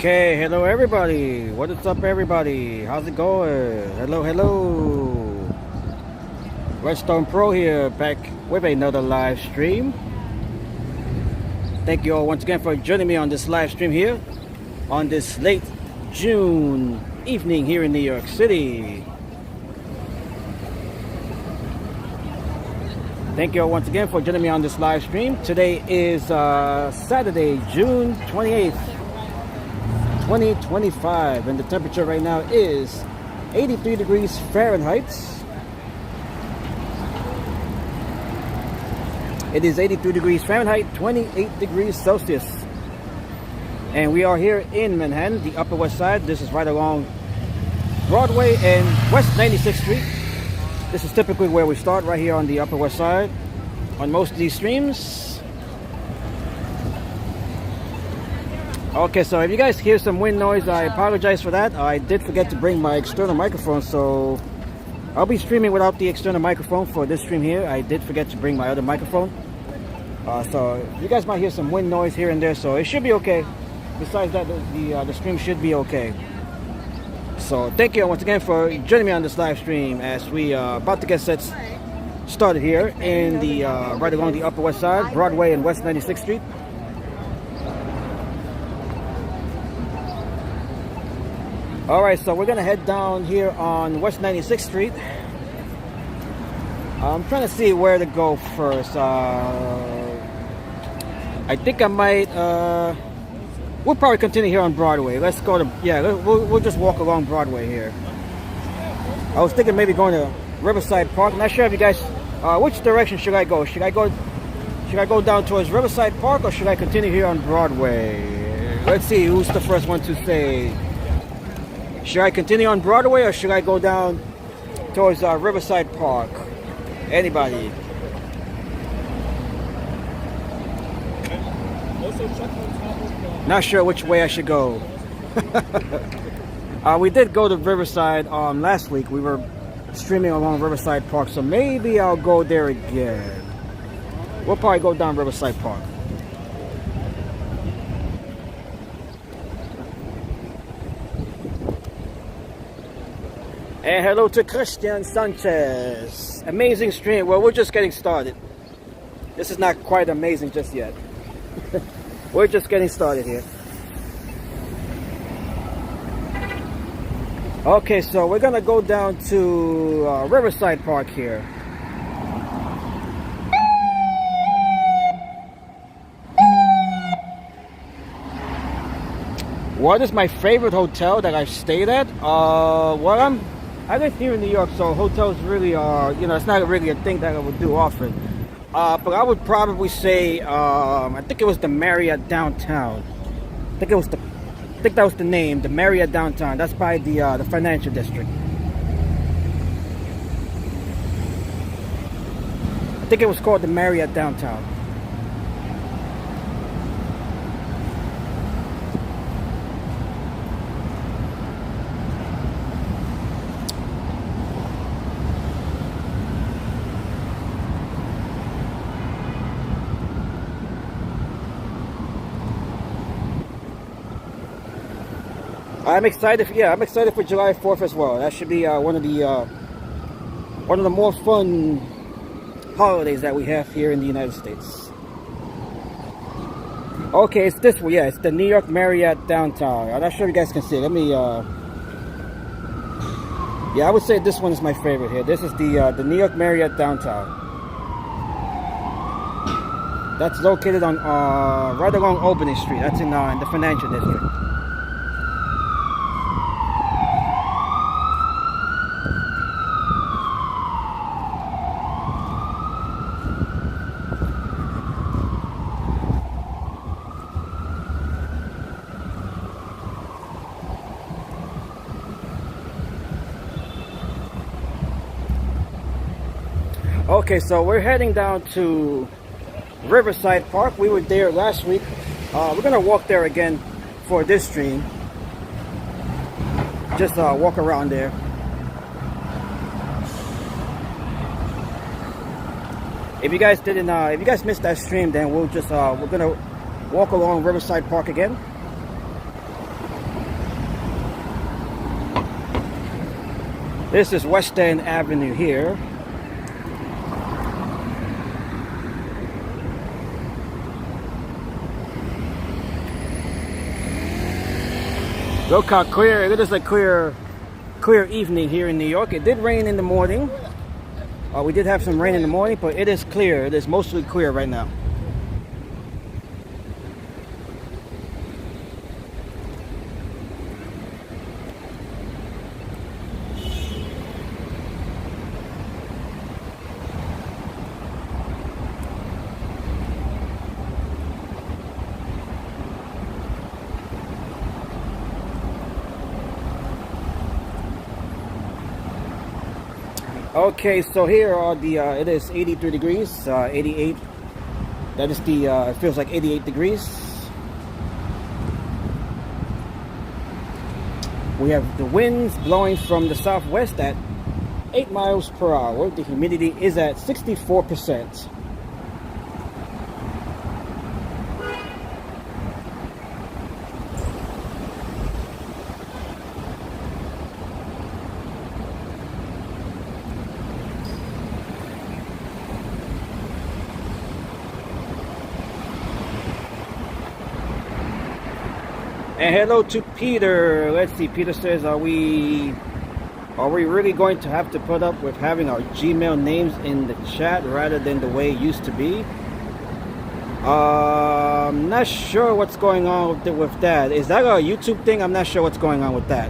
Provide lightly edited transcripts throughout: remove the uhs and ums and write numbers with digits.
Okay, hello everybody. What is up everybody? How's it going? Hello. Redstone Pro here, back with another live stream. Thank you all once again for joining me on this live stream here on this late June evening here in New York City. Thank you all once again for joining me on this live stream. Today is Saturday, June 28th, 2025, and the temperature right now is 83 degrees Fahrenheit. It is 83 degrees Fahrenheit, 28 degrees Celsius. And we are here in Manhattan, the Upper West Side. This is right along Broadway and West 96th Street. This is typically where we start, right here on the Upper West Side on most of these streams. Okay, so if you guys hear some wind noise, I apologize for that. I did forget to bring my external microphone, so I'll be streaming without the external microphone for this stream here. I did forget to bring my other microphone. So you guys might hear some wind noise here and there, so it should be okay. Besides that, the stream should be okay. So thank you once again for joining me on this live stream as we are about to get sets started here in the right along the Upper West Side, Broadway and West 96th Street. Alright, so we're gonna head down here on West 96th Street. I'm trying to see where to go first. I think I might we'll probably continue here on Broadway. Let's go to, we'll just walk along Broadway here. I was thinking maybe going to Riverside Park. Not sure if you guys, which direction should I go? Should I go down towards Riverside Park or should I continue here on Broadway? Let's see who's the first one to say. Should I continue on Broadway or should I go down towards Riverside Park? Anybody? Not sure which way I should go. We did go to Riverside last week. We were streaming along Riverside Park, so maybe I'll go there again. We'll probably go down Riverside Park. And hello to Christian Sanchez. Amazing stream. Well, we're just getting started. This is not quite amazing just yet. We're just getting started here. Okay, so we're gonna go down to Riverside Park here. What is my favorite hotel that I've stayed at? Well, I live here in New York, so hotels really are, it's not really a thing that I would do often. But I would probably say, I think it was the Marriott Downtown. I think that was the name, the Marriott Downtown. That's by the financial district. I think it was called the Marriott Downtown. I'm excited for July 4th as well. That should be one of the more fun holidays that we have here in the United States. Okay, it's this one. Yeah, it's the New York Marriott Downtown. I'm not sure if you guys can see it. Let me yeah, I would say this one is my favorite here. This is the New York Marriott Downtown. That's located on right along Albany Street. That's in the financial district. Okay, so we're heading down to Riverside Park. We were there last week. We're gonna walk there again for this stream. Just walk around there. If you guys missed that stream, then we'll just we're gonna walk along Riverside Park again. This is West End Avenue here. Look how clear, it is a clear evening here in New York. It did rain in the morning. We did have some rain in the morning, but it is clear. It is mostly clear right now. Okay, so here are the, it is 83 degrees, 88, that is the, it feels like 88 degrees. We have the winds blowing from the southwest at 8 miles per hour. The humidity is at 64%. And hello to Peter. Let's see, Peter says, are we really going to have to put up with having our Gmail names in the chat rather than the way it used to be? I'm not sure what's going on with that. Is that a YouTube thing? I'm not sure what's going on with that.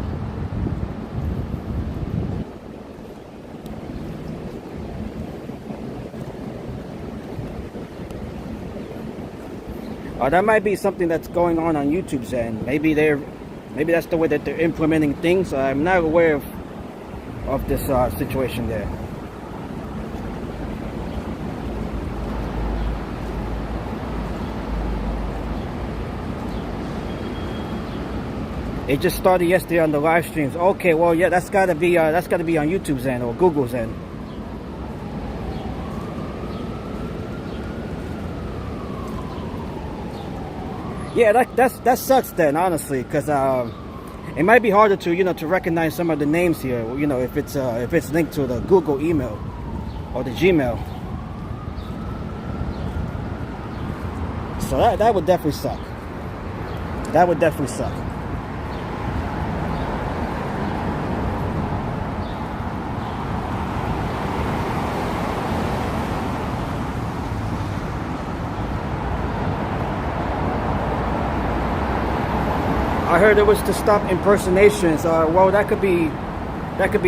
That might be something that's going on YouTube's end. Maybe that's the way that they're implementing things. I'm not aware of this situation there. It just started yesterday on the live streams. Okay, well, yeah, that's gotta be on YouTube's end or Google's end. Yeah, that sucks then, honestly, because it might be harder to to recognize some of the names here. If it's linked to the Google email or the Gmail. So that would definitely suck. That would definitely suck. I heard it was to stop impersonations. Well, that could be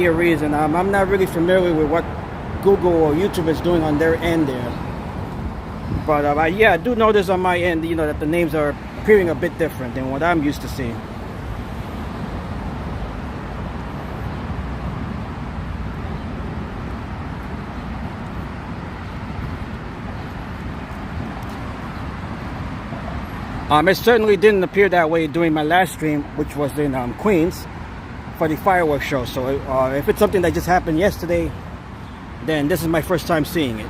a reason. I'm not really familiar with what Google or YouTube is doing on their end there. But yeah, I do notice on my end, that the names are appearing a bit different than what I'm used to seeing. It certainly didn't appear that way during my last stream, which was in Queens for the fireworks show. So if it's something that just happened yesterday, then this is my first time seeing it.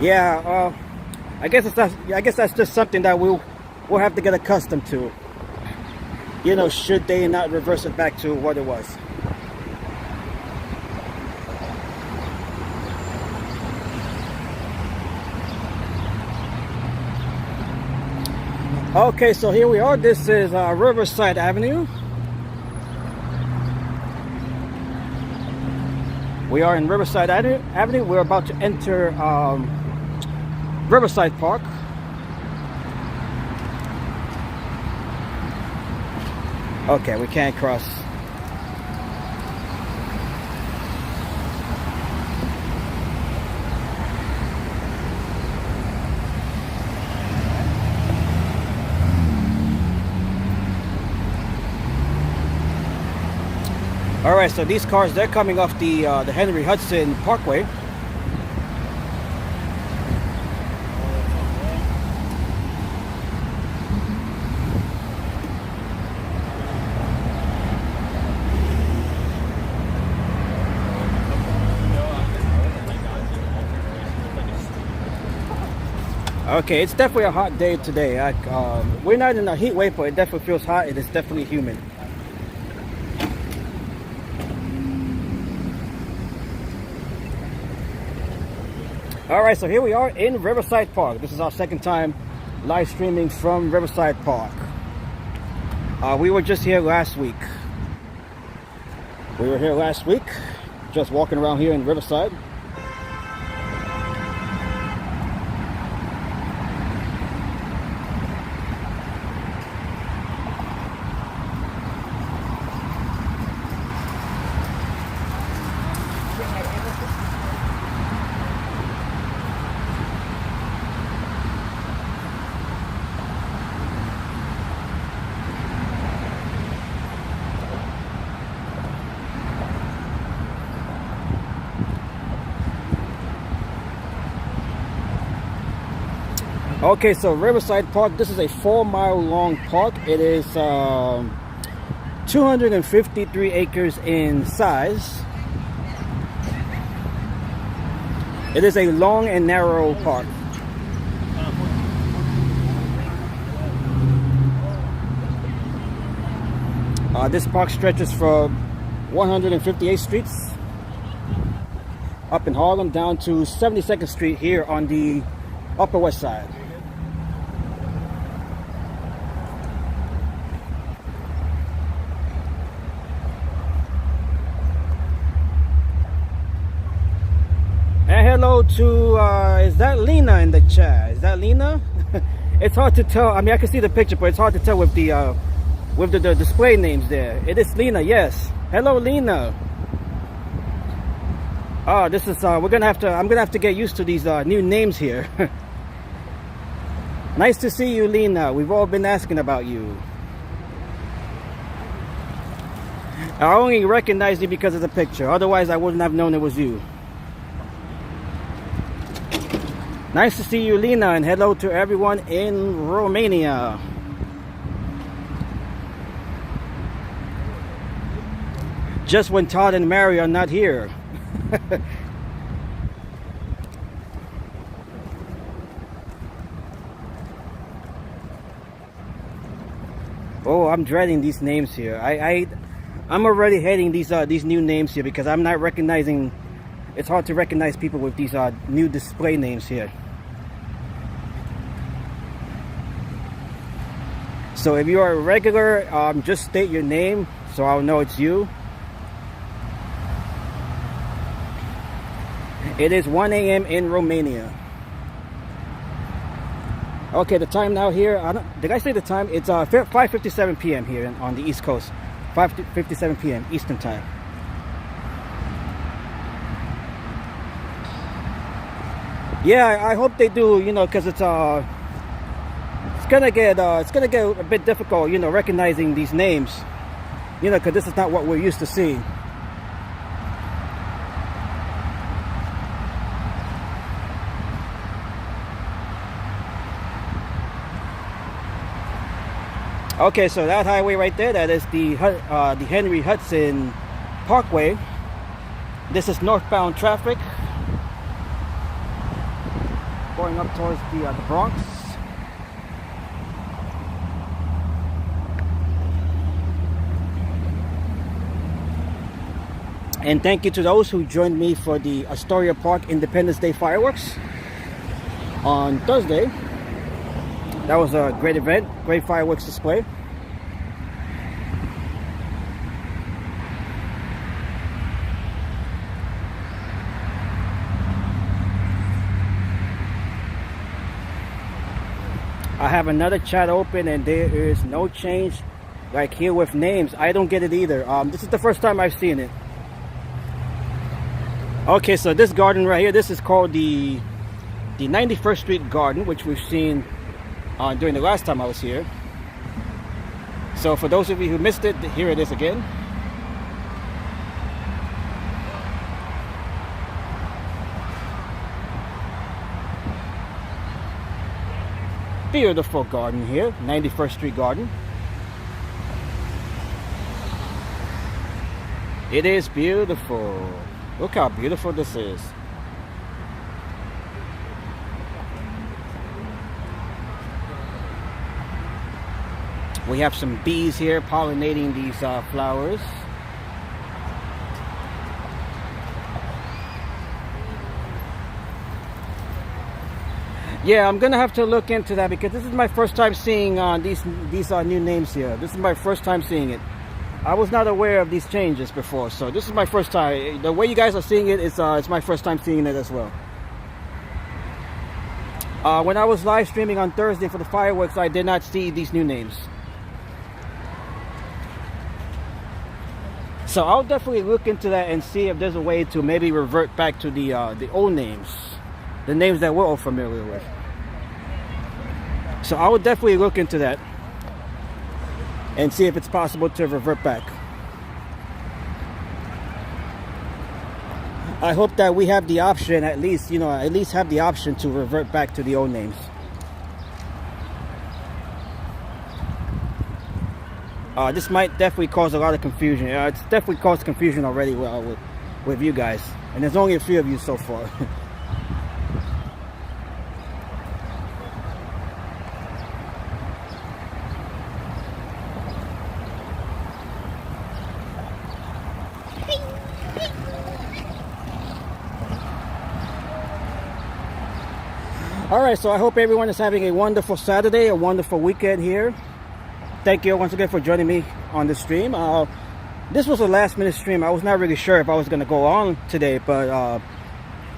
Yeah, I guess that's just something that we'll have to get accustomed to. Should they not reverse it back to what it was. Okay, so here we are. This is Riverside Avenue. We are in Riverside Avenue. We're about to enter Riverside Park. Okay, we can't cross. All right, so these cars, they're coming off the Henry Hudson Parkway. Okay, it's definitely a hot day today. We're not in a heat wave, but it definitely feels hot. It is definitely humid. Alright, so here we are in Riverside Park. This is our second time live streaming from Riverside Park. We were just here last week. Just walking around here in Riverside. Okay, so Riverside Park, this is a 4-mile long park. It is 253 acres in size. It is a long and narrow park. This park stretches from 158th Street up in Harlem down to 72nd Street here on the Upper West Side. And hello to, is that Lena in the chat? Is that Lena? It's hard to tell. I mean, I can see the picture, but it's hard to tell with the display names there. It is Lena, yes. Hello, Lena. Oh, this is, I'm gonna have to get used to these new names here. Nice to see you, Lena. We've all been asking about you. I only recognized you because of the picture. Otherwise, I wouldn't have known it was you. Nice to see you, Lena, and hello to everyone in Romania. Just when Todd and Mary are not here. Oh, I'm dreading these names here. I'm already hating these new names here because I'm not recognizing. It's hard to recognize people with these new display names here. So if you are a regular, just state your name so I'll know it's you. It is 1 a.m. in Romania. Okay, the time now here, did I say the time? It's 5:57 p.m. here on the East Coast. 5:57 p.m. Eastern Time. Yeah, I hope they do, you know, because it's gonna get a bit difficult, you know, recognizing these names, you know, because this is not what we're used to seeing. Okay, so that highway right there, that is the Henry Hudson Parkway. This is northbound traffic going up towards the Bronx. And thank you to those who joined me for the Astoria Park Independence Day fireworks on Thursday. That was a great event, great fireworks display. I have another chat open and there is no change like here with names. I don't get it either. This is the first time I've seen it. Okay, so this garden right here, this is called the 91st Street Garden, which we've seen during the last time I was here. So for those of you who missed it, here it is again. Beautiful garden here, 91st Street Garden. It is beautiful. Look how beautiful this is. We have some bees here pollinating these flowers. Yeah, I'm gonna have to look into that because this is my first time seeing these new names here. This is my first time seeing it. I was not aware of these changes before, so this is my first time. The way you guys are seeing it, it's my first time seeing it as well. When I was live streaming on Thursday for the fireworks, I did not see these new names. So I'll definitely look into that and see if there's a way to maybe revert back to the old names, the names that we're all familiar with. So I would definitely look into that and see if it's possible to revert back. I hope that we have the option, at least, you know, at least have the option to revert back to the old names. This might definitely cause a lot of confusion. It's definitely caused confusion already with you guys, and there's only a few of you so far. Alright, so I hope everyone is having a wonderful Saturday, a wonderful weekend here. Thank you once again for joining me on the stream. This was a last minute stream. I was not really sure if I was going to go on today, but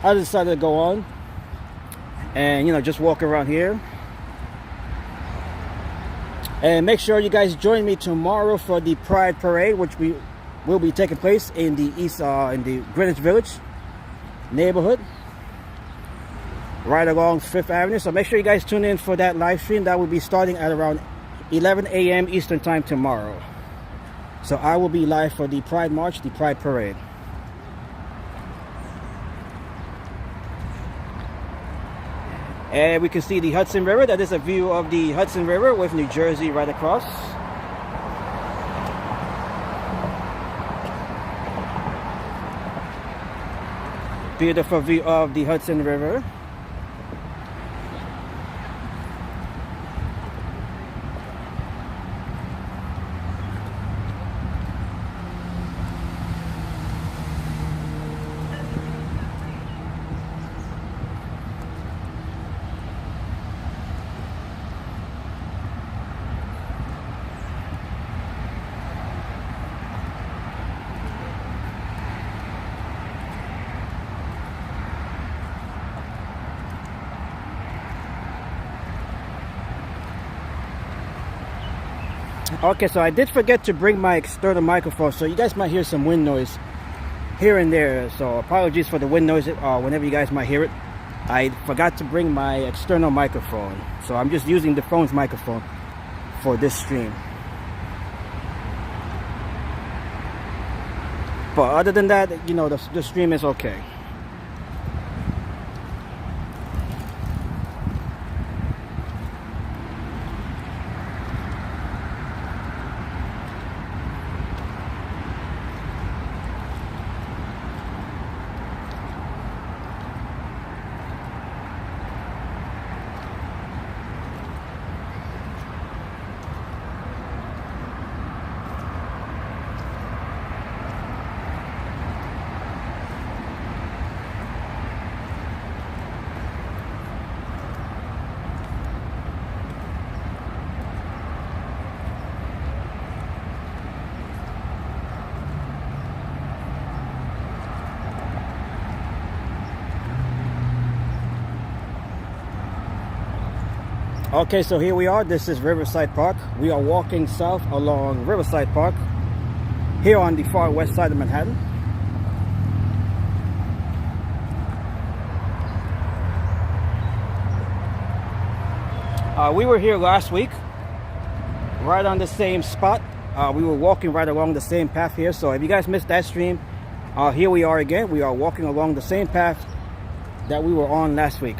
I decided to go on and, you know, just walk around here. And make sure you guys join me tomorrow for the Pride Parade, which will be taking place in the in the Greenwich Village neighborhood, right along 5th Avenue. So make sure you guys tune in for that live stream. That will be starting at around 11 a.m. Eastern time tomorrow. So I will be live for the Pride March, the Pride Parade. And we can see the Hudson River. That is a view of the Hudson River with New Jersey right across. Beautiful view of the Hudson River. Okay, so I did forget to bring my external microphone, so you guys might hear some wind noise here and there. So apologies for the wind noise whenever you guys might hear it. I forgot to bring my external microphone, so I'm just using the phone's microphone for this stream. But other than that, you know, the stream is okay. Okay, so here we are. This is Riverside Park. We are walking south along Riverside Park here on the far west side of Manhattan. We were here last week, right on the same spot. We were walking right along the same path here. So if you guys missed that stream, here we are again. We are walking along the same path that we were on last week.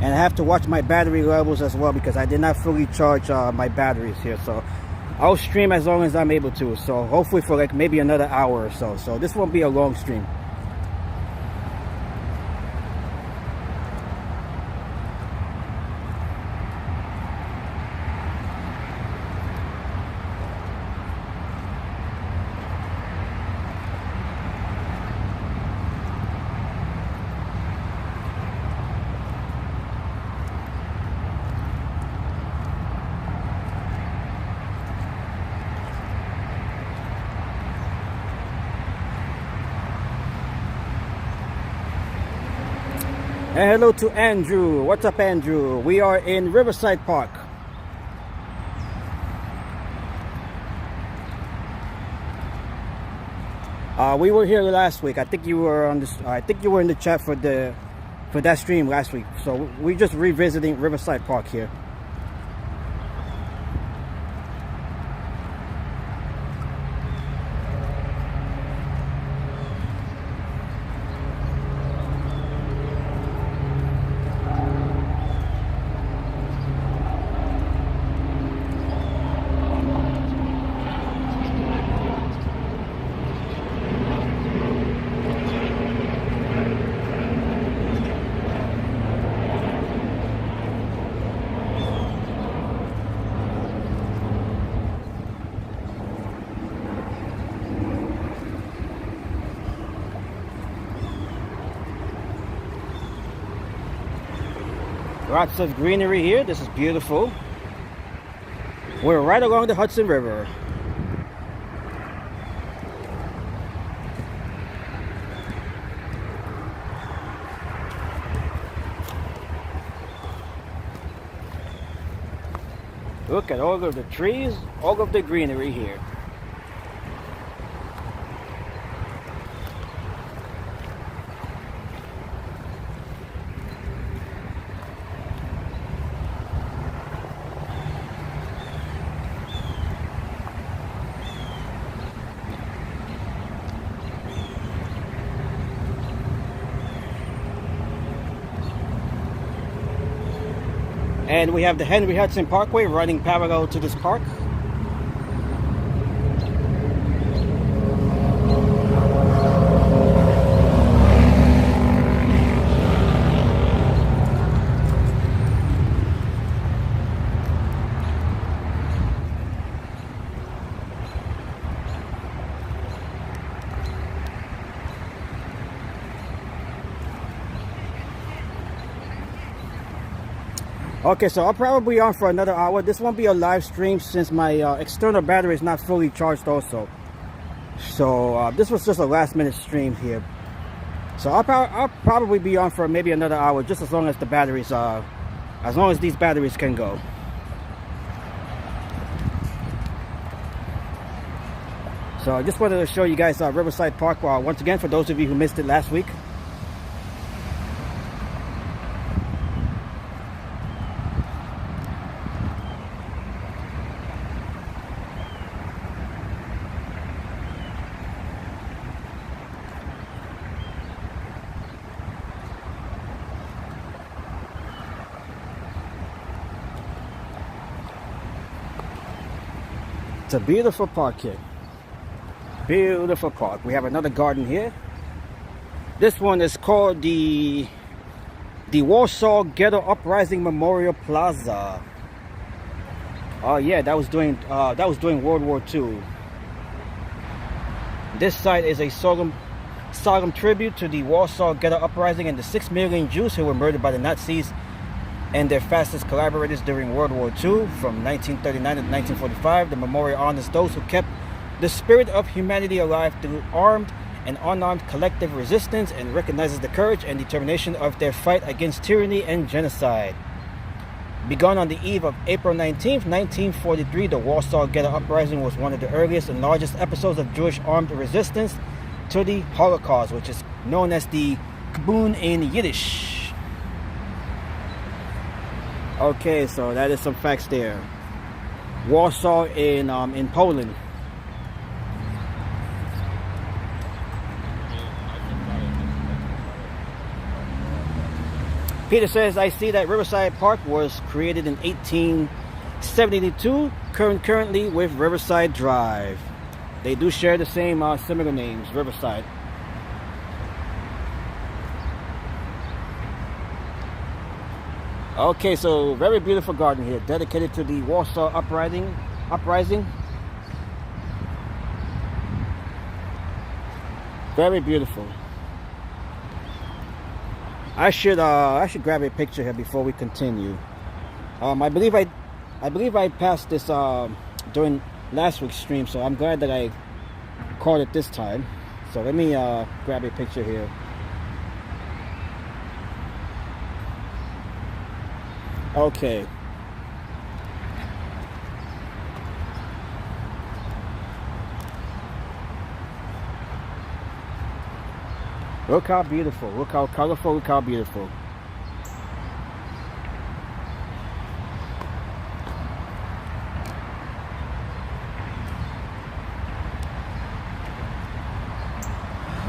and I have to watch my battery levels as well because I did not fully charge my batteries here. So I'll stream as long as I'm able to, so hopefully for like maybe another hour or so. So this won't be a long stream. And hello to Andrew. What's up, Andrew? We are in Riverside Park. We were here last week. I think you were on this. I think you were in the chat for that stream last week. So we're just revisiting Riverside Park here. Lots of greenery here. This is beautiful. We're right along the Hudson River. Look at all of the trees, all of the greenery here. And we have the Henry Hudson Parkway running parallel to this park. Okay, so I'll probably be on for another hour. This won't be a live stream since my external battery is not fully charged also. So this was just a last minute stream here. So I'll probably be on for maybe another hour, just as long as the batteries as long as these batteries can go. So I just wanted to show you guys Riverside Park once again for those of you who missed it last week. It's a beautiful park here. Beautiful park. We have another garden here. This one is called the Warsaw Ghetto Uprising Memorial Plaza. Oh yeah, that was during World War II. This site is a solemn tribute to the Warsaw Ghetto Uprising and the 6 million Jews who were murdered by the Nazis and their fascist collaborators during World War II. From 1939 to 1945, the memorial honors those who kept the spirit of humanity alive through armed and unarmed collective resistance and recognizes the courage and determination of their fight against tyranny and genocide. Begun on the eve of April 19, 1943, the Warsaw Ghetto Uprising was one of the earliest and largest episodes of Jewish armed resistance to the Holocaust, which is known as the Kbun in Yiddish. Okay, so that is some facts there. Warsaw in Poland. Peter says, I see that Riverside Park was created in 1872, currently with Riverside Drive. They do share the same similar names, Riverside. Okay, so very beautiful garden here, dedicated to the Warsaw Uprising. Very beautiful. I should grab a picture here before we continue. I believe I passed this during last week's stream, so I'm glad that I caught it this time. So let me grab a picture here. Okay. Look how beautiful, look how colorful, look how beautiful.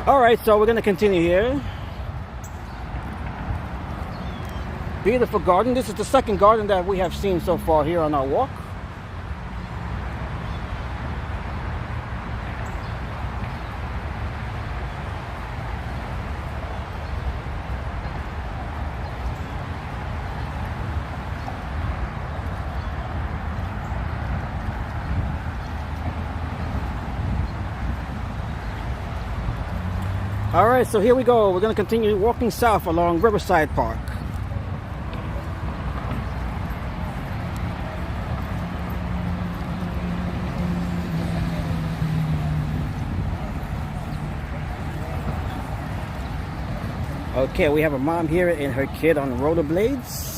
Alright, so we're going to continue here. Beautiful garden. This is the second garden that we have seen so far here on our walk. Alright, so here we go. We're going to continue walking south along Riverside Park. Okay, we have a mom here and her kid on rollerblades.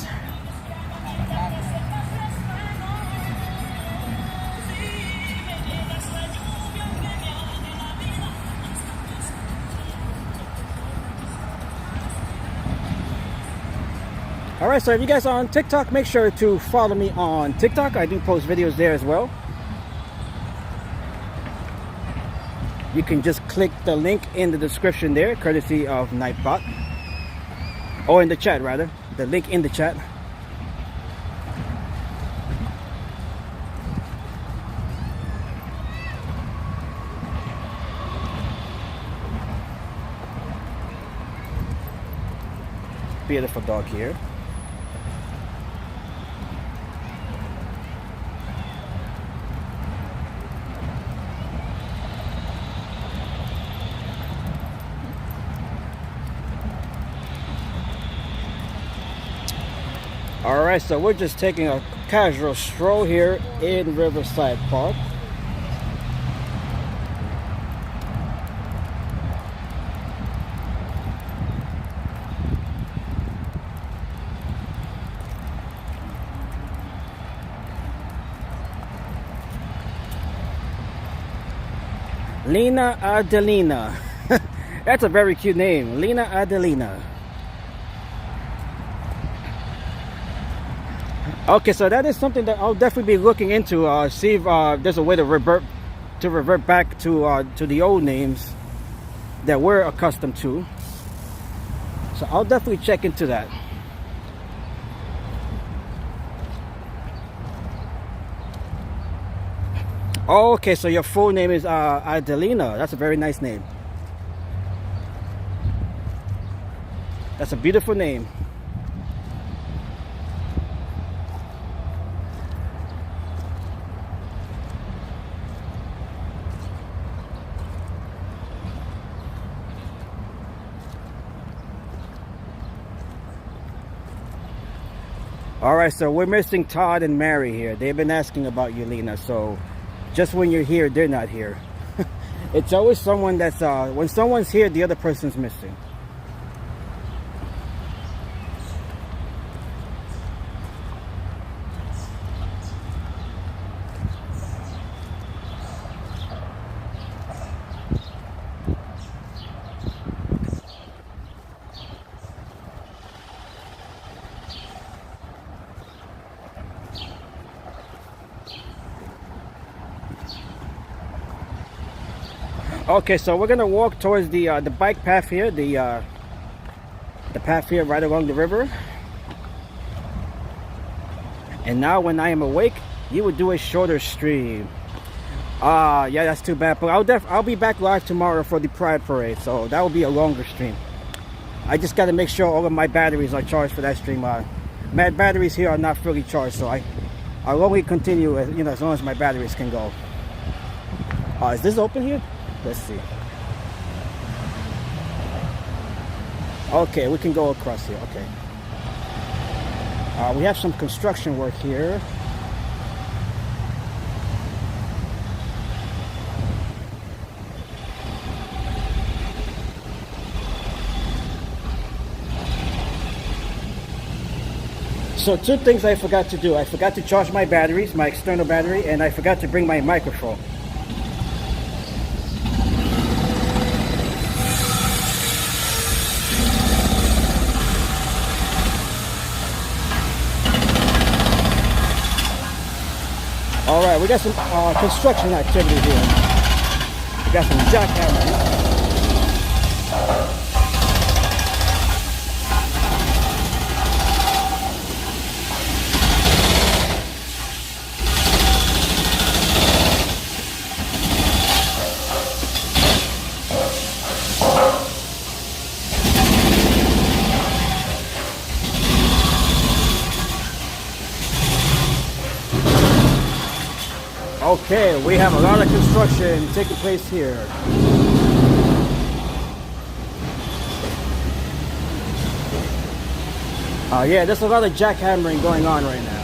Alright, so if you guys are on TikTok, make sure to follow me on TikTok. I do post videos there as well. You can just click the link in the description there, courtesy of Nightbot. Or in the chat, rather. The link in the chat. Beautiful dog here. Alright, so we're just taking a casual stroll here in Riverside Park. Lena Adelina. That's a very cute name, Lena Adelina. Okay, so that is something that I'll definitely be looking into. See if there's a way to revert back to the old names that we're accustomed to. So I'll definitely check into that. Oh, okay, so your full name is Adelina. That's a very nice name. That's a beautiful name. Alright, so we're missing Todd and Mary here. They've been asking about you, Lena. So just when you're here, they're not here. It's always someone that's when someone's here, the other person's missing. Okay, so we're gonna walk towards the bike path here, the path here right along the river. And now when I am awake, you would do a shorter stream. Yeah, that's too bad. But I'll be back live tomorrow for the Pride Parade, so that will be a longer stream. I just got to make sure all of my batteries are charged for that stream. My batteries here are not fully charged, so I'll only continue as, you know, as long as my batteries can go. Is this open here? Let's see. Okay, we can go across here. Okay. We have some construction work here. So two things I forgot to do. I forgot to charge my batteries, my external battery, and I forgot to bring my microphone. All right, we got some construction activity here. We got some jackhammering. Okay, we have a lot of construction taking place here. Yeah, there's a lot of jackhammering going on right now.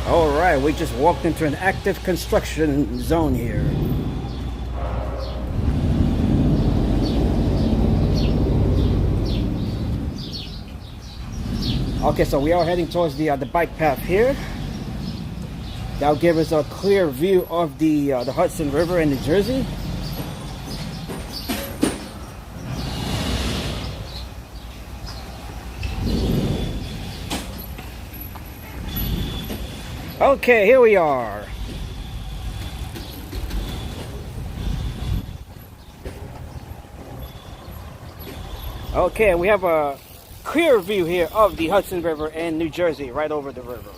Alright, we just walked into an active construction zone here. Okay, so we are heading towards the bike path here. That'll give us a clear view of the Hudson River in New Jersey. Okay, here we are. Okay, we have a clear view here of the Hudson River and New Jersey right over the river.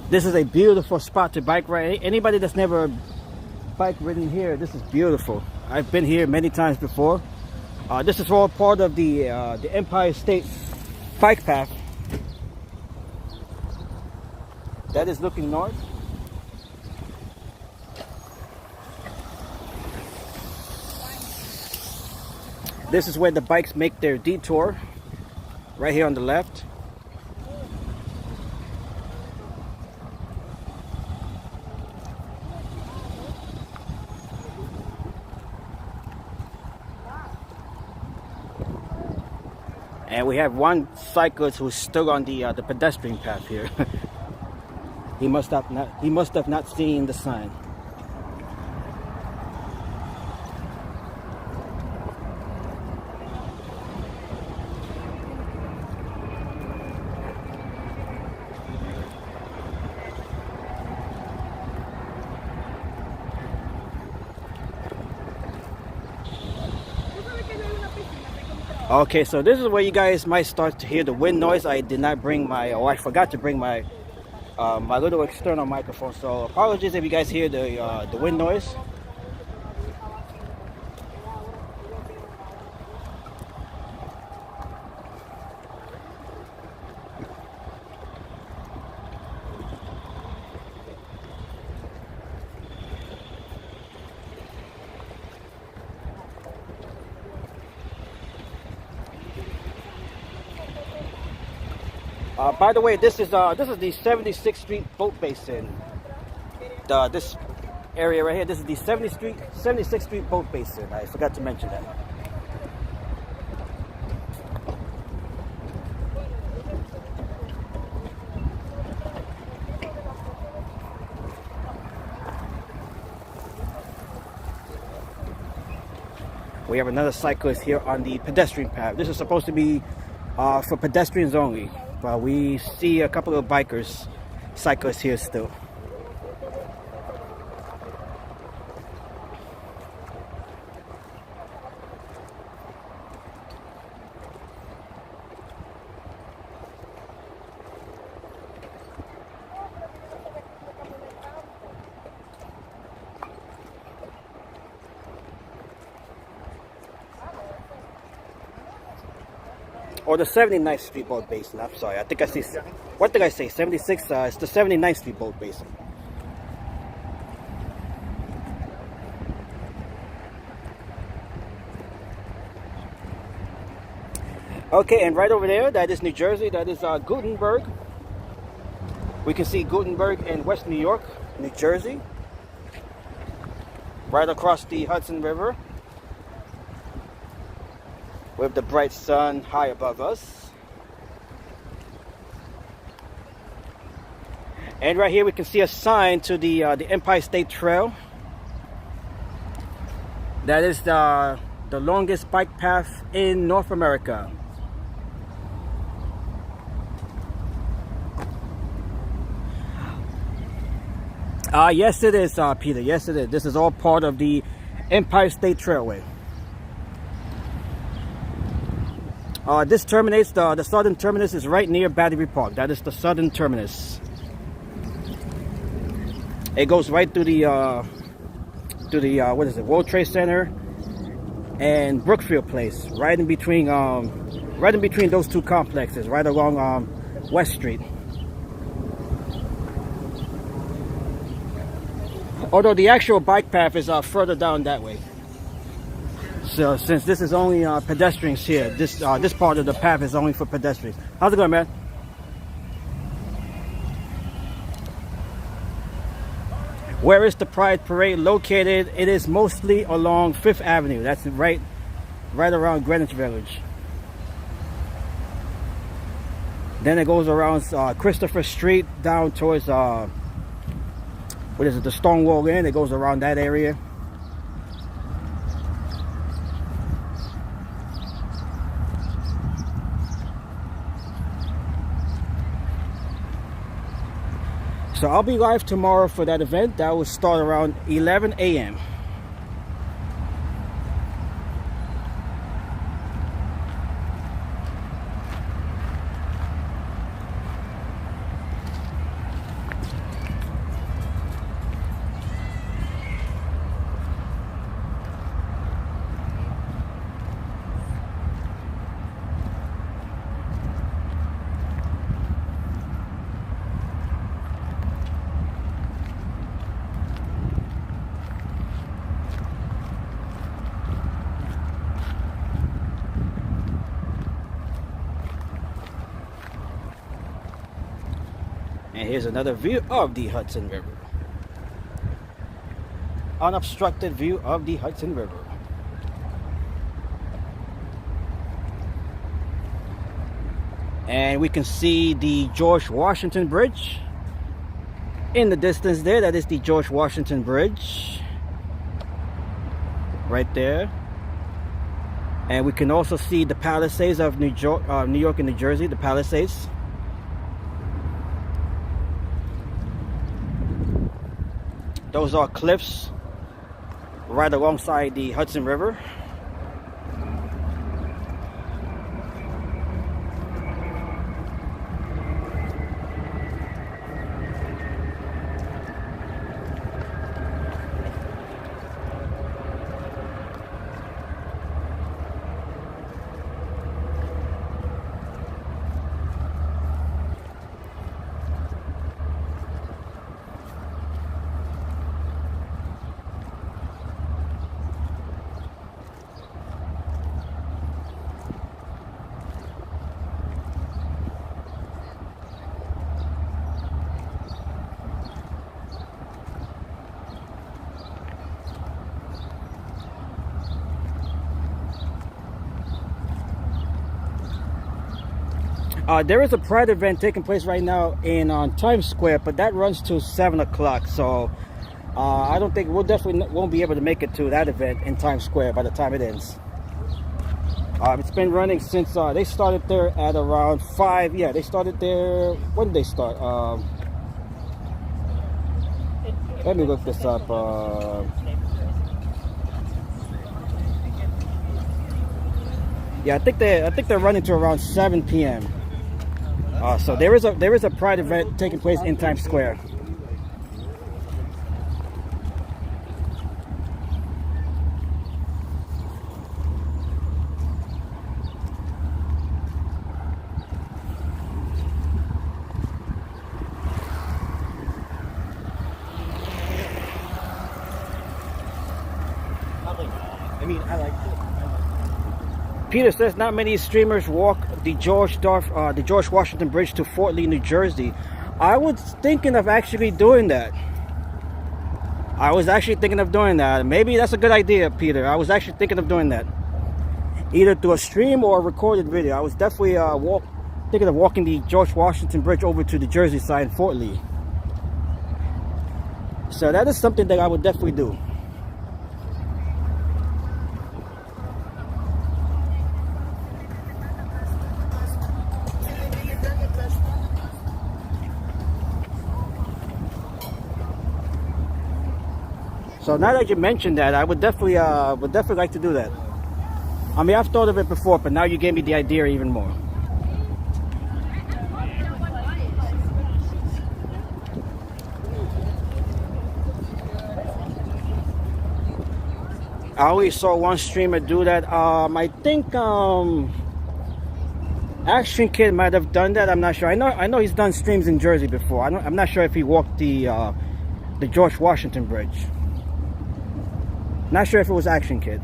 This is a beautiful spot to bike ride. Anybody that's never bike ridden here, this is beautiful. I've been here many times before. This is all part of the Empire State Bike Path. That is looking north. This is where the bikes make their detour, right here on the left. And we have one cyclist who's still on the pedestrian path here. He must have not seen the sign. Okay, so this is where you guys might start to hear the wind noise. I did not bring my, or I forgot to bring my my little external microphone. So apologies if you guys hear the wind noise. By the way, this is the 76th Street Boat Basin. This area right here, this is the 76th Street Boat Basin. I forgot to mention that. We have another cyclist here on the pedestrian path. This is supposed to be for pedestrians only, but we see a couple of bikers, cyclists here still. Or the 79th Street Boat Basin. I'm sorry, I think I see. What did I say? 76? It's the 79th Street Boat Basin. Okay, and right over there, that is New Jersey. That is Gutenberg. We can see Gutenberg in West New York, New Jersey. Right across the Hudson River, with the bright sun high above us. And right here we can see a sign to the Empire State Trail. That is the longest bike path in North America. Yes it is, Peter. Yes it is. This is all part of the Empire State Trailway. This terminates, the southern terminus is right near Battery Park. That is the southern terminus. It goes right through the what is it, World Trade Center and Brookfield Place, right in between those two complexes, right along West Street. Although the actual bike path is further down that way. So since this is only pedestrians here, this part of the path is only for pedestrians. How's it going, man? Where is the Pride Parade located? It is mostly along 5th Avenue. That's right around Greenwich Village. Then it goes around Christopher Street down towards what is it, the Stonewall Inn. It goes around that area. So I'll be live tomorrow for that event. That will start around 11 a.m. And here's another view of the Hudson River. Unobstructed view of the Hudson River. And we can see the George Washington Bridge in the distance there. That is the George Washington Bridge right there. And we can also see the Palisades of New York and New Jersey, the Palisades. Those are cliffs right alongside the Hudson River. There is a Pride event taking place right now in Times Square, but that runs till 7 o'clock. So I don't think we'll definitely won't be able to make it to that event in Times Square by the time it ends. It's been running since they started there at around 5. Yeah, they started there. When did they start? Let me look this up. Yeah, I think they're running to around 7 p.m. So there is a Pride event taking place in Times Square. Peter says not many streamers walk the George Washington Bridge to Fort Lee, New Jersey. I was thinking of actually doing that. Maybe that's a good idea, Peter. I was actually thinking of doing that, either through a stream or a recorded video. I was definitely thinking of walking the George Washington Bridge over to the Jersey side in Fort Lee. So that is something that I would definitely do. So now that you mentioned that, I would definitely like to do that. I mean, I've thought of it before, but now you gave me the idea even more. I always saw one streamer do that. I think Action Kid might have done that. I'm not sure. I know he's done streams in Jersey before. I'm not sure if he walked the George Washington Bridge. Not sure if it was Action Kid.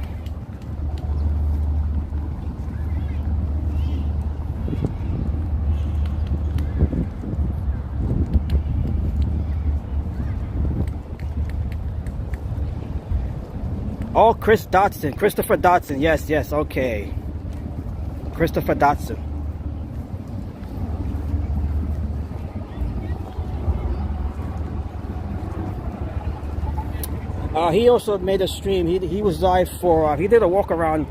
Oh, Christopher Dotson. Yes, okay. Christopher Dotson. He also made a stream. He was live for. He did a walk around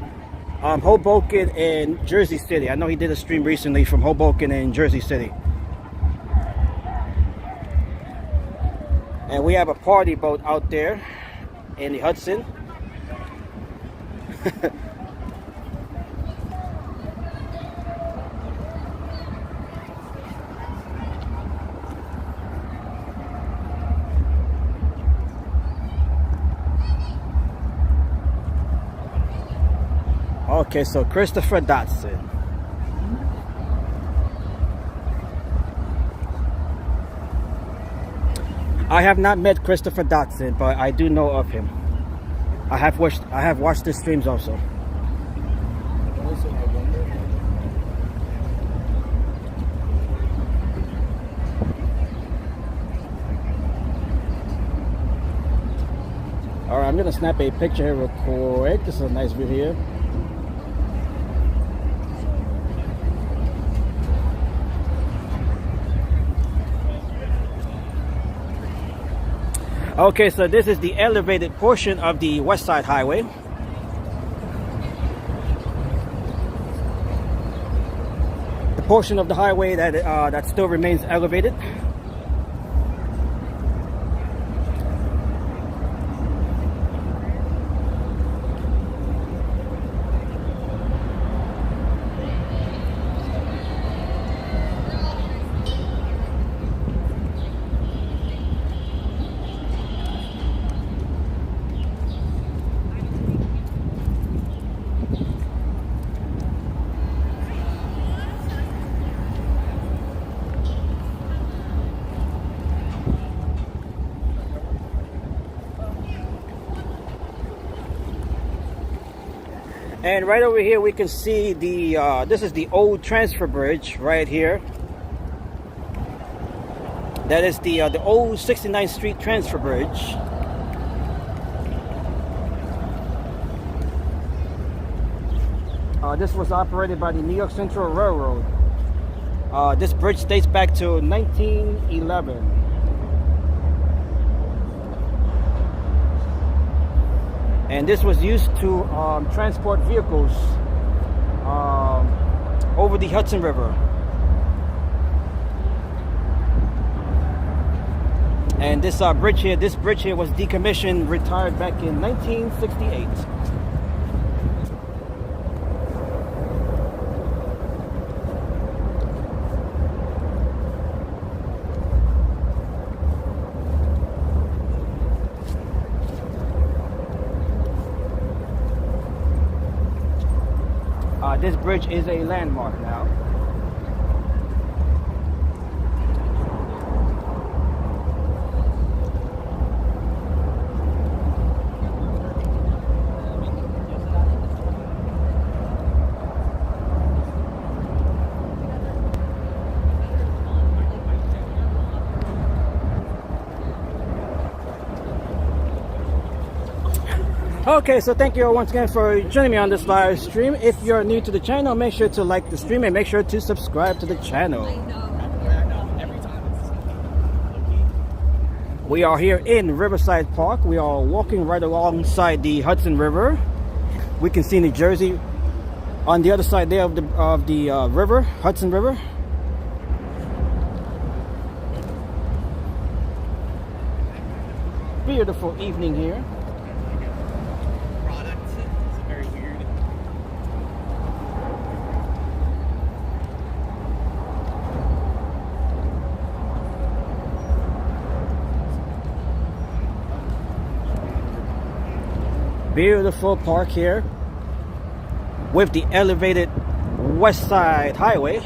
Hoboken and Jersey City. I know he did a stream recently from Hoboken and Jersey City. And we have a party boat out there in the Hudson. Okay, so Christopher Dotson. I have not met Christopher Dotson, but I do know of him. I have watched his streams also. Alright, I'm gonna snap a picture here real quick. This is a nice view here. Okay, so this is the elevated portion of the West Side Highway. The portion of the highway that still remains elevated. And right over here we can see the this is the old transfer bridge right here. That is the old 69th Street transfer bridge. This was operated by the New York Central Railroad. This bridge dates back to 1911. and this was used to transport vehicles over the Hudson River. And this bridge here was decommissioned, retired back in 1968. This bridge is a landmark now. Okay, so thank you all once again for joining me on this live stream. If you're new to the channel, make sure to like the stream and make sure to subscribe to the channel. We are here in Riverside Park. We are walking right alongside the Hudson River. We can see New Jersey on the other side there of the river, Hudson River. Beautiful evening here. Beautiful park here with the elevated West Side Highway.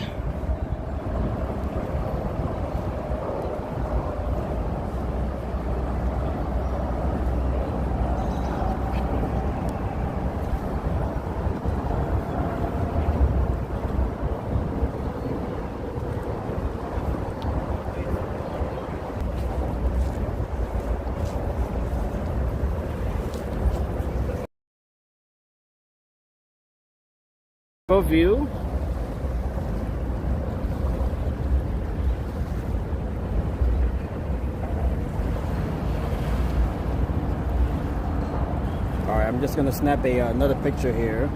View. All right, I'm just gonna snap another picture here.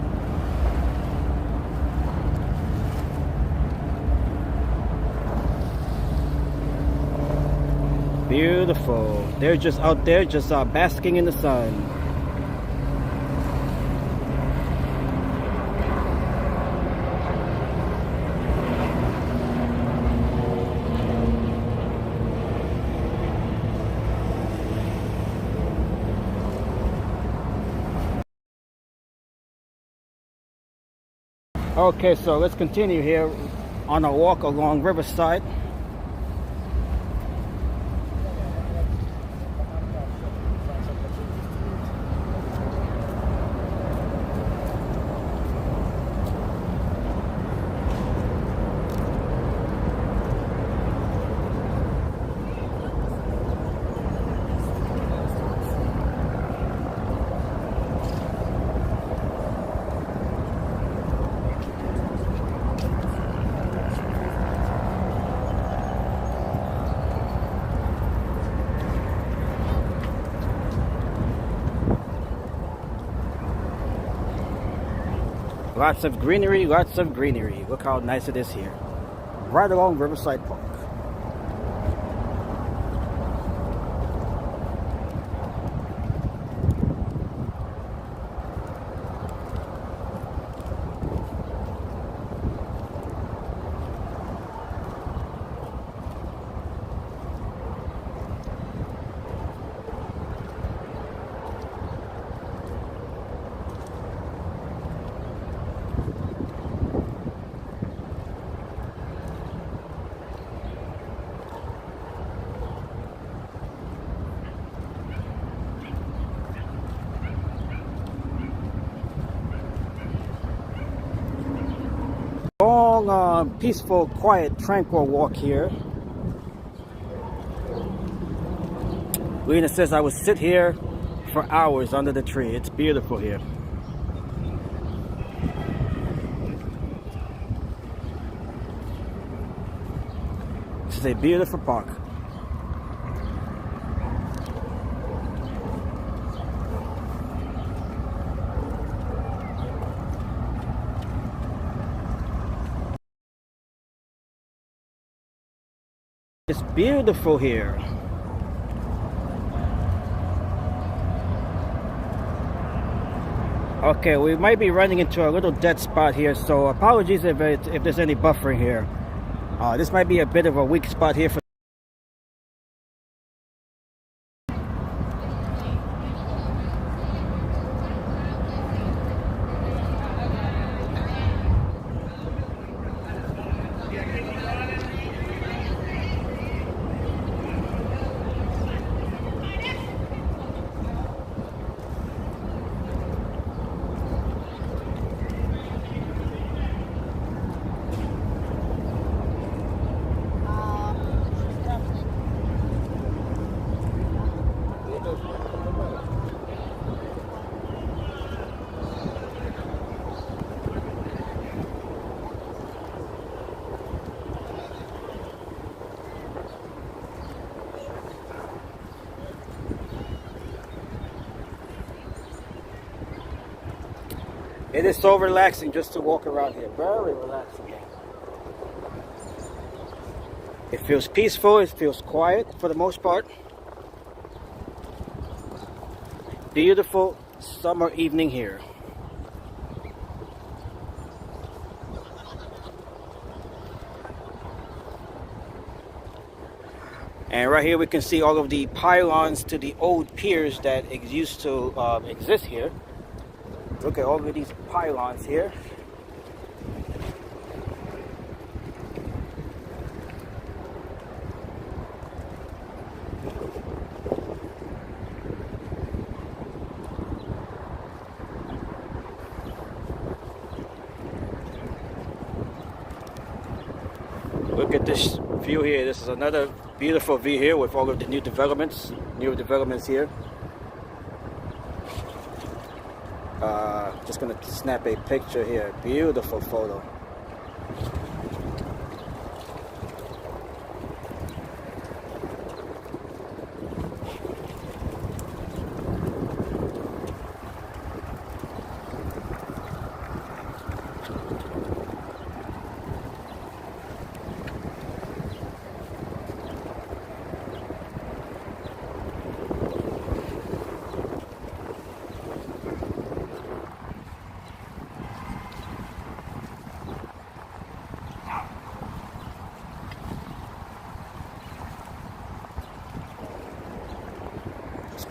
Beautiful. They're just out there, just basking in the sun. Okay, so let's continue here on a walk along Riverside. Lots of greenery, lots of greenery. Look how nice it is here. Right along Riverside Park. Long, peaceful, quiet, tranquil walk here. Lena says I would sit here for hours under the tree. It's beautiful here. This is a beautiful park. It's beautiful here. Okay, we might be running into a little dead spot here, so apologies if there's any buffering here. This might be a bit of a weak spot here for It is so relaxing just to walk around here. Very relaxing. It feels peaceful. It feels quiet for the most part. Beautiful summer evening here. And right here we can see all of the pylons to the old piers that used to exist here. Look at all of these pylons here. Look at this view here. This is another beautiful view here with all of the new developments here. Just gonna snap a picture here. Beautiful photo.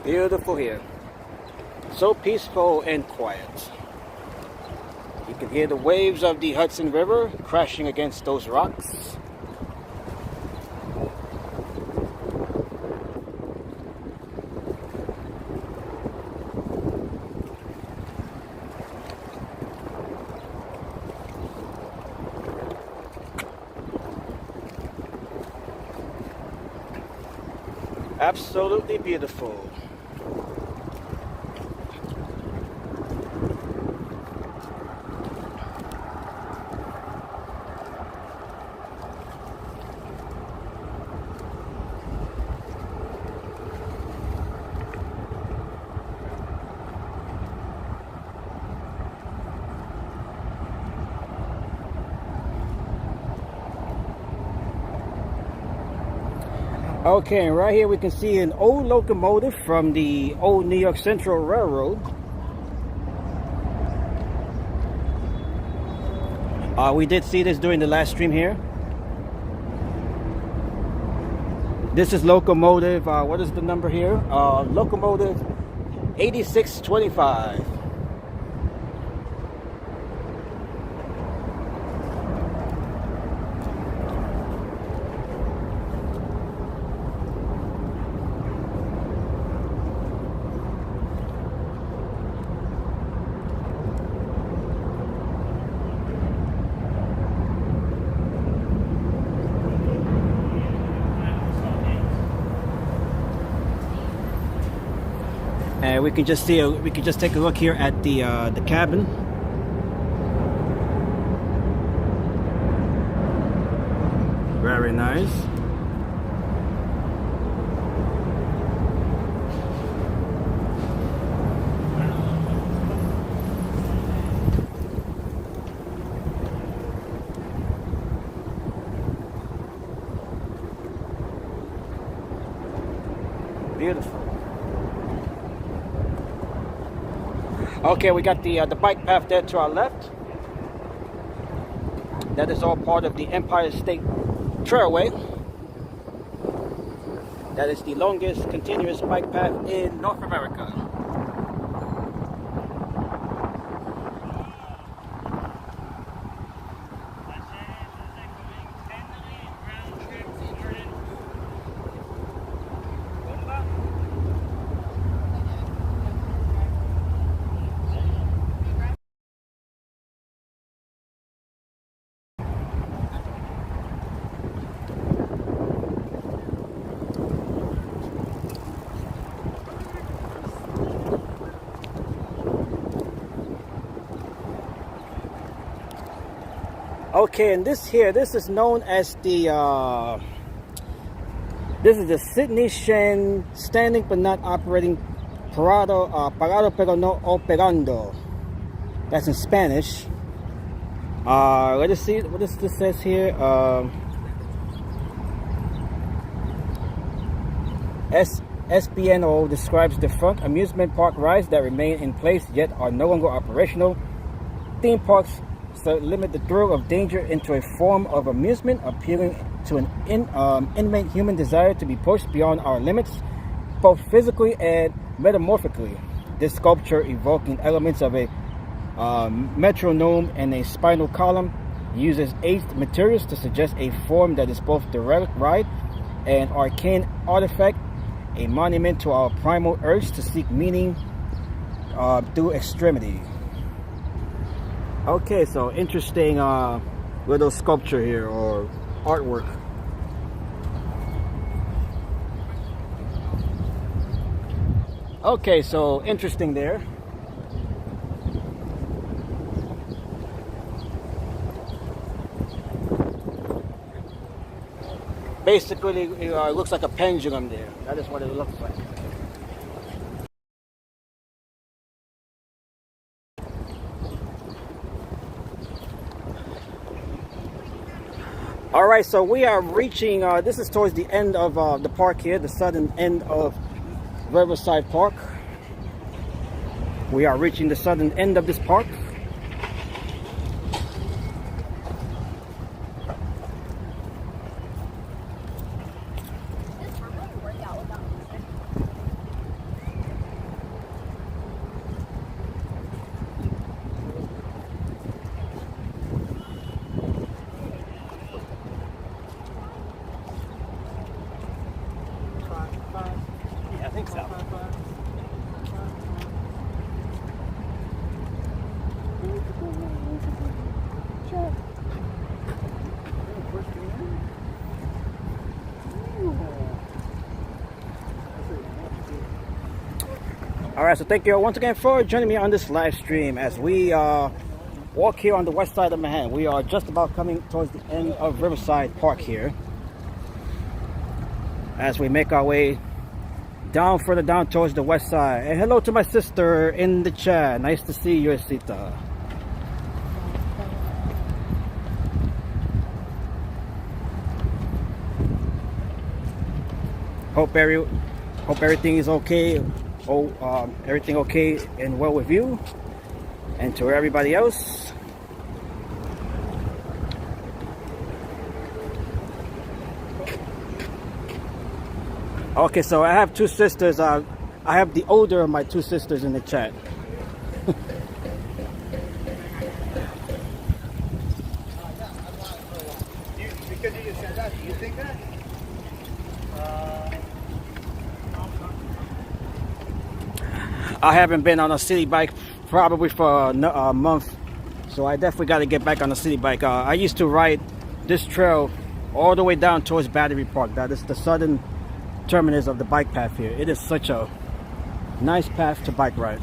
Beautiful here. So peaceful and quiet. You can hear the waves of the Hudson River crashing against those rocks. Absolutely beautiful. Okay, and right here we can see an old locomotive from the old New York Central Railroad. We did see this during the last stream here. This is locomotive, what is the number here? Locomotive 8625. And we can just see, we can just take a look here at the cabin. Very nice. beautiful. Okay, we got the bike path there to our left. That is all part of the Empire State Trailway. That is the longest continuous bike path in North America. Okay, and this is known as the this is the Sydney Shen standing but not operating parado pero no operando. That's in Spanish. Let us see what this says here. SBNO describes the front amusement park rides that remain in place yet are no longer operational. Theme parks so limit the thrill of danger into a form of amusement, appealing to an innate human desire to be pushed beyond our limits, both physically and metamorphically. This sculpture, evoking elements of a metronome and a spinal column, uses aged materials to suggest a form that is both the relic ride and arcane artifact, a monument to our primal urge to seek meaning through extremity. Okay, so interesting little sculpture here, or artwork. Okay, so interesting there. Basically, it looks like a pendulum there. That is what it looks like. All right, so we are reaching, this is towards the end of the park here, the southern end of Riverside Park. We are reaching the southern end of this park. Alright, so thank you once again for joining me on this live stream as we walk here on the west side of Manhattan. We are just about coming towards the end of Riverside Park here as we make our way down, further down towards the west side. And hello to my sister in the chat. Nice to see you, Sita. Hope everything is okay. Everything okay and well with you, and to everybody else. Okay, so I have two sisters. I have the older of my two sisters in the chat. Because you just said that, do you think that? I haven't been on a city bike probably for a month, so I definitely got to get back on a city bike. I used to ride this trail all the way down towards Battery Park. That is the southern terminus of the bike path here. It is such a nice path to bike ride.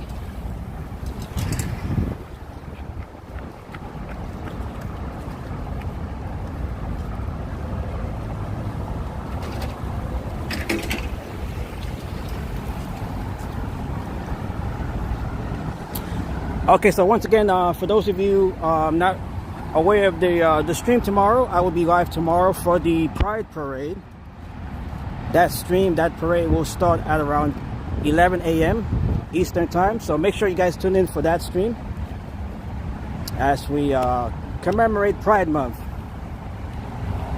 Okay, so once again, for those of you not aware of the stream tomorrow, I will be live tomorrow for the Pride Parade. That stream, that parade will start at around 11 a.m. Eastern time. So make sure you guys tune in for that stream as we commemorate Pride Month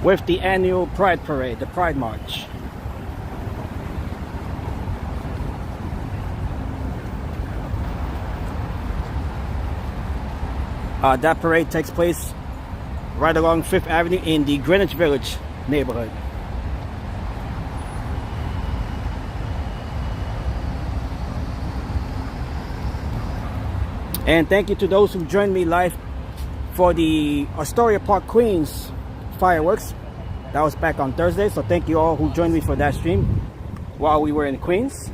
with the annual Pride Parade, the Pride March. That parade takes place right along 5th Avenue in the Greenwich Village neighborhood. And thank you to those who joined me live for the Astoria Park Queens fireworks. That was back on Thursday, so thank you all who joined me for that stream while we were in Queens.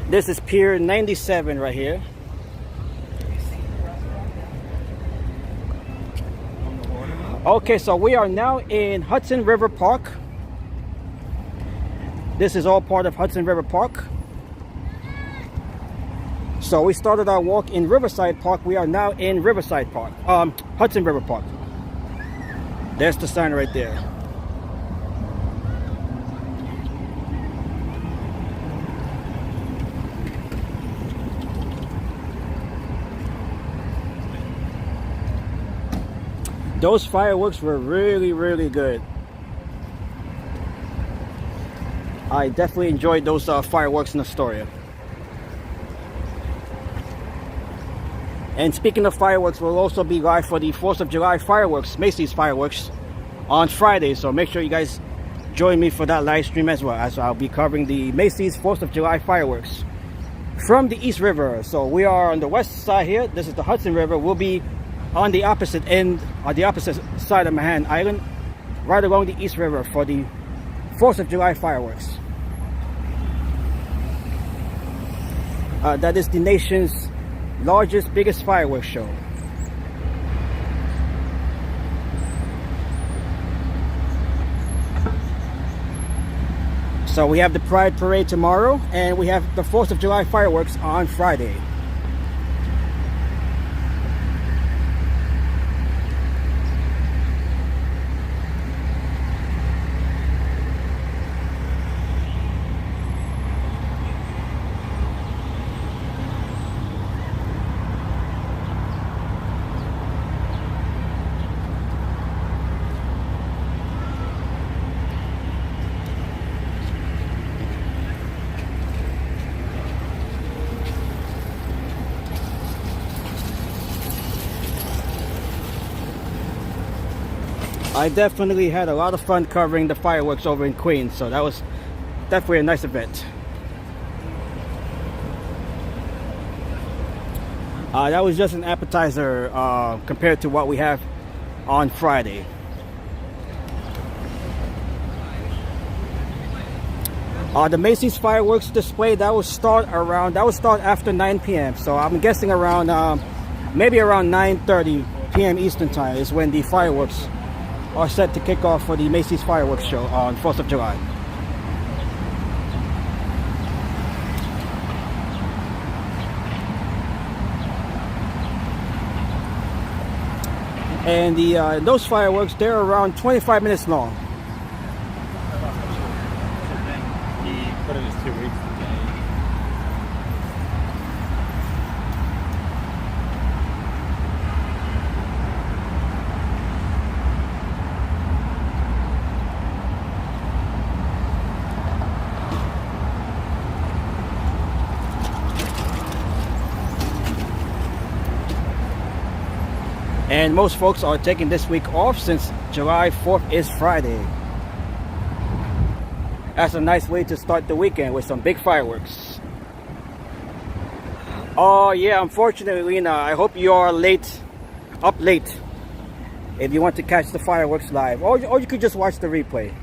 This is Pier 97 right here. Okay, so we are now in Hudson River Park. This is all part of Hudson River Park. So we started our walk in Riverside Park. We are now in Riverside Park, Hudson River Park. There's the sign right there. Those fireworks were really, really good. I definitely enjoyed those fireworks in Astoria. And speaking of fireworks, we'll also be live for the 4th of July fireworks, Macy's fireworks, on Friday. So make sure you guys join me for that live stream as well, as I'll be covering the Macy's 4th of July fireworks from the East River. So we are on the west side here. This is the Hudson River. We'll be on the opposite end, on the opposite side of Manhattan Island, right along the East River for the 4th of July fireworks. That is the nation's largest, biggest fireworks show. So we have the Pride Parade tomorrow, and we have the 4th of July fireworks on Friday. I definitely had a lot of fun covering the fireworks over in Queens, so that was definitely a nice event. That was just an appetizer compared to what we have on Friday. The Macy's fireworks display that will start after 9 p.m. So I'm guessing around maybe around 9:30 p.m. Eastern time is when the fireworks are set to kick off for the Macy's fireworks show on 4th of July. And those fireworks, they're around 25 minutes long. He put it as 2 weeks today. And most folks are taking this week off since July 4th is Friday. That's a nice way to start the weekend with some big fireworks. Oh yeah, unfortunately, Lena, I hope you are up late if you want to catch the fireworks live. Or you could just watch the replay.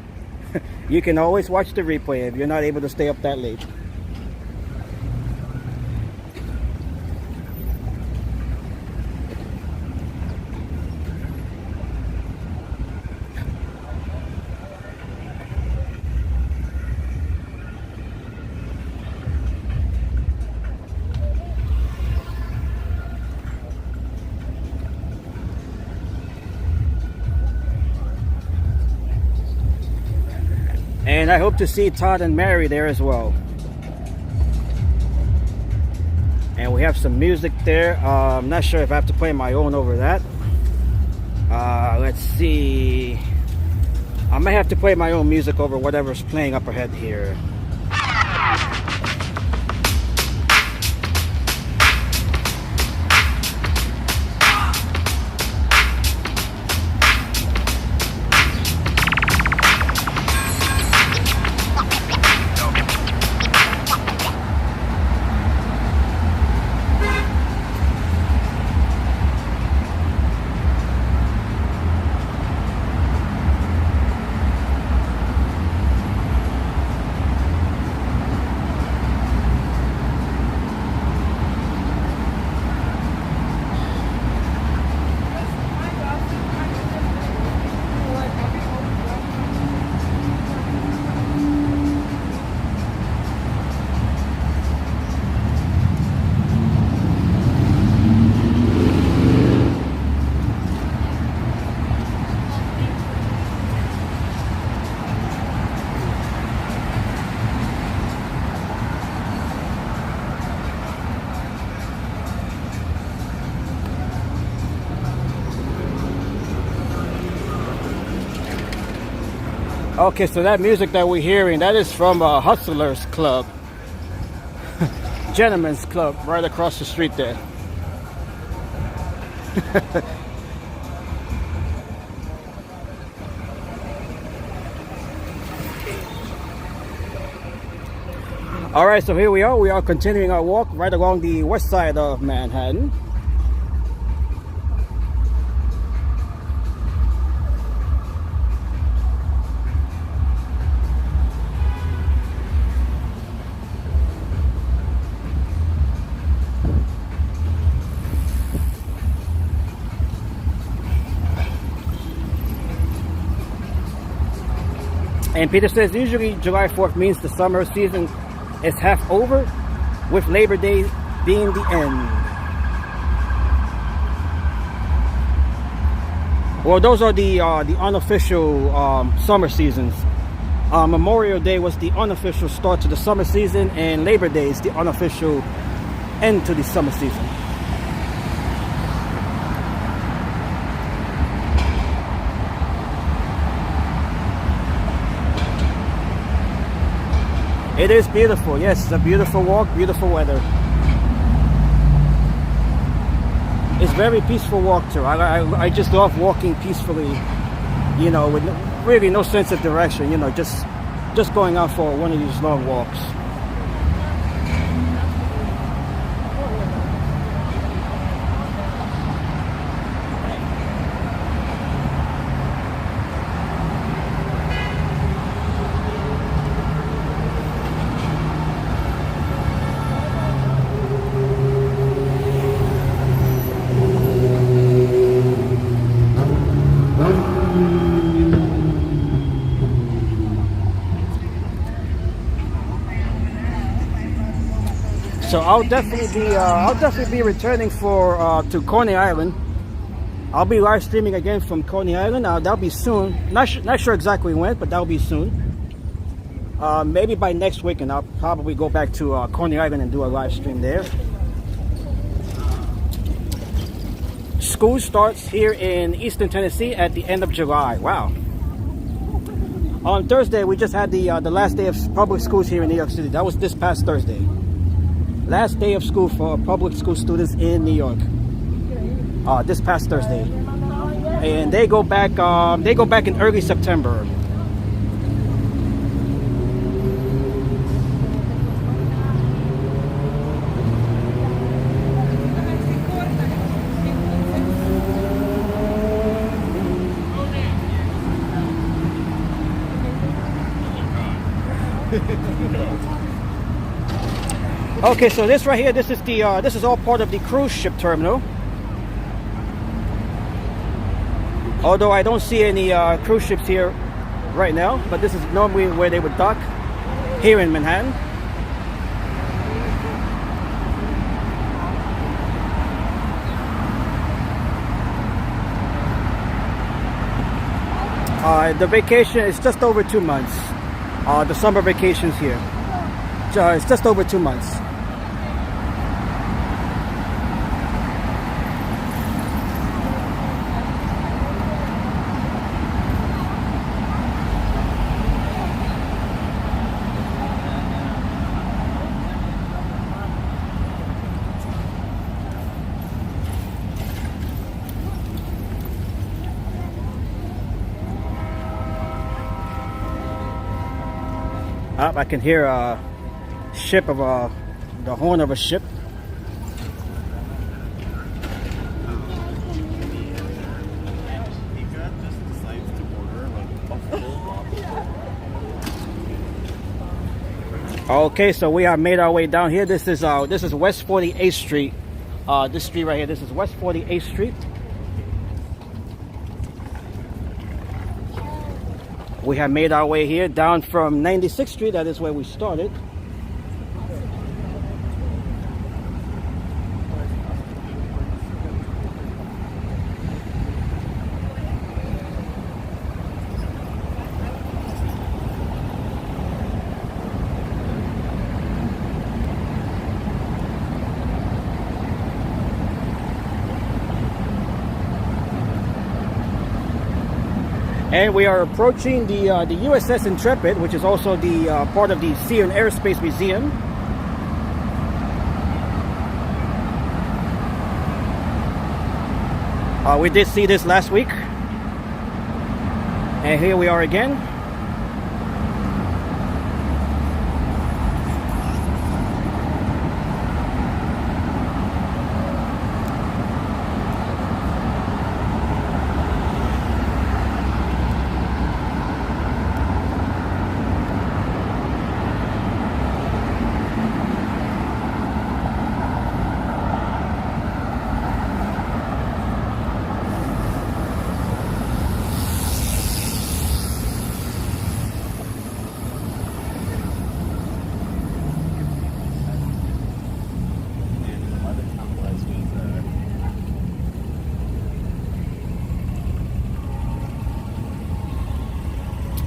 You can always watch the replay if you're not able to stay up that late. And I hope to see Todd and Mary there as well. And we have some music there. I'm not sure if I have to play my own over that. Let's see. I might have to play my own music over whatever's playing up ahead here. Okay, so that music that we're hearing, that is from Hustlers Club. Gentlemen's Club, right across the street there. Alright, so here we are. We are continuing our walk right along the west side of Manhattan. And Peter says usually July 4th means the summer season is half over, with Labor Day being the end. Well, those are the unofficial summer seasons. Memorial Day was the unofficial start to the summer season, and Labor Day is the unofficial end to the summer season. It is beautiful. Yes, it's a beautiful walk, beautiful weather. It's very peaceful walk too. I just love walking peacefully, you know, with really no sense of direction, you know, just going out for one of these long walks. So I'll definitely be returning to Coney Island. I'll be live streaming again from Coney Island. That'll be soon. Not sure exactly when, but that'll be soon. Maybe by next weekend, I'll probably go back to Coney Island and do a live stream there. School starts here in Eastern Tennessee at the end of July. Wow. On Thursday, we just had the last day of public schools here in New York City. That was this past Thursday. Last day of school for public school students in New York. This past Thursday, and they go back in early September. Okay, so this right here, this is all part of the cruise ship terminal. Although I don't see any cruise ships here right now, but this is normally where they would dock here in Manhattan. The vacation is just over 2 months. the summer vacations here. It's just over 2 months. I can hear a ship of the horn of a ship. Okay, so we have made our way down here. This is West 48th Street. This street right here. This is West 48th Street. We have made our way here down from 96th Street. That is where we started. And we are approaching the USS Intrepid, which is also the part of the Sea and Aerospace Museum. We did see this last week. And here we are again.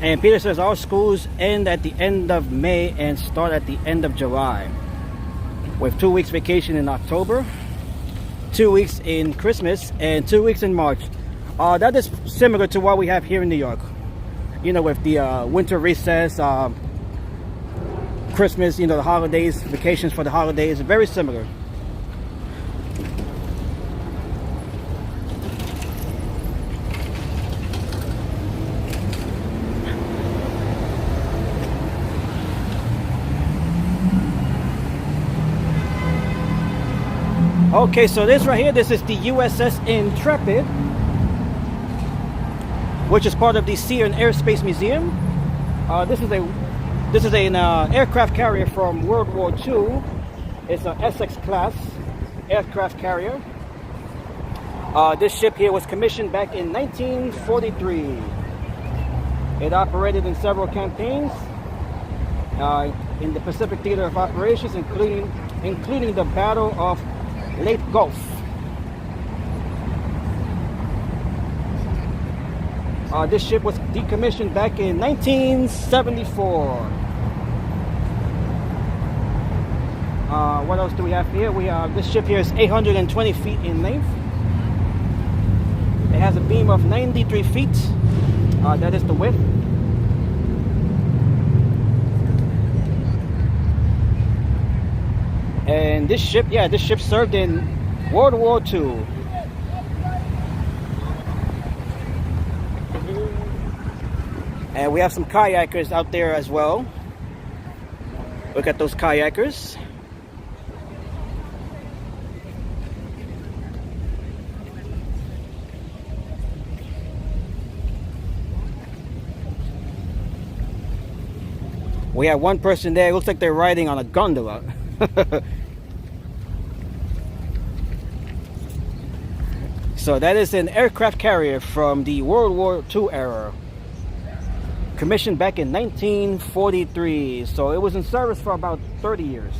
And Peter says our schools end at the end of May and start at the end of July, with 2 weeks vacation in October, 2 weeks in Christmas, and 2 weeks in March. That is similar to what we have here in New York. You know, with the winter recess, Christmas, you know, the holidays, vacations for the holidays, very similar. Okay, so this right here, this is the USS Intrepid, which is part of the Sea and Aerospace Museum. This is an aircraft carrier from World War II. It's an Essex class aircraft carrier. This ship here was commissioned back in 1943. It operated in several campaigns in the Pacific Theater of Operations, including the Battle of Lake Gulf. This ship was decommissioned back in 1974. What else do we have here? This ship here is 820 feet in length. It has a beam of 93 feet. That is the width. And this ship served in World War II. And we have some kayakers out there as well. Look at those kayakers. We have one person there. It looks like they're riding on a gondola. So that is an aircraft carrier from the World War II era, commissioned back in 1943. So it was in service for about 30 years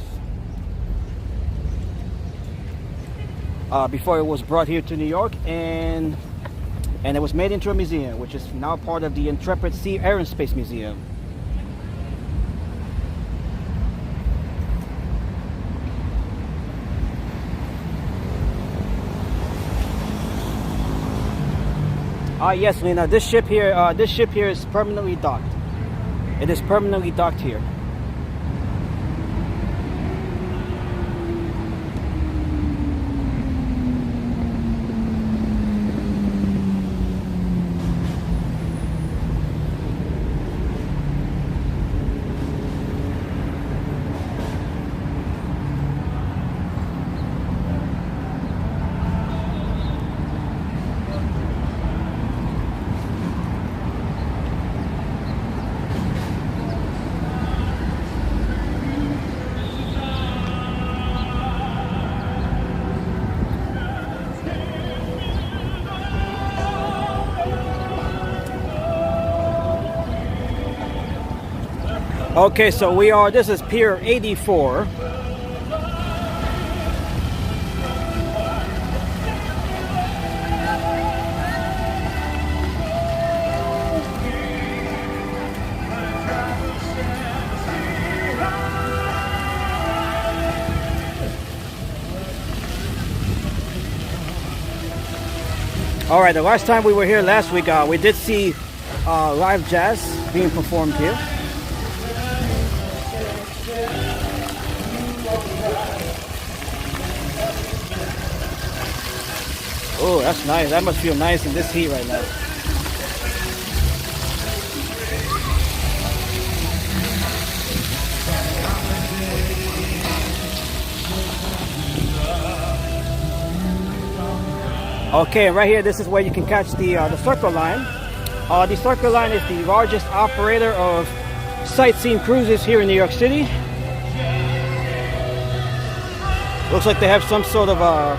before it was brought here to New York, and it was made into a museum, which is now part of the Intrepid Sea Aerospace Museum. Yes, Lena. This ship here is permanently docked. It is permanently docked here. Okay, so this is Pier 84. All right, the last time we were here last week, we did see live jazz being performed here. Oh, that's nice. That must feel nice in this heat right now. Okay, right here, this is where you can catch the Circle Line. The Circle Line is the largest operator of sightseeing cruises here in New York City. Looks like they have some sort of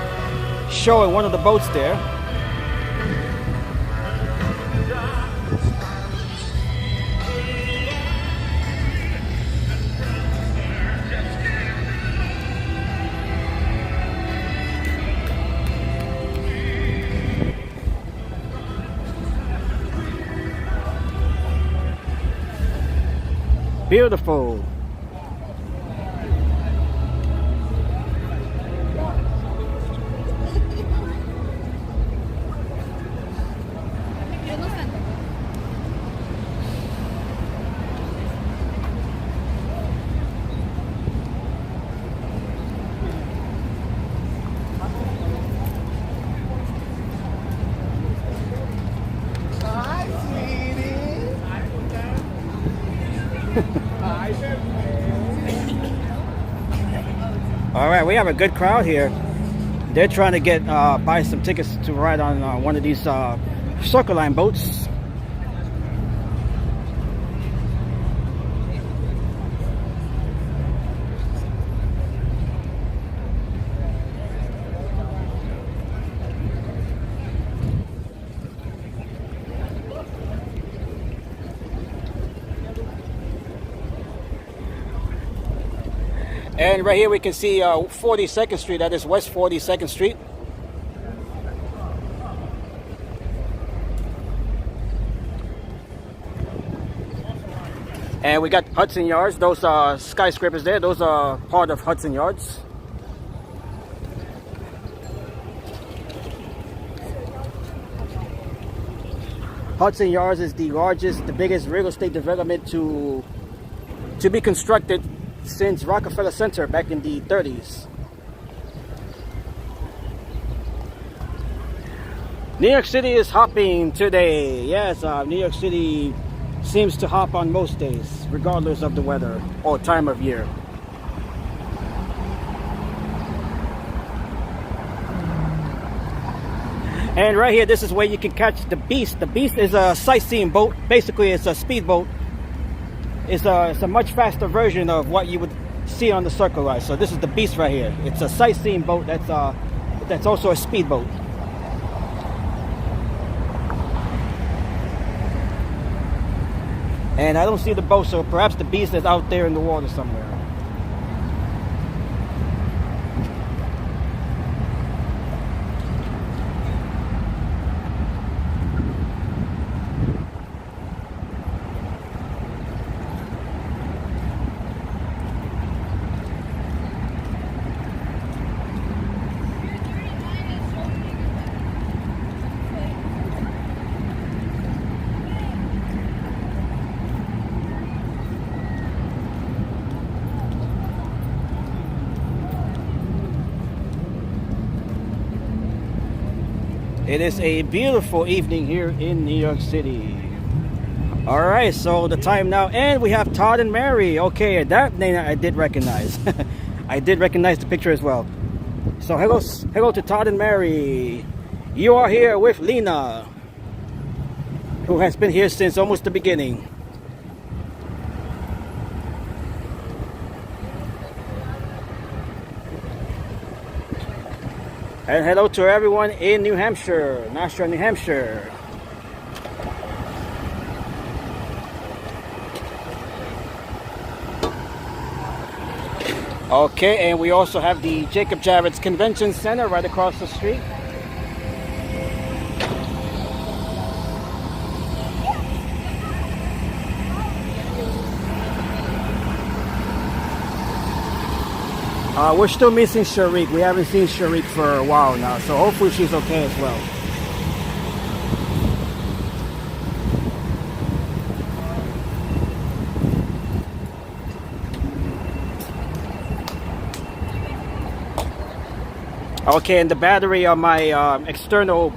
show in one of the boats there. Beautiful. All right, we have a good crowd here. They're trying to get buy some tickets to ride on one of these Circle Line boats. And right here we can see 42nd Street, that is West 42nd Street. And we got Hudson Yards, those skyscrapers there, those are part of Hudson Yards. Hudson Yards is the largest, the biggest real estate development to be constructed since Rockefeller Center back in the 30s. New York City is hopping today. Yes, New York City seems to hop on most days, regardless of the weather or time of year. And right here, this is where you can catch the Beast. The Beast is a sightseeing boat. Basically, it's a speedboat. It's a much faster version of what you would see on the Circle Line. So this is the Beast right here. It's a sightseeing boat that's also a speedboat. And I don't see the boat, so perhaps the Beast is out there in the water somewhere. It is a beautiful evening here in New York City. Alright, so the time now, and we have Todd and Mary. Okay, that name I did recognize. I did recognize the picture as well. So hello to Todd and Mary. You are here with Lena, who has been here since almost the beginning. And hello to everyone in New Hampshire, Nashua, New Hampshire. Okay, and we also have the Jacob Javits Convention Center right across the street. We're still missing Sharik. We haven't seen Sharik for a while now, so hopefully she's okay as well. Okay, and the battery on my external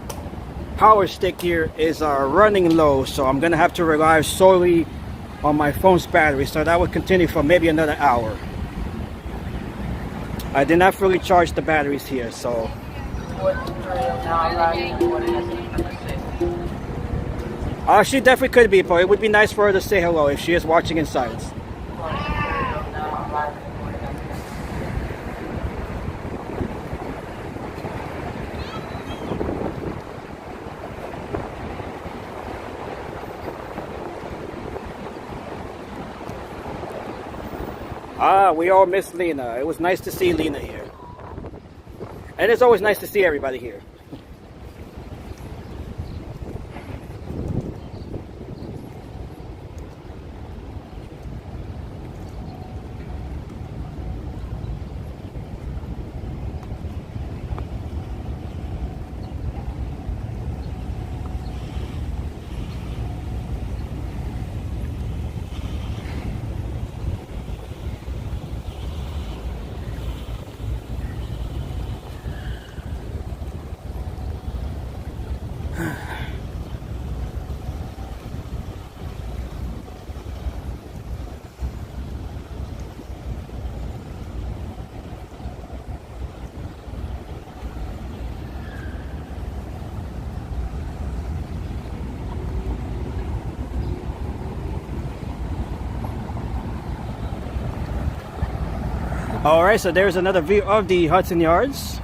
power stick here is running low, so I'm gonna have to rely solely on my phone's battery, so that will continue for maybe another hour. I did not fully charge the batteries here, so. She definitely could be, but it would be nice for her to say hello if she is watching in silence. We all miss Lena. It was nice to see Lena here. And it's always nice to see everybody here. Alright, so there's another view of the Hudson Yards.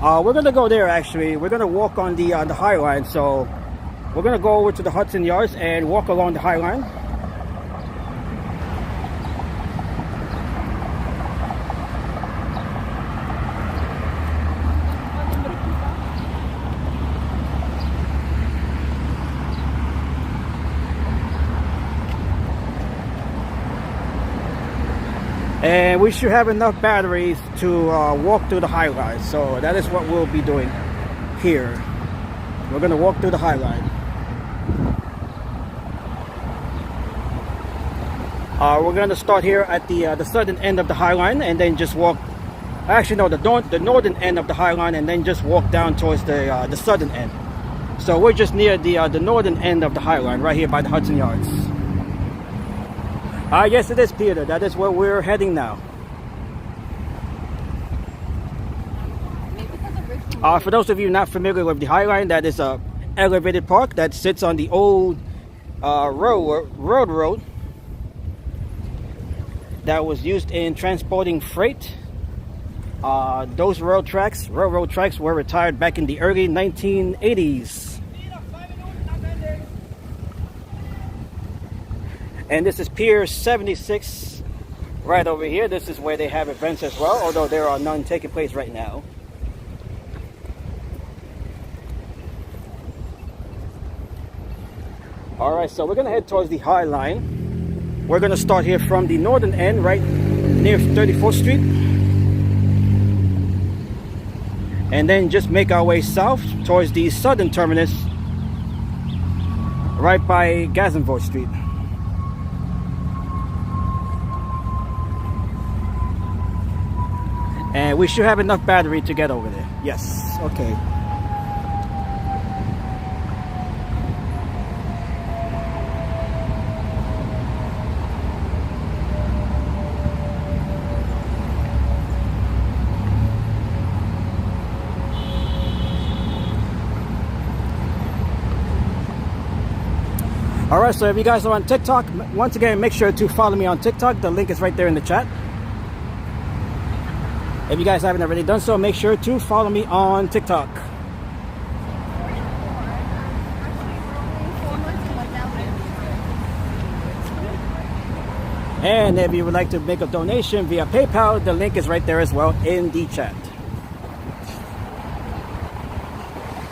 We're gonna go there actually. We're gonna walk on the High Line, so we're gonna go over to the Hudson Yards and walk along the High Line. And we should have enough batteries to walk through the High Line. So that is what we'll be doing here. We're going to walk through the High Line. We're going to start here at the southern end of the High Line and then just walk. Actually, no, the northern end of the High Line and then just walk down towards the southern end. So we're just near the northern end of the High Line, right here by the Hudson Yards. Yes, it is, Peter. That is where we're heading now. For those of you not familiar with the High Line, that is a elevated park that sits on the old road that was used in transporting freight. Those railroad tracks were retired back in the early 1980s. And this is Pier 76 right over here. This is where they have events as well, although there are none taking place right now. Alright, so we're going to head towards the High Line. We're going to start here from the northern end, right near 34th Street. And then just make our way south towards the southern terminus, right by Gazanvort Street. And we should have enough battery to get over there. Yes, okay. Alright, so if you guys are on TikTok, once again, make sure to follow me on TikTok. The link is right there in the chat. If you guys haven't already done so, make sure to follow me on TikTok. And if you would like to make a donation via PayPal, the link is right there as well in the chat.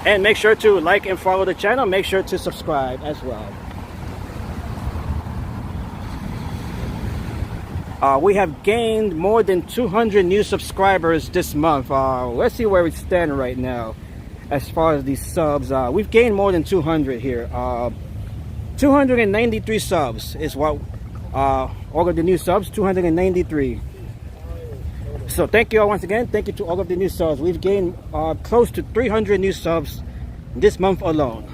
And make sure to like and follow the channel. Make sure to subscribe as well. We have gained more than 200 new subscribers this month. Let's see where we stand right now as far as these subs. We've gained more than 200 here. 293 subs is what all of the new subs. 293. So thank you all once again. Thank you to all of the new subs. We've gained close to 300 new subs this month alone.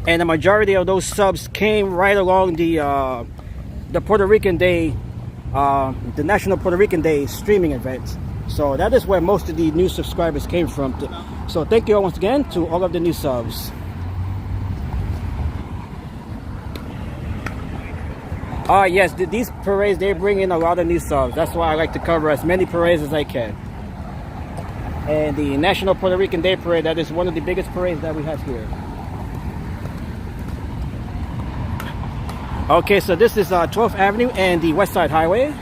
And the majority of those subs came right along the Puerto Rican Day, the National Puerto Rican Day streaming event. So that is where most of the new subscribers came from. So thank you all once again to all of the new subs. Yes, these parades, they bring in a lot of new subs. That's why I like to cover as many parades as I can. And the National Puerto Rican Day Parade, that is one of the biggest parades that we have here. Okay, so this is 12th Avenue and the West Side Highway.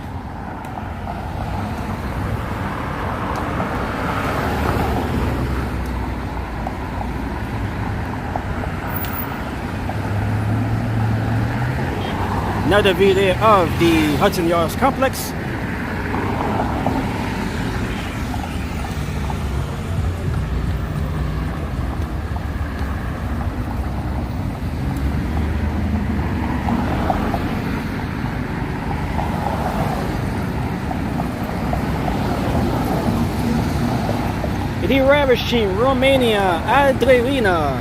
Another view there of the Hudson Yards complex. The ravishing Romania Adrenalina.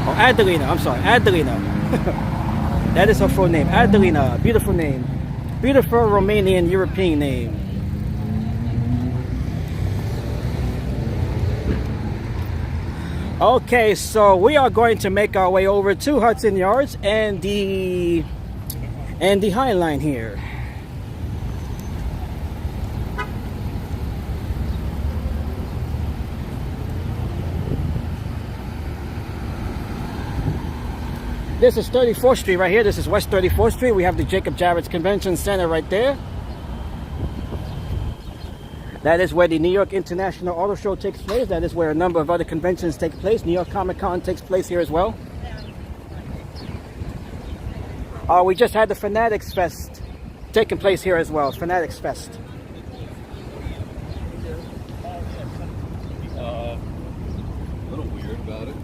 Oh, Adelina, I'm sorry, Adelina. That is her full name, Adelina. Beautiful name. Beautiful Romanian European name. Okay, so we are going to make our way over to Hudson Yards and the High Line here. This is 34th Street right here. This is West 34th Street. We have the Jacob Javits Convention Center right there. That is where the New York International Auto Show takes place. That is where a number of other conventions take place. New York Comic Con takes place here as well. We just had the Fanatics Fest taking place here as well. Fanatics Fest. A little weird about it.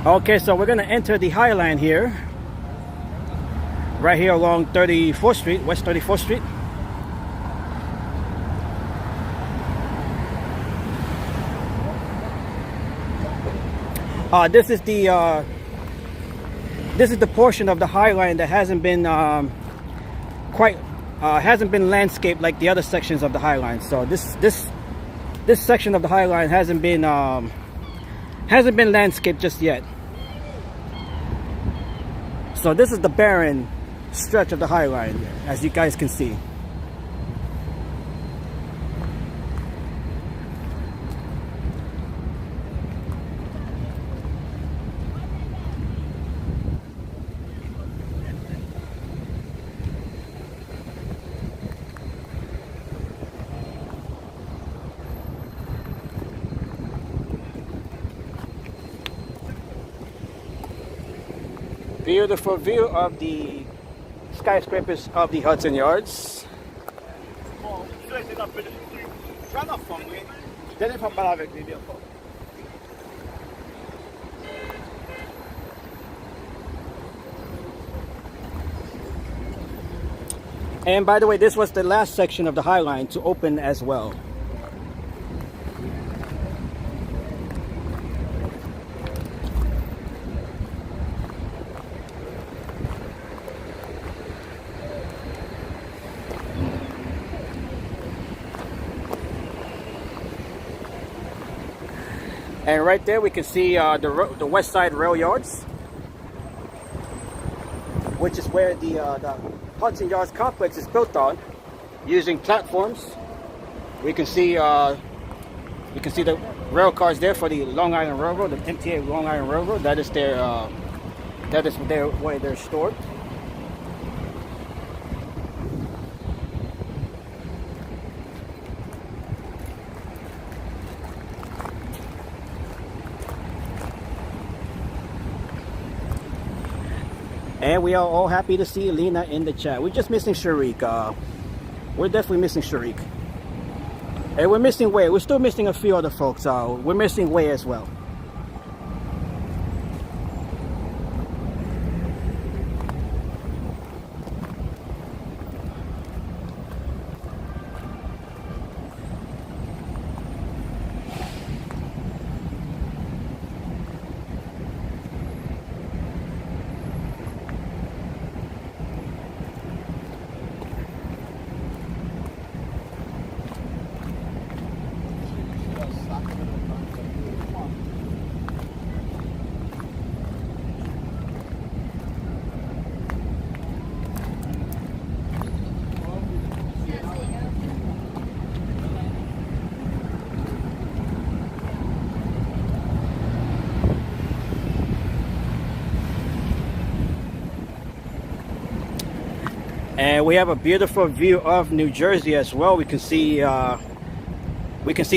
Okay, so we're going to enter the High Line here. Right here along 34th Street, West 34th Street. This is the portion of the High Line that hasn't been hasn't been landscaped like the other sections of the High Line. So this section of the High Line hasn't been landscaped just yet. So this is the barren stretch of the High Line, as you guys can see. Beautiful view of the skyscrapers of the Hudson Yards. Bon, ça était un peu de truc. Tu vas en former. Dernière fois, parler avec lui, bien fort. And by the way, this was the last section of the High Line to open as well. And right there we can see the West Side Rail Yards, which is where the Hudson Yards complex is built on, using platforms. We can see the rail cars there for the Long Island Railroad, the MTA Long Island Railroad. That is where they're stored. And we are all happy to see Lena in the chat. We're just missing Sharik. We're definitely missing Sharik. And we're missing Wei. We're still missing a few other folks. We're missing Wei as well. And we have a beautiful view of New Jersey as well. We can see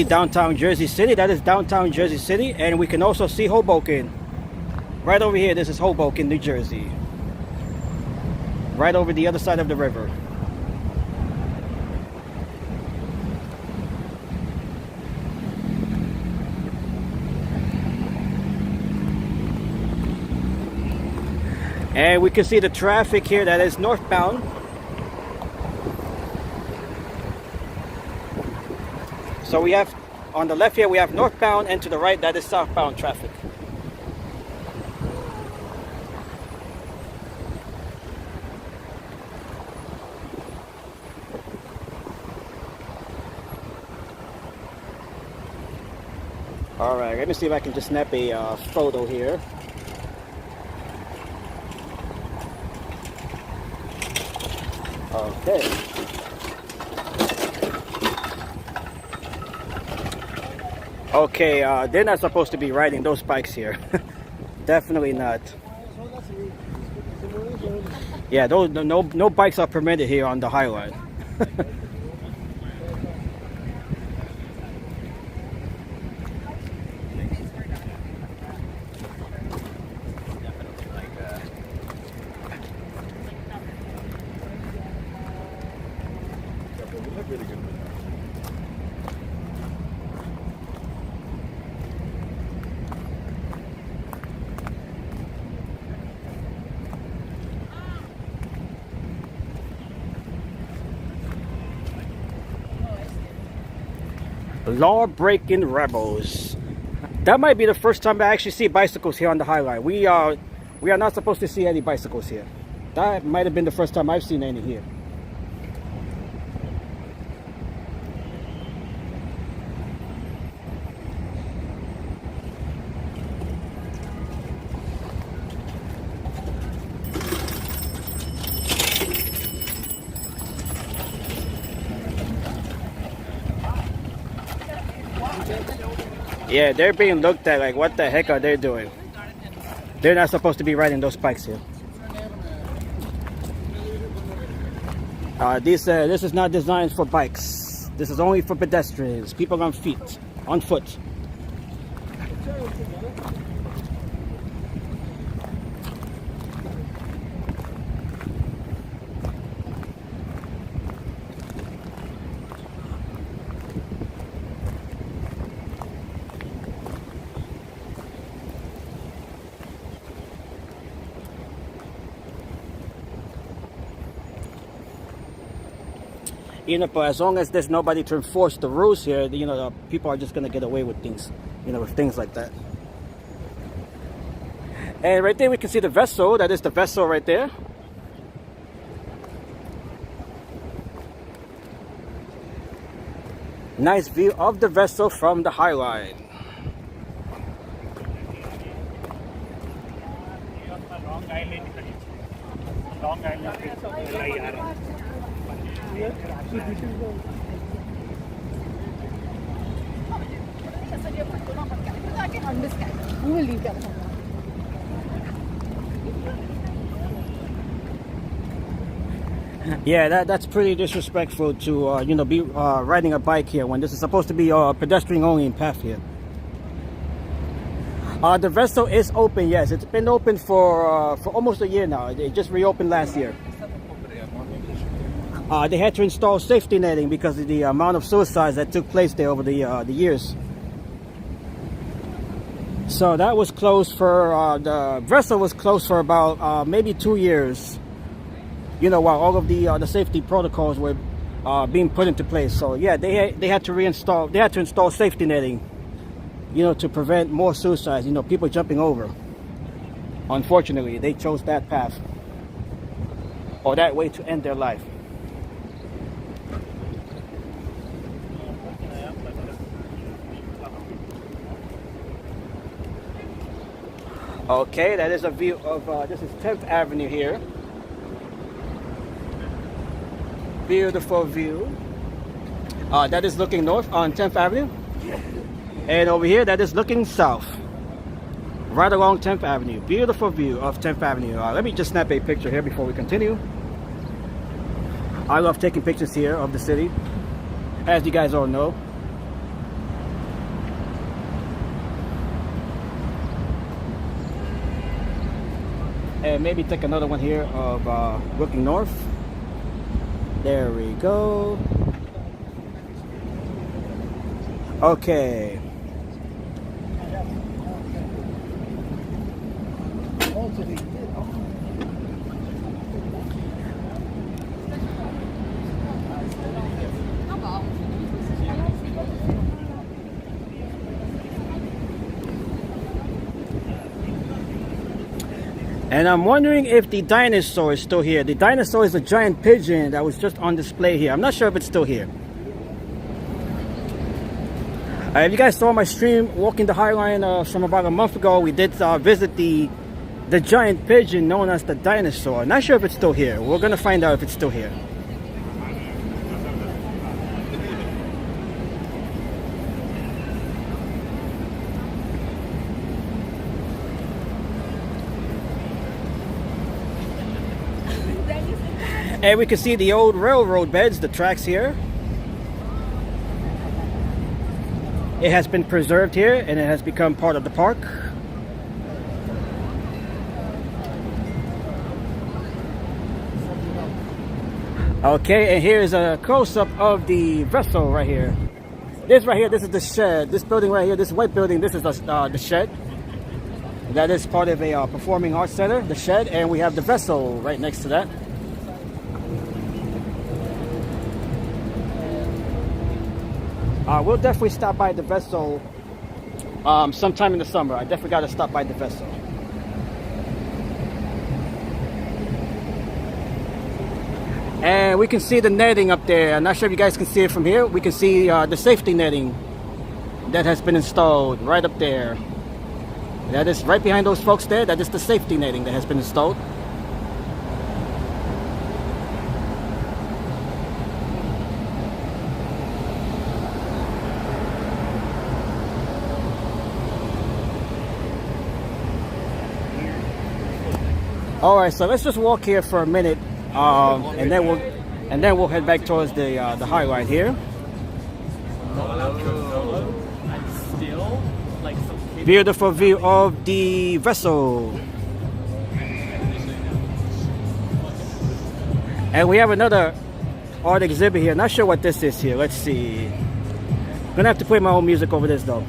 downtown Jersey City. That is downtown Jersey City. And we can also see Hoboken. Right over here, this is Hoboken, New Jersey. Right over the other side of the river. And we can see the traffic here that is northbound. So we have, on the left here, we have northbound, and to the right, that is southbound traffic. All right, let me see if I can just snap a photo here. Okay. Okay, they're not supposed to be riding those bikes here. Definitely not. Yeah, those no bikes are permitted here on the High Line. Law-breaking rebels. That might be the first time I actually see bicycles here on the High Line. We are not supposed to see any bicycles here. That might have been the first time I've seen any here. Yeah, they're being looked at like, what the heck are they doing? They're not supposed to be riding those bikes here. This is not designed for bikes. This is only for pedestrians, people on foot. You know, but as long as there's nobody to enforce the rules here, you know, the people are just gonna get away with things, you know, with things like that. And right there we can see the vessel. That is the vessel right there. Nice view of the vessel from the High Line. We will leave that. Yeah, that's pretty disrespectful to you know, be riding a bike here when this is supposed to be a pedestrian only path here. The vessel is open. Yes, it's been open for almost a year now. It just reopened last year. They had to install safety netting because of the amount of suicides that took place there over the years. So that was closed for the vessel was closed for about maybe 2 years. You know, while all of the safety protocols were being put into place. So yeah, they had to reinstall. They had to install safety netting, you know, to prevent more suicides. You know, people jumping over. Unfortunately, they chose that path or that way to end their life. Okay, that is a view of this is 10th Avenue here. Beautiful view. That is looking north on 10th Avenue. And over here, that is looking south. Right along 10th Avenue. Beautiful view of 10th Avenue. Let me just snap a picture here before we continue. I love taking pictures here of the city, as you guys all know. And maybe take another one here of looking north. There we go. Okay. And I'm wondering if the dinosaur is still here. The dinosaur is a giant pigeon that was just on display here. I'm not sure if it's still here. If you guys saw my stream walking the High Line from about a month ago, we did visit the giant pigeon known as the dinosaur. Not sure if it's still here. We're gonna find out if it's still here. And we can see the old railroad beds, the tracks here. It has been preserved here and it has become part of the park. Okay, and here is a close-up of the vessel right here. This right here, this is the shed. This building right here, this white building, this is the shed. That is part of a performing arts center, the shed, and we have the vessel right next to that. We'll definitely stop by the vessel sometime in the summer. I definitely got to stop by the vessel. And we can see the netting up there. I'm not sure if you guys can see it from here. We can see the safety netting that has been installed right up there. That is right behind those folks there. That is the safety netting that has been installed. All right, so let's just walk here for a minute, and then we'll head back towards the High Line here. Beautiful view of the vessel, and we have another art exhibit here. Not sure what this is here. Let's see. Gonna have to play my own music over this though.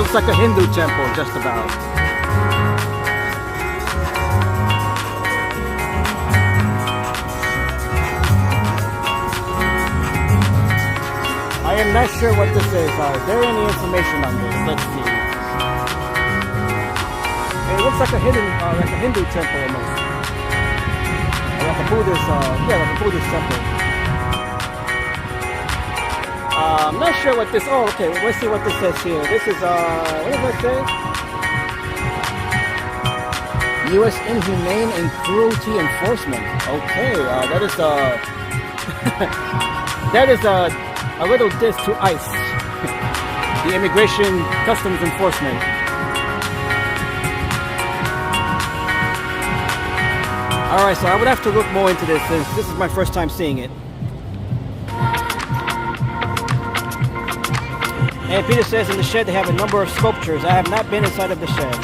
looks like a Hindu temple, just about. I am not sure what this is. Is there any information on this? Let's see. It looks like a Hindu temple almost. Like a Buddhist, like a Buddhist temple. I'm not sure what this. Oh, okay. Let's see what this says here. This is what does that say? U.S. Inhumane and Cruelty Enforcement. Okay, that is that is a little diss to ICE, the Immigration Customs Enforcement. Alright, so I would have to look more into this since this is my first time seeing it. And Peter says in the shed they have a number of sculptures. I have not been inside of the shed.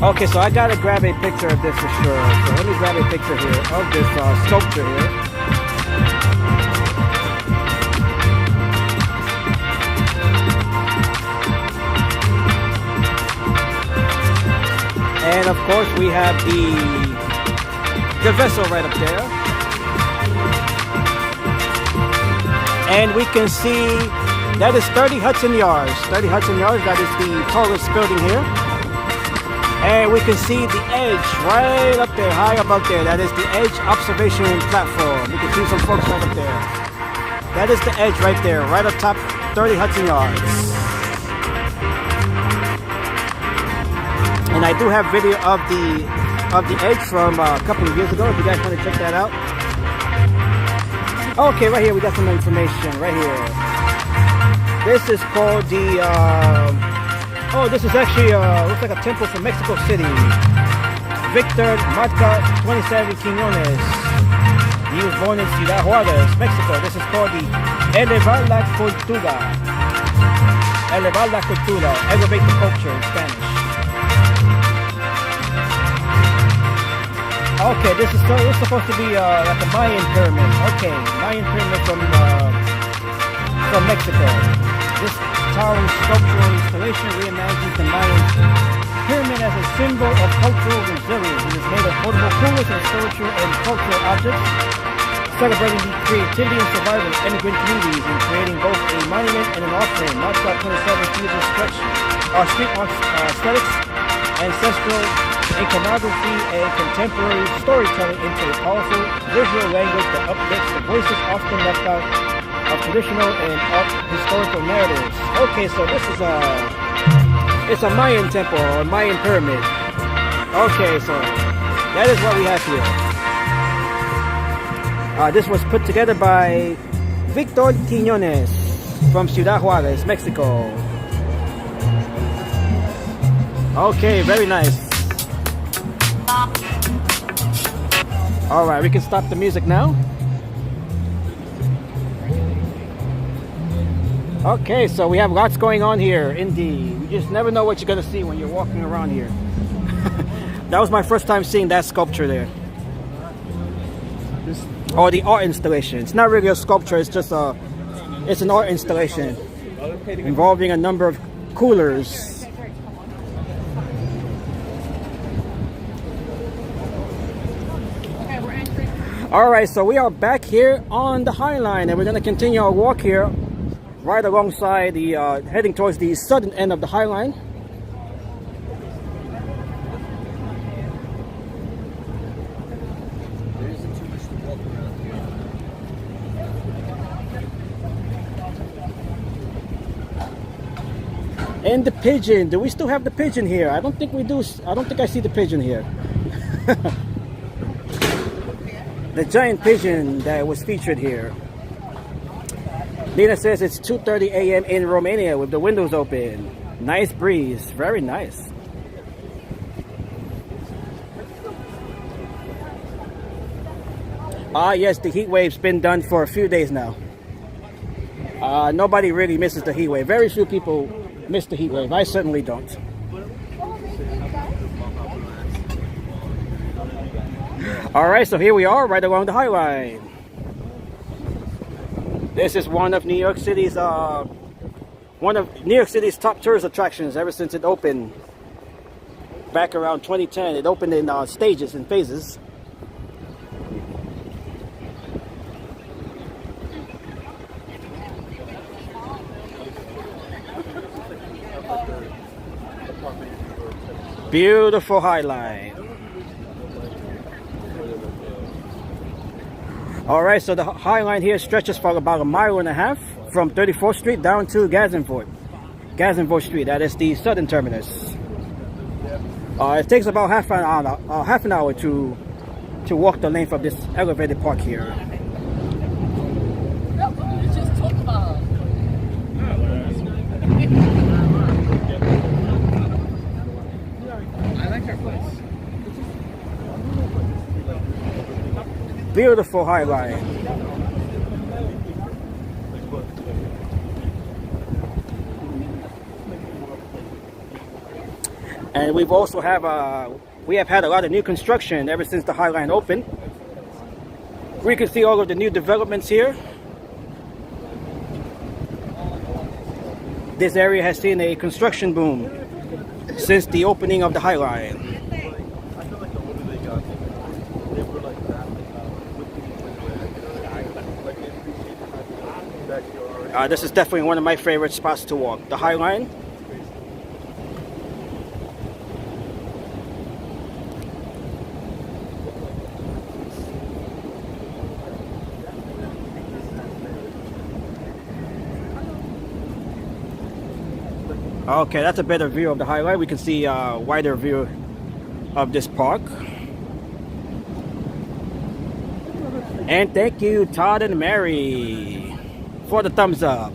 Okay, so I gotta grab a picture of this for sure. So let me grab a picture here of this sculpture here. And of course we have the vessel right up there. And we can see that is 30 Hudson Yards. 30 Hudson Yards, that is the tallest building here. And we can see the edge right up there, high above there. That is the edge observation platform. You can see some folks right up there. That is the edge right there, right up top, 30 Hudson Yards. And I do have video of the edge from a couple of years ago, if you guys want to check that out. Okay, right here we got some information, right here. This is called the... oh, this is actually, looks like a temple from Mexico City. Victor Marca 27 Quiñones. He was born in Ciudad Juárez, Mexico. This is called the Elevar la Cultura. Elevar la Cultura. Elevate the culture in Spanish. Okay, this is supposed to be like a Mayan pyramid. Okay, Mayan pyramid from Mexico. This towering sculptural installation reimagines the Mayan pyramid as a symbol of cultural resilience. It is made of portable coolers and spiritual and cultural objects, celebrating the creativity and survival of immigrant communities and creating both a monument and an offering. March 27 fuses street aesthetics, ancestral iconography, and contemporary storytelling into a powerful visual language that uplifts the voices often left out of traditional and historical narratives. Okay, so this is it's a Mayan temple or a Mayan pyramid. Okay, so that is what we have here. This was put together by Victor Quiñones from Ciudad Juárez, Mexico. Okay, very nice. Alright, we can stop the music now. Okay, so we have lots going on here, indeed. You just never know what you're going to see when you're walking around here. That was my first time seeing that sculpture there. Or the art installation. It's not really a sculpture, it's just it's an art installation involving a number of coolers. Alright, so we are back here on the High Line, and we're going to continue our walk here right alongside the heading towards the southern end of the High Line. There isn't too much to walk around here. And the pigeon. Do we still have the pigeon here? I don't think we do. I don't think I see the pigeon here. The giant pigeon that was featured here. Lena says it's 2:30 a.m. in Romania with the windows open. Nice breeze. Very nice. Yes, the heat wave's been done for a few days now. Nobody really misses the heat wave. Very few people miss the heat wave. I certainly don't. All right, so here we are right along the High Line. This is one of New York City's top tourist attractions ever since it opened back around 2010. It opened in stages and phases. Beautiful High Line. Alright, so the High Line here stretches for about 1.5 miles from 34th Street down to Gazenford Street. That is the southern terminus. It takes about half an hour to walk the length of this elevated park here. Just talk about. I like our place. Beautiful High Line. And we have had a lot of new construction ever since the High Line opened. We can see all of the new developments here. This area has seen a construction boom since the opening of the High Line. This is definitely one of my favorite spots to walk, the High Line. Okay, that's a better view of the High Line. We can see a wider view of this park. And thank you, Todd and Mary, for the thumbs up.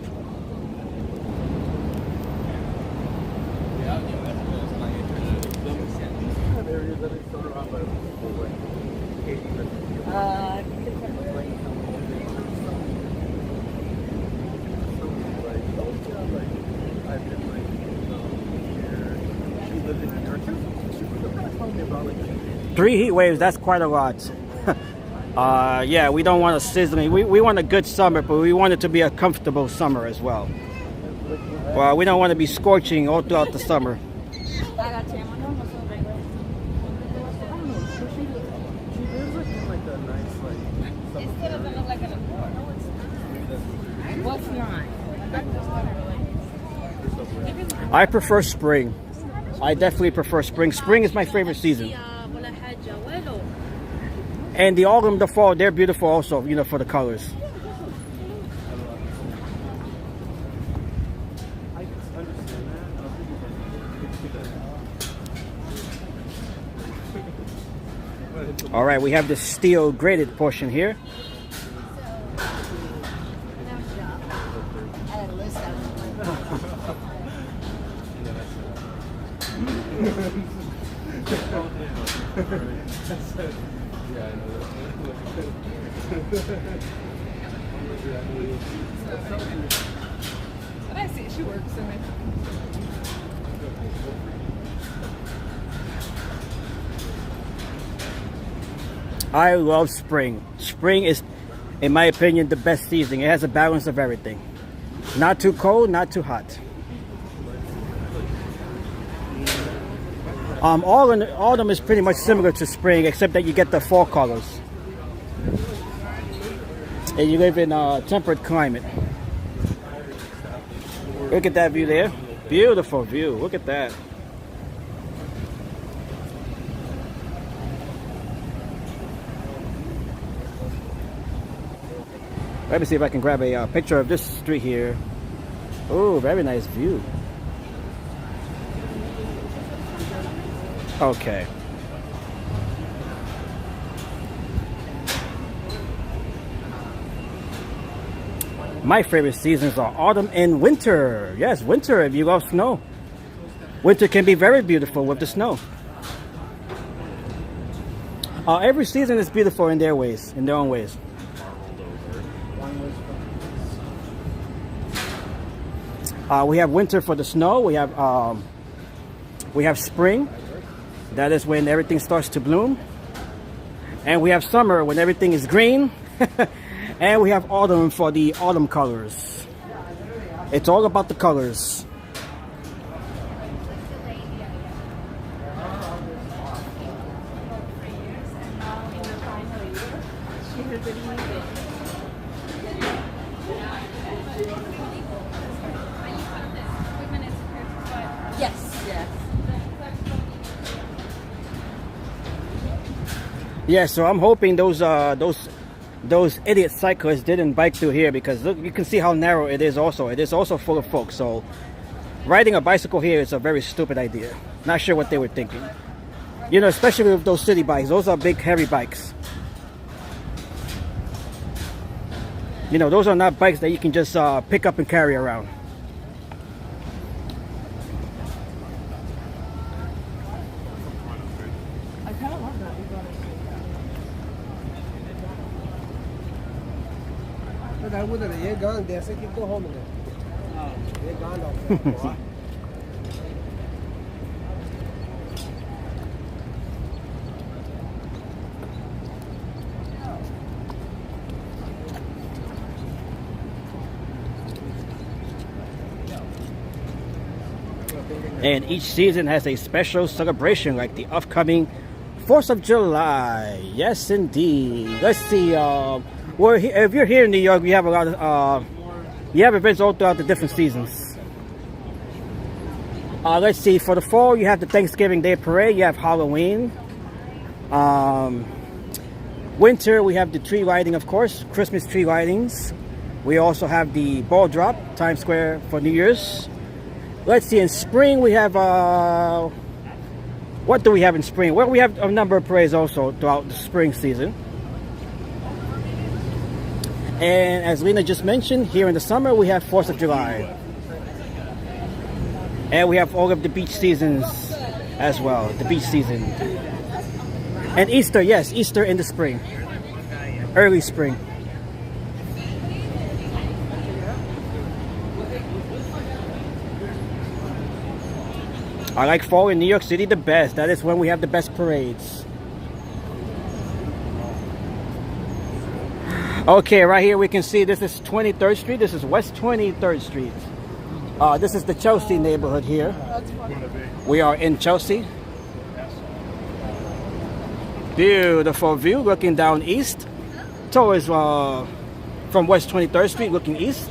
Three heat waves, that's quite a lot. Yeah, we don't want a sizzling. We want a good summer, but we want it to be a comfortable summer as well. Well, we don't want to be scorching all throughout the summer. I prefer spring. I definitely prefer spring. Spring is my favorite season. And the autumn, the fall, they're beautiful also, you know, for the colors. All right, we have this steel graded portion here. I see she works in it. I love spring. Spring is, in my opinion, the best season. It has a balance of everything. Not too cold, not too hot. Autumn is pretty much similar to spring, except that you get the fall colors. And you live in a temperate climate. Look at that view there. Beautiful view. Look at that. Let me see if I can grab a picture of this street here. Oh, very nice view. Okay. My favorite seasons are autumn and winter. Yes, winter if you love snow. Winter can be very beautiful with the snow. Every season is beautiful in their ways, in their own ways. We have winter for the snow. We have spring. That is when everything starts to bloom. And we have summer when everything is green. And we have autumn for the autumn colors. It's all about the colors. Yes, yes. Yeah, so I'm hoping those idiot cyclists didn't bike through here, because look, you can see how narrow it is. Also, it is also full of folks. So riding a bicycle here is a very stupid idea. Not sure what they were thinking. You know, especially with those city bikes. Those are big, heavy bikes. You know, those are not bikes that you can just pick up and carry around. I kind of love that. But I wouldn't have. You're gone there, so you can go home again. Oh, you're gone now. And each season has a special celebration, like the upcoming 4th of July. Yes, indeed. Let's see. If you're here in New York, we have a lot of you have events all throughout the different seasons. Let's see. For the fall, you have the Thanksgiving Day Parade. You have Halloween. Winter, we have the tree lighting, of course, Christmas tree lightings. We also have the ball drop, Times Square for New Year's. Let's see, in spring we have, what do we have in spring? Well, we have a number of parades also throughout the spring season. And as Lena just mentioned, here in the summer we have 4th of July. And we have all of the beach seasons as well, the beach season. And Easter, yes, Easter in the spring, early spring. I like fall in New York City the best. That is when we have the best parades. Okay, right here we can see this is 23rd Street. This is West 23rd Street. This is the Chelsea neighborhood here. We are in Chelsea. Beautiful view looking down east towards from West 23rd Street looking east.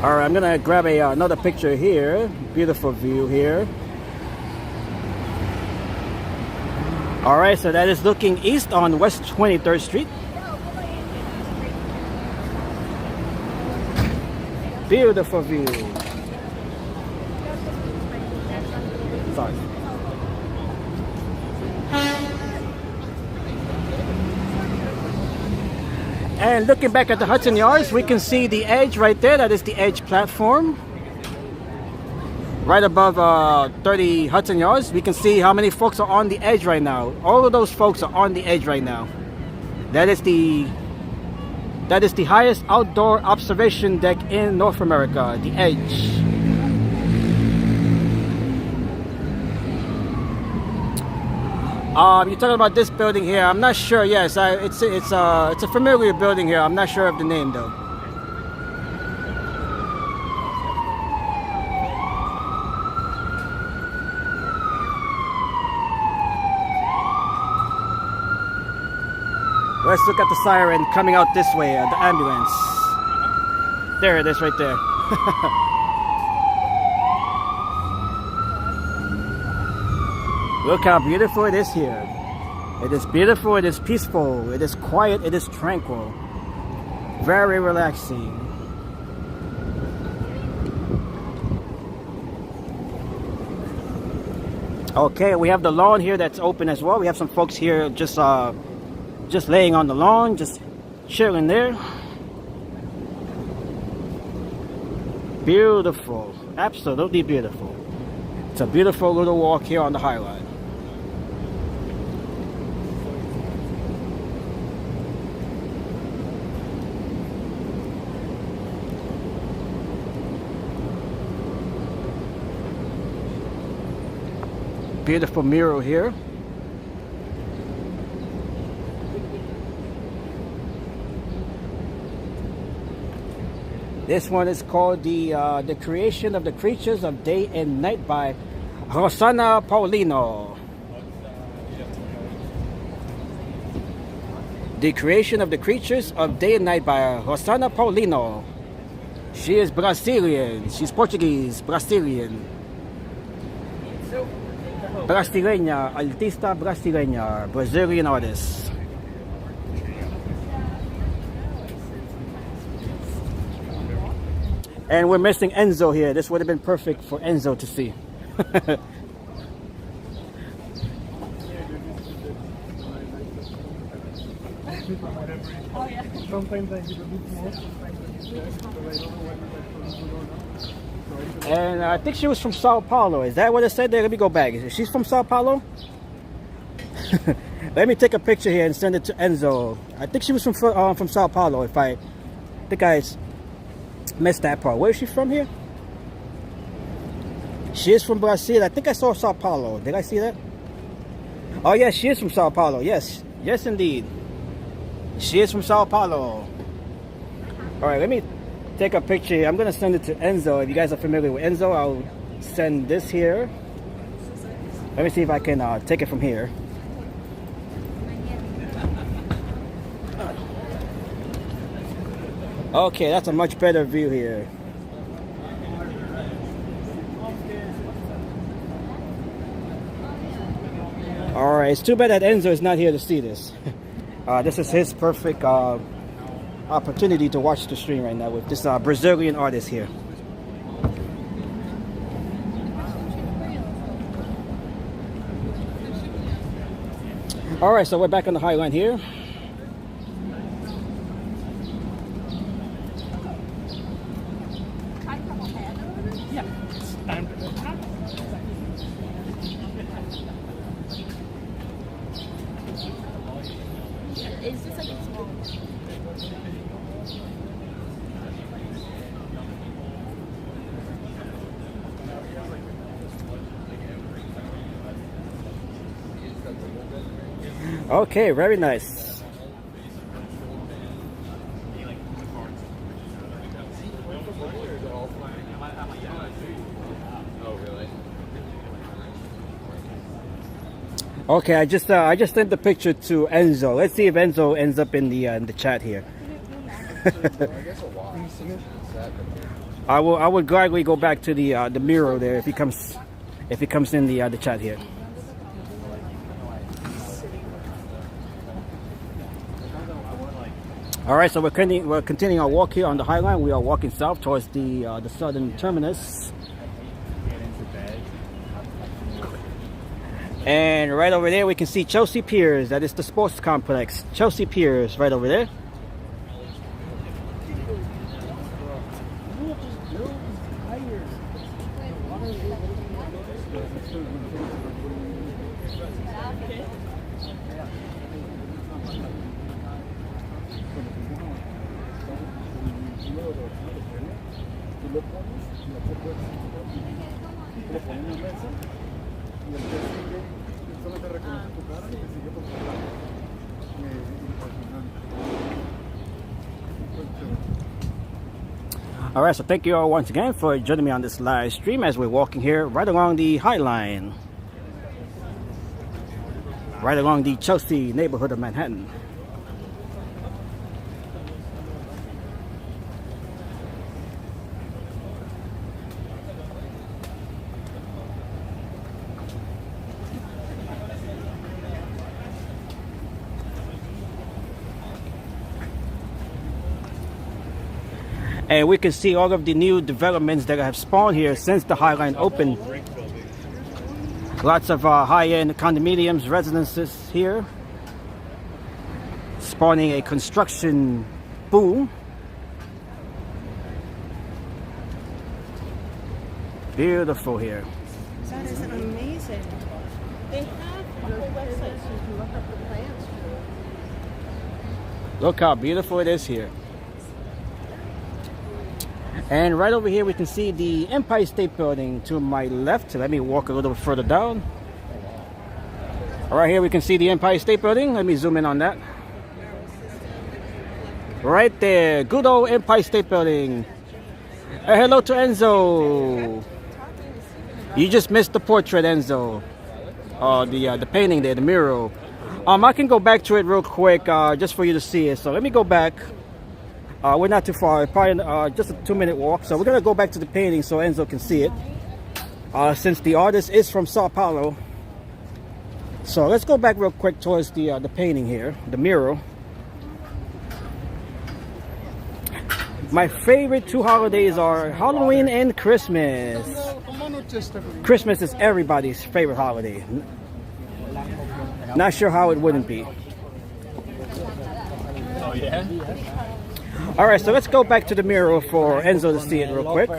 All right, I'm gonna grab another picture here. Beautiful view here. All right, so that is looking east on West 23rd Street. Beautiful view. Sorry. And looking back at the Hudson Yards, we can see the edge right there. That is the edge platform. Right above 30 Hudson Yards, we can see how many folks are on the edge right now. All of those folks are on the edge right now. That is the highest outdoor observation deck in North America, the edge. You're talking about this building here. I'm not sure. Yes, it's a familiar building here. I'm not sure of the name though. Let's look at the siren coming out this way, the ambulance. There it is right there. Look how beautiful it is here. It is beautiful, it is peaceful, it is quiet, it is tranquil. Very relaxing. Okay, we have the lawn here that's open as well. We have some folks here just laying on the lawn, just chilling there. Beautiful, absolutely beautiful. It's a beautiful little walk here on the High Line. Beautiful mural here. This one is called the Creation of the Creatures of Day and Night by Rossana Paulino. The Creation of the Creatures of Day and Night by Rossana Paulino. She is Brazilian. She's Portuguese, Brazilian. Brasileña, artista brasileña, Brazilian artist. And we're missing Enzo here. This would have been perfect for Enzo to see. Sometimes I give a bit more, sometimes I give less, because I don't know what is going on. And I think she was from Sao Paulo. Is that what it said there? Let me go back. She's from Sao Paulo? Let me take a picture here and send it to Enzo. I think she was from Sao Paulo. If I think I missed that part. Where is she from here? She is from Brazil. I think I saw Sao Paulo. Did I see that? Oh yes, she is from Sao Paulo. Yes, yes indeed. She is from Sao Paulo. Alright, let me take a picture here. I'm going to send it to Enzo. If you guys are familiar with Enzo, I'll send this here. Let me see if I can take it from here. Okay, that's a much better view here. Alright, it's too bad that Enzo is not here to see this. This is his perfect opportunity to watch the stream right now with this Brazilian artist here. Alright, so we're back on the Highland here. It's just like a small. Okay, very nice. Okay, I just sent the picture to Enzo. Let's see if Enzo ends up in the chat here. I will gladly go back to the mural there if he comes in the chat here. All right, so we're continuing our walk here on the Highland. We are walking south towards the southern terminus. And right over there we can see Chelsea Piers. That is the sports complex. Chelsea Piers right over there. All right, so thank you all once again for joining me on this live stream as we're walking here right along the High Line, right along the Chelsea neighborhood of Manhattan. And we can see all of the new developments that have spawned here since the High Line opened. Lots of high-end condominiums, residences here, spawning a construction boom. Beautiful here. That is amazing. They have a whole website so you can look up the plans. Look how beautiful it is here. And right over here we can see the Empire State Building to my left. Let me walk a little bit further down. Right here we can see the Empire State Building. Let me zoom in on that. Right there, good old Empire State Building. Hello to Enzo. You just missed the portrait, Enzo. The painting there, the mural. I can go back to it real quick, just for you to see it. So let me go back. We're not too far, probably just a 2-minute walk. So we're gonna go back to the painting so Enzo can see it. Since the artist is from Sao Paulo. So let's go back real quick towards the painting here, the mural. My favorite 2 holidays are Halloween and Christmas. Christmas is everybody's favorite holiday. Not sure how it wouldn't be. Oh yeah? Alright, so let's go back to the mural for Enzo to see it real quick.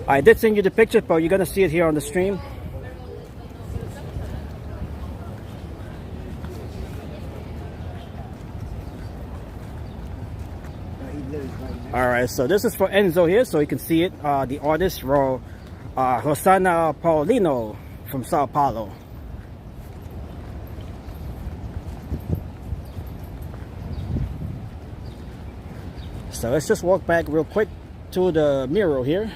I did send you the picture, but you're going to see it here on the stream. Alright, so this is for Enzo here, so you can see it. The artist, Rosana Paulino from Sao Paulo. So let's just walk back real quick to the mural here.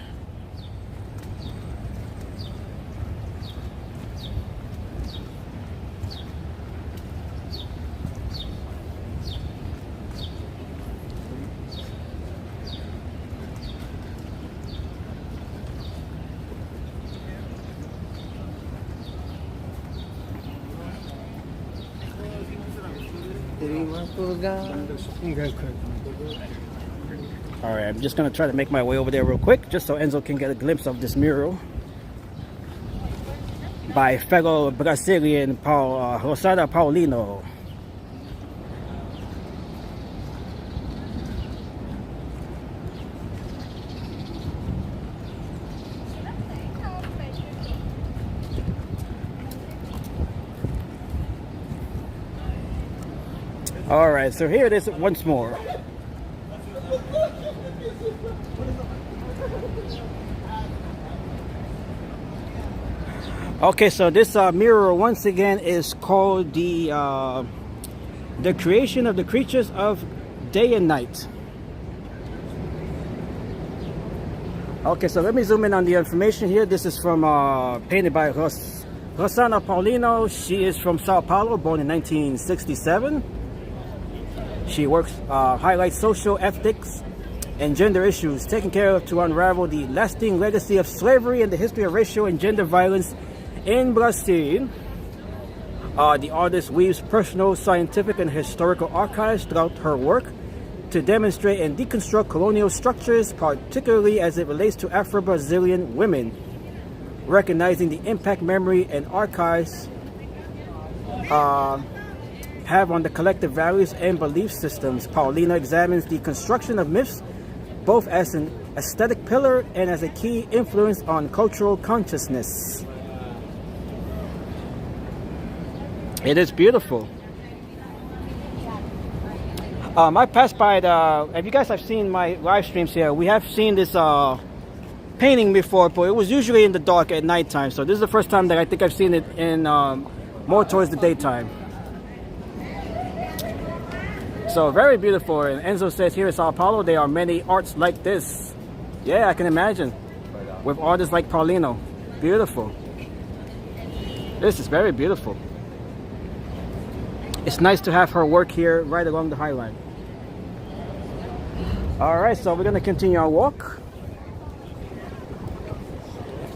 Alright, I'm just gonna try to make my way over there real quick, just so Enzo can get a glimpse of this mural by fellow Brazilian Rosana Paulino. Alright, so here it is once more. Okay, so this mural once again is called the creation of the creatures of day and night. Okay, so let me zoom in on the information here. This is from painted by Rosana Paulino. She is from Sao Paulo, born in 1967. She works highlights social ethics and gender issues, taking care of to unravel the lasting legacy of slavery and the history of racial and gender violence in Brazil. The artist weaves personal, scientific, and historical archives throughout her work to demonstrate and deconstruct colonial structures, particularly as it relates to Afro-Brazilian women, recognizing the impact memory and archives have on the collective values and belief systems. Paulina examines the construction of myths both as an aesthetic pillar and as a key influence on cultural consciousness. It is beautiful. I passed by if you guys have seen my live streams here, we have seen this painting before, but it was usually in the dark at nighttime. So this is the first time that I think I've seen it in more towards the daytime. So very beautiful. And Enzo says here in Sao Paulo there are many arts like this. Yeah, I can imagine. With artists like Paulino. Beautiful. This is very beautiful. It's nice to have her work here right along the High Line. Alright, so we're going to continue our walk.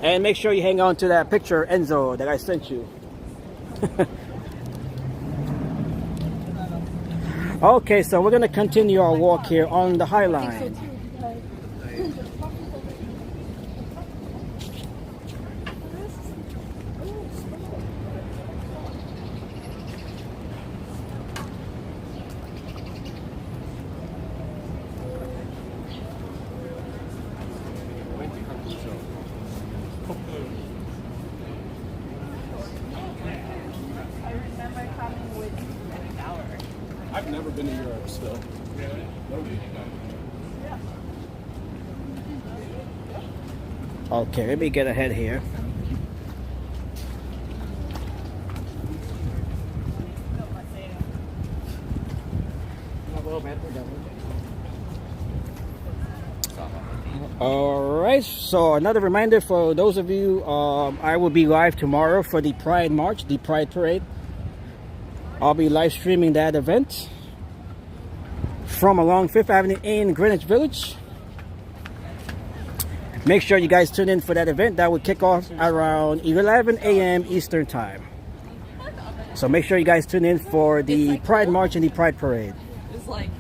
And make sure you hang on to that picture, Enzo, that I sent you. Okay, so we're going to continue our walk here on the High Line. I've never been to Europe still. Okay, let me get ahead here. Alright, so another reminder for those of you, I will be live tomorrow for the Pride March, the Pride Parade. I'll be live streaming that event from along 5th Avenue in Greenwich Village. Make sure you guys tune in for that event. That will kick off around 11 a.m. Eastern Time. So make sure you guys tune in for the Pride March and the Pride Parade. It's like.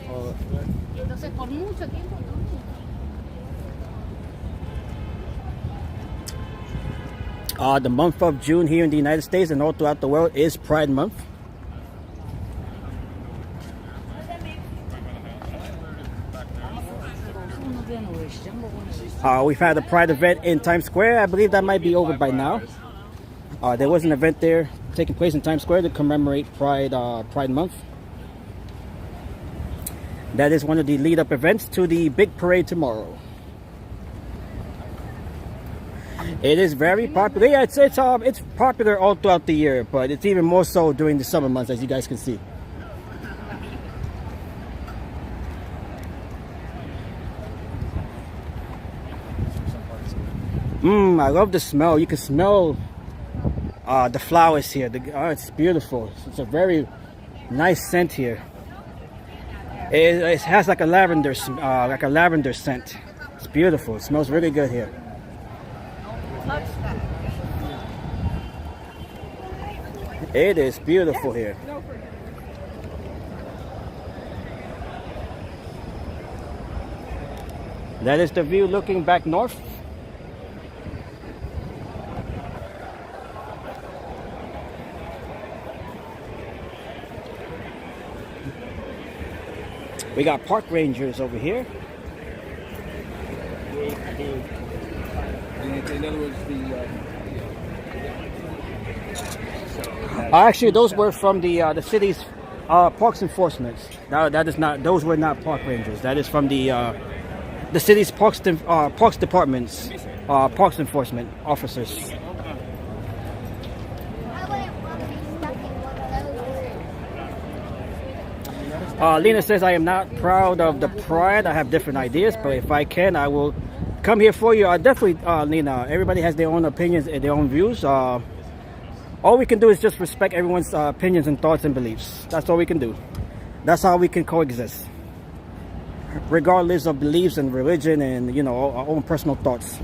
The month of June here in the United States and all throughout the world is Pride Month. We've had a Pride event in Times Square. I believe that might be over by now. There was an event there taking place in Times Square to commemorate Pride Month. That is one of the lead-up events to the big parade tomorrow. It is very popular. Yeah, it's popular all throughout the year, but it's even more so during the summer months, as you guys can see. I love the smell. You can smell the flowers here. It's beautiful. It's a very nice scent here. It has like a lavender scent. It's beautiful. It smells really good here. It is beautiful here. That is the view looking back north. We got park rangers over here. In other words, Actually, those were from the city's parks enforcement. That is not; those were not park rangers. That is from the city's parks department's parks enforcement officers. Lena says, I am not proud of the Pride. I have different ideas, but if I can, I will come here for you. Definitely, Lena, everybody has their own opinions and their own views. All we can do is just respect everyone's opinions and thoughts and beliefs. That's all we can do. That's how we can coexist, regardless of beliefs and religion and, you know, our own personal thoughts.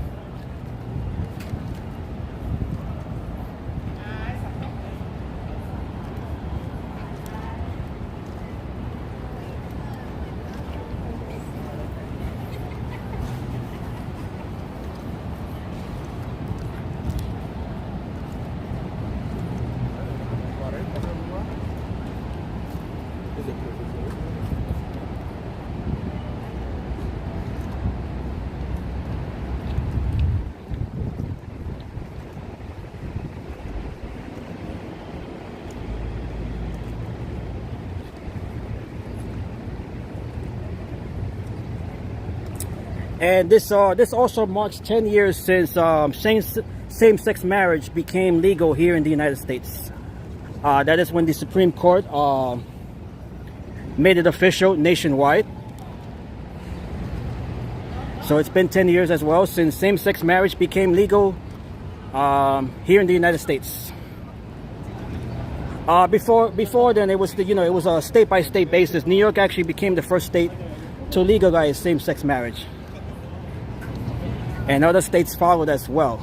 And this also marks 10 years since same-sex marriage became legal here in the United States. That is when the Supreme Court made it official nationwide. So it's been 10 years as well since same-sex marriage became legal here in the United States. Before then, it was it was a state-by-state basis. New York actually became the first state to legalize same-sex marriage. And other states followed as well,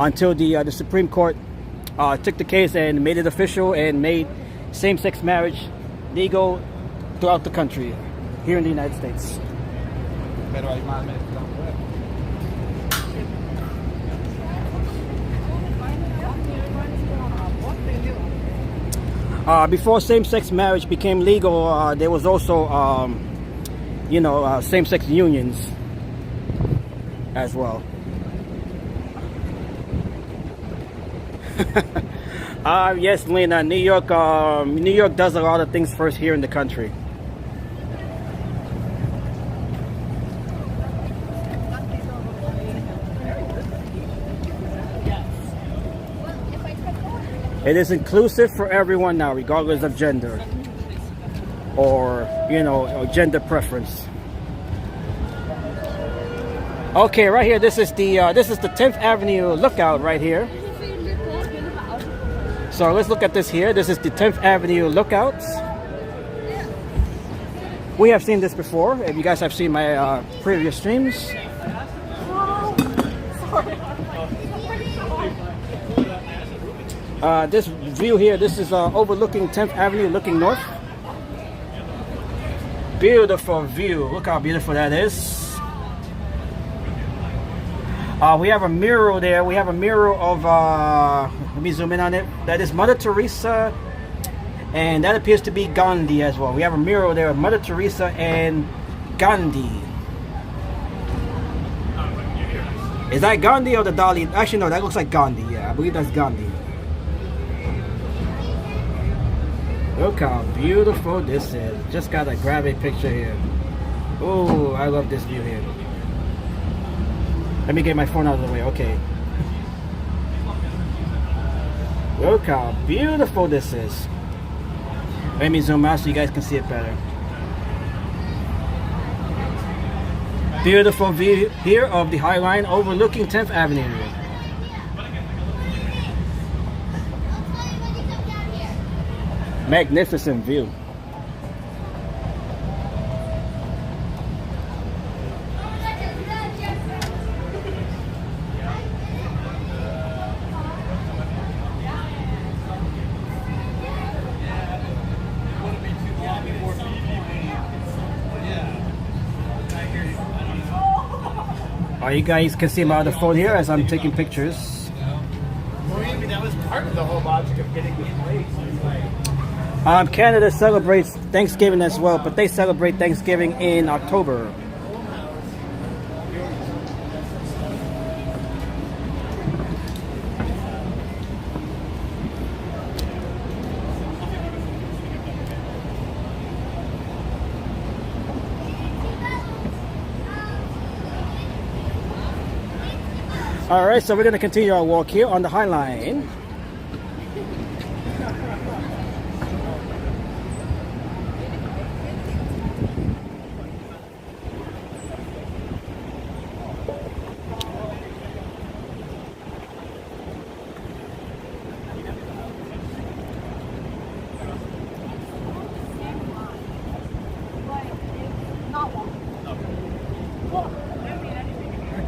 until the Supreme Court took the case and made it official and made same-sex marriage legal throughout the country here in the United States. Before same-sex marriage became legal, there was also same-sex unions as well. Yes, Lena, New York does a lot of things first here in the country. It is inclusive for everyone now, regardless of gender or, or gender preference. Okay, right here. This is the 10th Avenue lookout right here. So let's look at this here. This is the 10th Avenue lookout. We have seen this before. If you guys have seen my previous streams. This view here, this is overlooking 10th Avenue, looking north. Beautiful view. Look how beautiful that is. We have a mural there. We have a mural of, let me zoom in on it. That is Mother Teresa, and that appears to be Gandhi as well. We have a mural there of Mother Teresa and Gandhi. Is that Gandhi or the Dalai? Actually, no, that looks like Gandhi. Yeah, I believe that's Gandhi. Look how beautiful this is. Just gotta grab a picture here. Oh, I love this view here. Let me get my phone out of the way. Okay. Look how beautiful this is. Let me zoom out so you guys can see it better. Beautiful view here of the High Line overlooking 10th Avenue. Magnificent view. You guys can see my other phone here as I'm taking pictures. Maybe that was part of the whole logic of getting this place. Canada celebrates Thanksgiving as well, but they celebrate Thanksgiving in October. Alright, so we're going to continue our walk here on the High Line.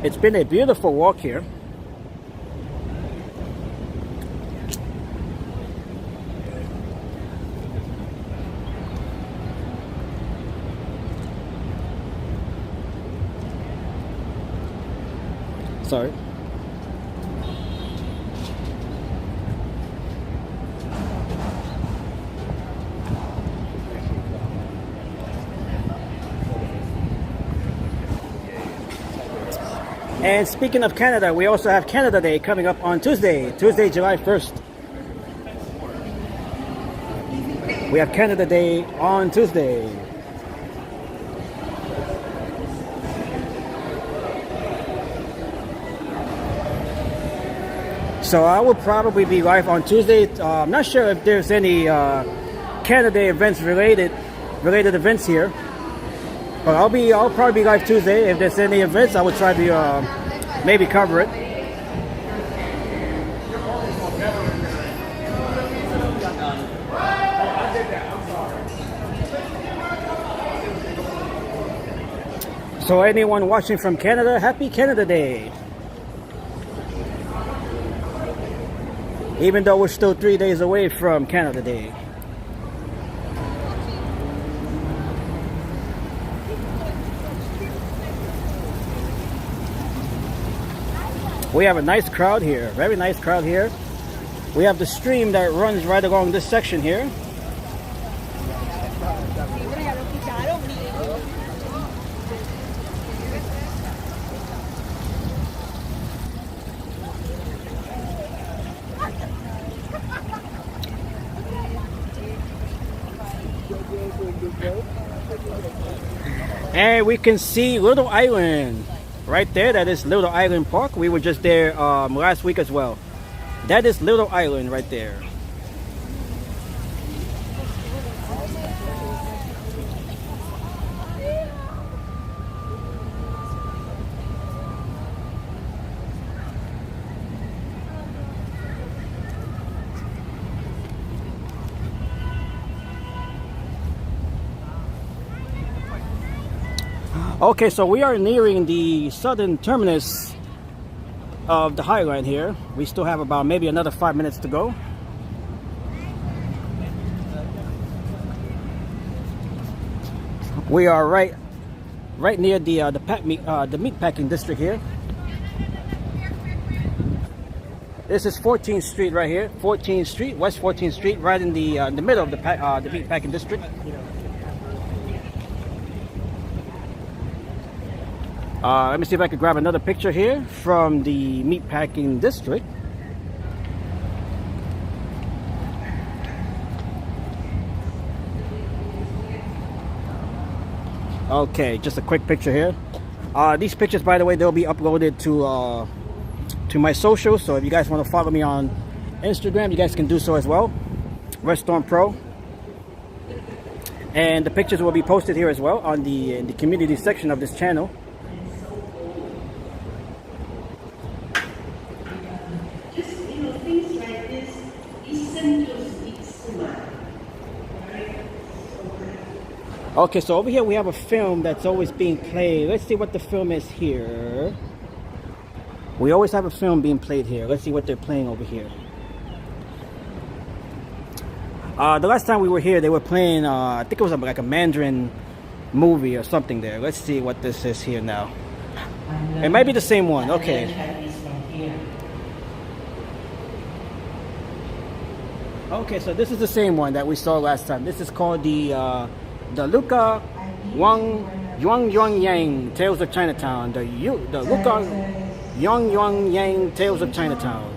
It's been a beautiful walk here. Sorry. And speaking of Canada, we also have Canada Day coming up on Tuesday, July 1st. We have Canada Day on Tuesday. So I will probably be live on Tuesday. I'm not sure if there's any Canada Day events related events here. But I'll probably be live Tuesday. If there's any events, I will try to maybe cover it. So anyone watching from Canada, happy Canada Day. Even though we're still 3 days away from Canada Day. We have a nice crowd here, very nice crowd here. We have the stream that runs right along this section here. And we can see Little Island right there. That is Little Island Park. We were just there last week as well. That is Little Island right there. Okay, so we are nearing the southern terminus of the Highline here. We still have about maybe another 5 minutes to go. We are right near the Meatpacking District here. This is 14th Street right here. 14th Street, West 14th Street, right in the middle of the Meatpacking District. Let me see if I could grab another picture here from the Meatpacking District. Okay, just a quick picture here. These pictures, by the way, they'll be uploaded to my socials. So if you guys want to follow me on Instagram, you guys can do so as well. Redstorm Pro. And the pictures will be posted here as well on in the community section of this channel. Okay, so over here we have a film that's always being played. Let's see what the film is here. We always have a film being played here. Let's see what they're playing over here. The last time we were here, they were playing, I think it was like a Mandarin movie or something there. Let's see what this is here now. It might be the same one. Okay. Okay, so this is the same one that we saw last time. This is called the Luca Yuang Yang Tales of Chinatown. The Luca Yuang Yang Tales of Chinatown.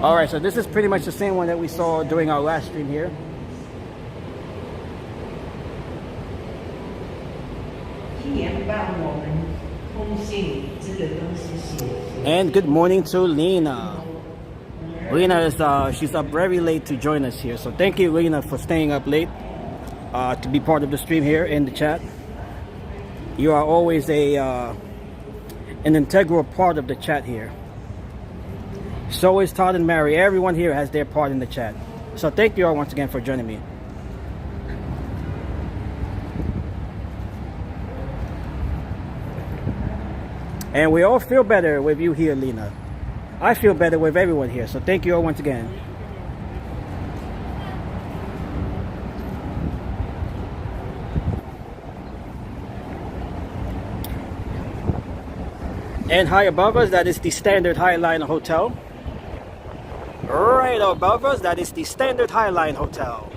Alright, so this is pretty much the same one that we saw during our last stream here. And good morning to Lena. Lena is she's up very late to join us here. So thank you, Lena, for staying up late to be part of the stream here in the chat. You are always an integral part of the chat here. So is Todd and Mary. Everyone here has their part in the chat. So thank you all once again for joining me. And we all feel better with you here, Lena. I feel better with everyone here. So thank you all once again. And high above us, that is the Standard Highline Hotel. Right above us, that is the Standard Highline Hotel.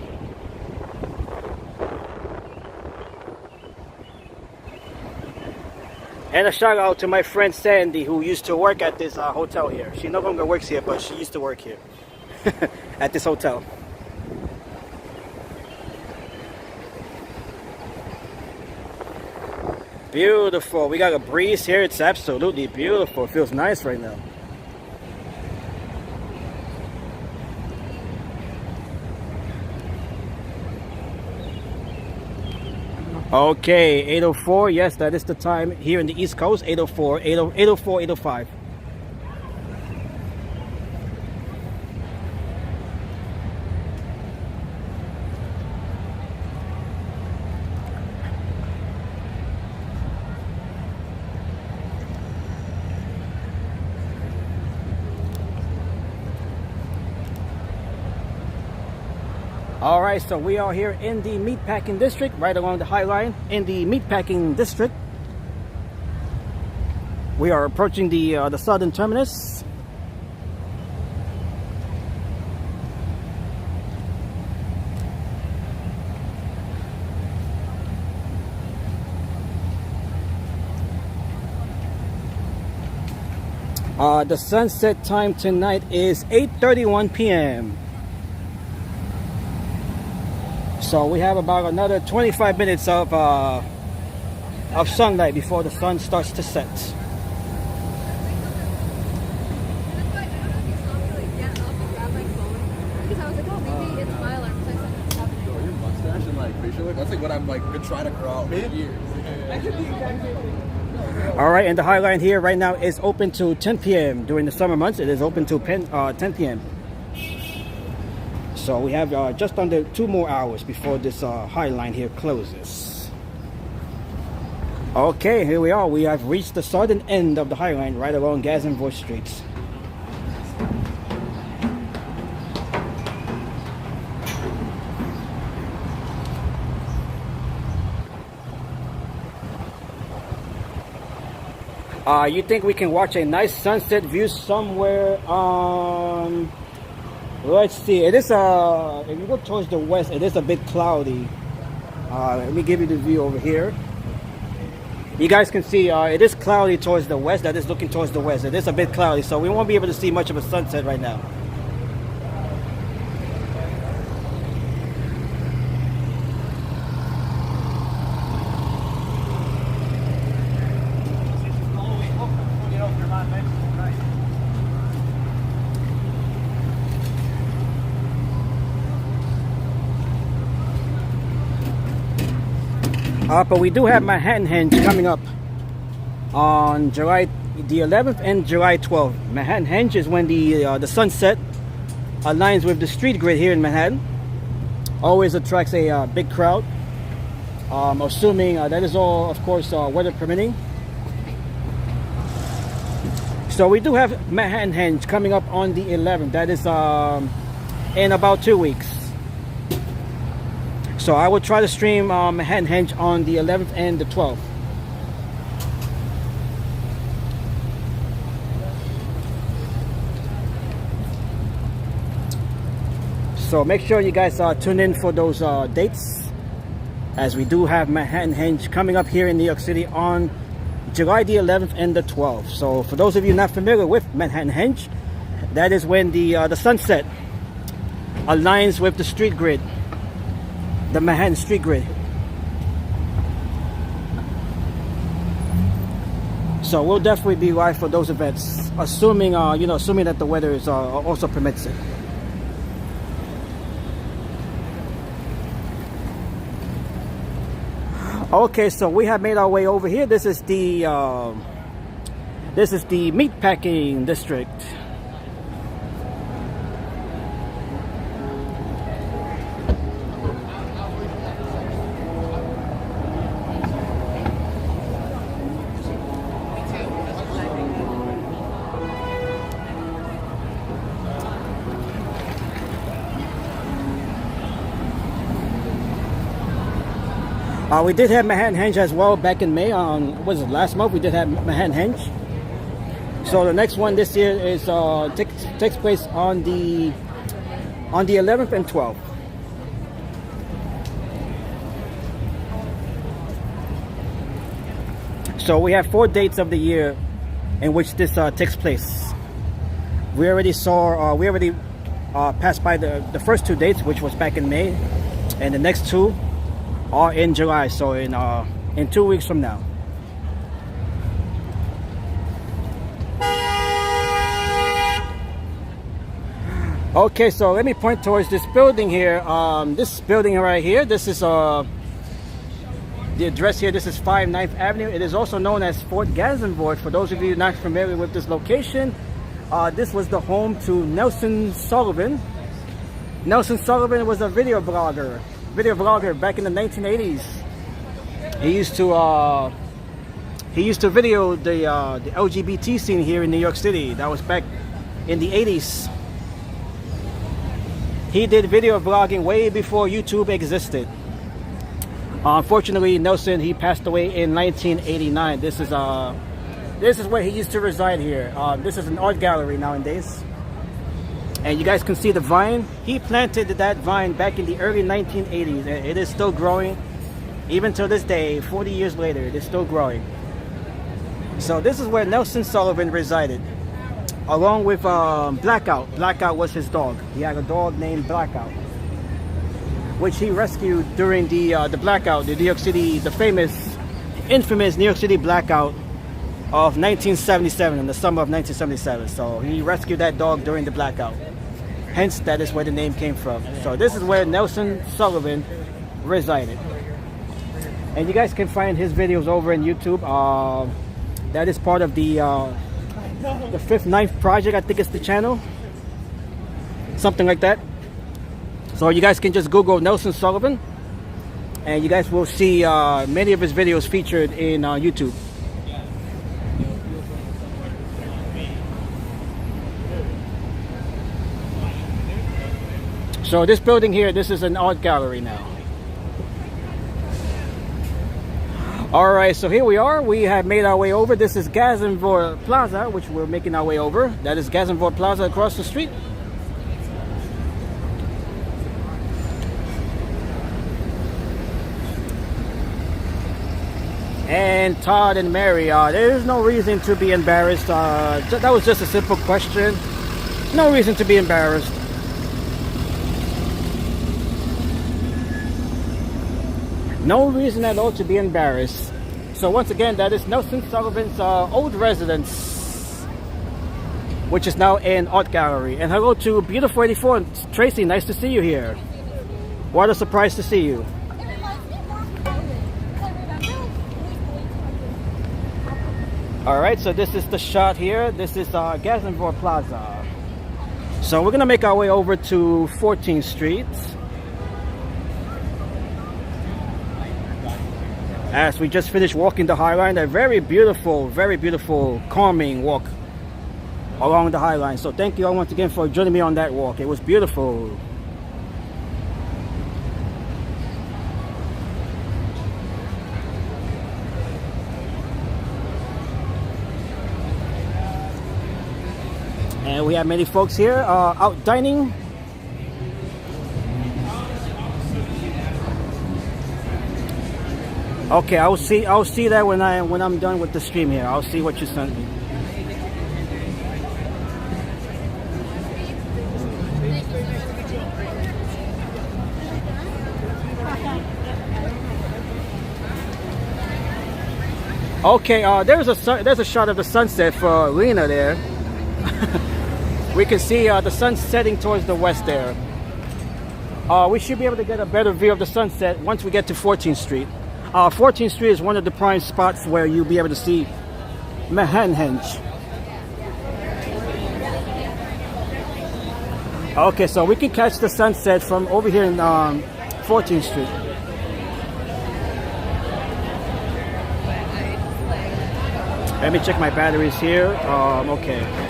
And a shout out to my friend Sandy, who used to work at this hotel here. She no longer works here, but she used to work here at this hotel. Beautiful. We got a breeze here. It's absolutely beautiful. It feels nice right now. Okay, 8:04. Yes, that is the time here in the East Coast. 8:04, 8:04, 8:05. All right, so we are here in the Meatpacking District, right along the Highline in the Meatpacking District. We are approaching the southern terminus. The sunset time tonight is 8:31 p.m. So we have about another 25 minutes of sunlight before the sun starts to set. That's like what I'm like been trying to grow out for years. All right, and the Highline here right now is open to 10 p.m. During the summer months, it is open to 10 p.m. So we have just under 2 more hours before this High Line here closes. Okay, here we are. We have reached the southern end of the High Line right along Gazenvoort Street. You think we can watch a nice sunset view somewhere on, let's see, it is if you go towards the west, it is a bit cloudy. Let me give you the view over here. You guys can see it is cloudy towards the west. That is looking towards the west. It is a bit cloudy, so we won't be able to see much of a sunset right now. But we do have Manhattan Henge coming up on July the 11th and July 12th. Manhattan Henge is when the sunset aligns with the street grid here in Manhattan. Always attracts a big crowd. Assuming that is all, of course, weather permitting. So we do have Manhattan Henge coming up on the 11th. That is in about 2 weeks. So I will try to stream Manhattan Henge on the 11th and the 12th. So make sure you guys tune in for those dates, as we do have Manhattan Henge coming up here in New York City on July the 11th and the 12th. So for those of you not familiar with Manhattan Henge, that is when the sunset aligns with the street grid. The Manhattan street grid. So we'll definitely be live for those events, assuming assuming that the weather is also permits it. Okay, so we have made our way over here. This is the Meatpacking District. We did have Manhattan Henge as well back in May. Was it last month? We did have Manhattan Henge. So the next one this year is takes place on the 11th and 12th. So we have 4 dates of the year in which this takes place. We already passed by the first 2 dates, which was back in May, and the next 2 are in July, so in 2 weeks from now. Okay, so let me point towards this building here. This building right here, this is the address here. This is 5 9th Avenue. It is also known as Fort Gazenvoort. For those of you not familiar with this location, this was the home to Nelson Sullivan. Nelson Sullivan was a video vlogger back in the 1980s. He used to video the LGBT scene here in New York City. That was back in the 80s. He did video vlogging way before YouTube existed. Unfortunately, Nelson, he passed away in 1989. This is where he used to reside here. This is an art gallery nowadays. And you guys can see the vine. He planted that vine back in the early 1980s. It is still growing. Even to this day, 40 years later, it is still growing. So this is where Nelson Sullivan resided, along with Blackout. Blackout was his dog. He had a dog named Blackout, which he rescued during the blackout, the New York City, the infamous New York City blackout of 1977, in the summer of 1977. So he rescued that dog during the blackout. Hence, that is where the name came from. So this is where Nelson Sullivan resided. And you guys can find his videos over on YouTube. That is part of the 5th Ninth Project, I think it's the channel. Something like that. So you guys can just Google Nelson Sullivan, and you guys will see many of his videos featured in YouTube. So this building here, this is an art gallery now. Alright, so here we are. We have made our way over. This is Gazenvor Plaza, which we're making our way over. That is Gazenvor Plaza across the street. And Todd and Mary, there is no reason to be embarrassed. That was just a simple question. No reason to be embarrassed. No reason at all to be embarrassed. So once again, that is Nelson Sullivan's old residence, which is now an art gallery. And hello to Beautiful 84. Tracy, nice to see you here. What a surprise to see you. Alright, so this is the shot here. This is Gazenvor Plaza. So we're going to make our way over to 14th Street. As we just finished walking the High Line, a very beautiful, calming walk along the High Line. So thank you all once again for joining me on that walk. It was beautiful. And we have many folks here out dining. Okay, I'll see that when I'm done with the stream here. I'll see what you sent me. Okay, there's a shot of the sunset for Lena there. We can see the sun setting towards the west there. We should be able to get a better view of the sunset once we get to 14th Street. 14th Street is one of the prime spots where you'll be able to see Manhattan. Okay, so we can catch the sunset from over here in 14th Street. Let me check my batteries here. Okay.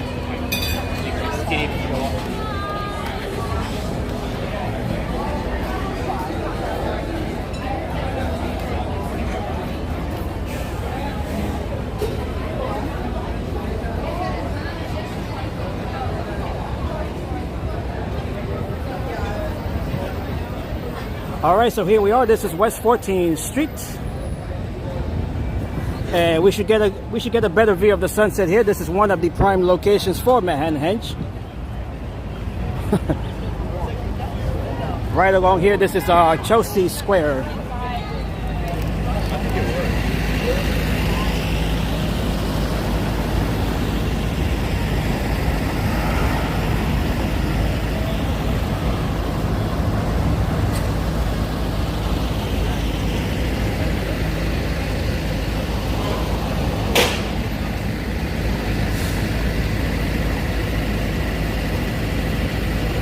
Alright, so here we are. This is West 14th Street. And we should get a better view of the sunset here. This is one of the prime locations for Manhattan. Right along here, this is Chelsea Square.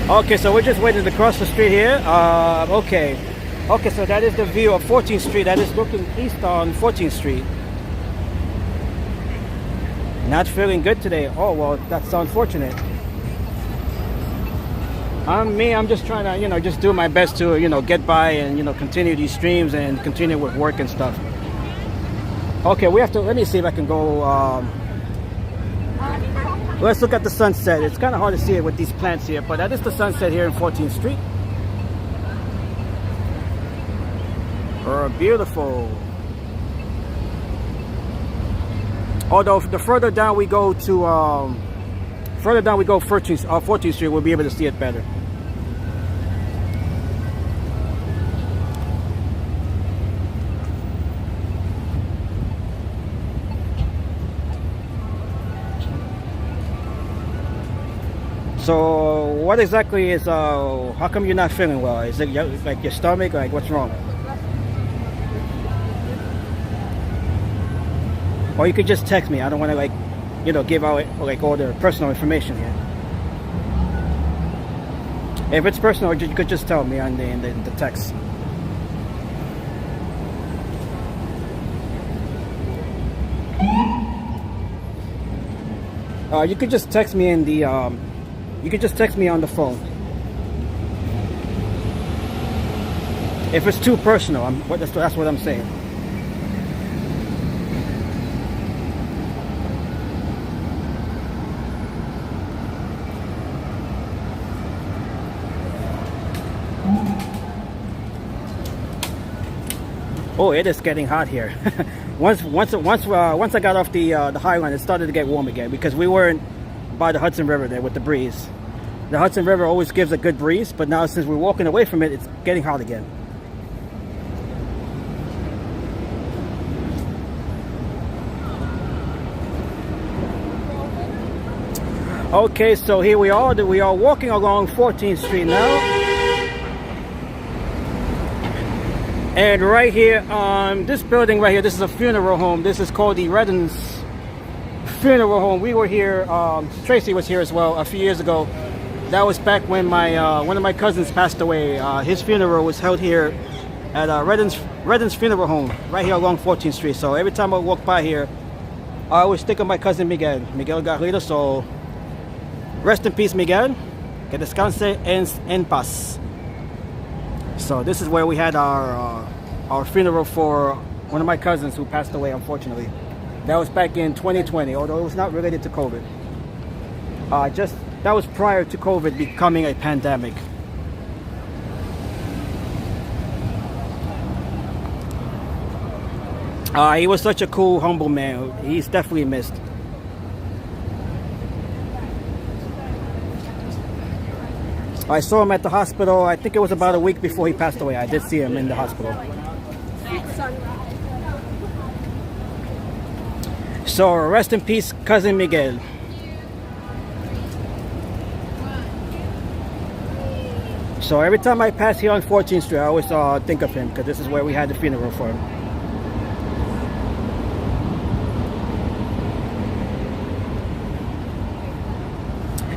Okay, so we're just waiting to cross the street here. Okay, so that is the view of 14th Street. That is looking east on 14th Street. Not feeling good today. Oh, well, that's unfortunate. I'm just trying to, just do my best to, get by and, continue these streams and continue with work and stuff. Okay, let me see if I can go, let's look at the sunset. It's kind of hard to see it with these plants here, but that is the sunset here in 14th Street. Beautiful. Although the further down we go to 14th Street, we'll be able to see it better. So what exactly is, how come you're not feeling well? Is it like your stomach? Like what's wrong? Or you could just text me. I don't want to give out all the personal information here. If it's personal, you could just tell me on the text. You could just text me in the you could just text me on the phone. If it's too personal, that's what I'm saying. Oh, it is getting hot here. Once I got off the Highland, it started to get warm again because we weren't by the Hudson River there with the breeze. The Hudson River always gives a good breeze, but now since we're walking away from it, it's getting hot again. Okay, so here we are. We are walking along 14th Street now. And right here on this building right here, this is a funeral home. This is called the Reddens Funeral Home. We were here, Tracy was here as well a few years ago. That was back when my one of my cousins passed away. His funeral was held here at Reddens Funeral Home, right here along 14th Street. So every time I walk by here, I always think of my cousin Miguel Garrido. So rest in peace, Miguel. Que descanse en paz. So this is where we had our funeral for one of my cousins who passed away, unfortunately. That was back in 2020, although it was not related to COVID. That was prior to COVID becoming a pandemic. He was such a cool, humble man. He's definitely missed. I saw him at the hospital. I think it was about a week before he passed away. I did see him in the hospital. So rest in peace, cousin Miguel. So every time I pass here on 14th Street, I always think of him because this is where we had the funeral for him.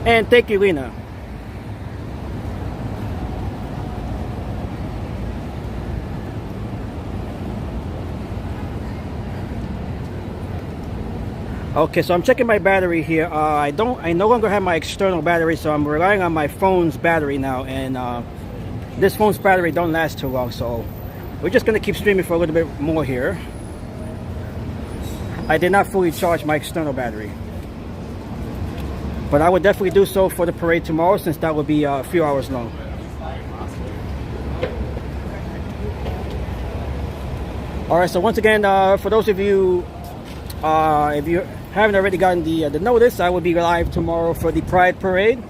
And thank you, Lena. Okay, so I'm checking my battery here. I no longer have my external battery, so I'm relying on my phone's battery now, and this phone's battery don't last too long, so we're just gonna keep streaming for a little bit more here. I did not fully charge my external battery, but I would definitely do so for the parade tomorrow, since that will be a few hours long. Alright, so once again, for those of you if you haven't already gotten the notice, I will be live tomorrow for the Pride Parade.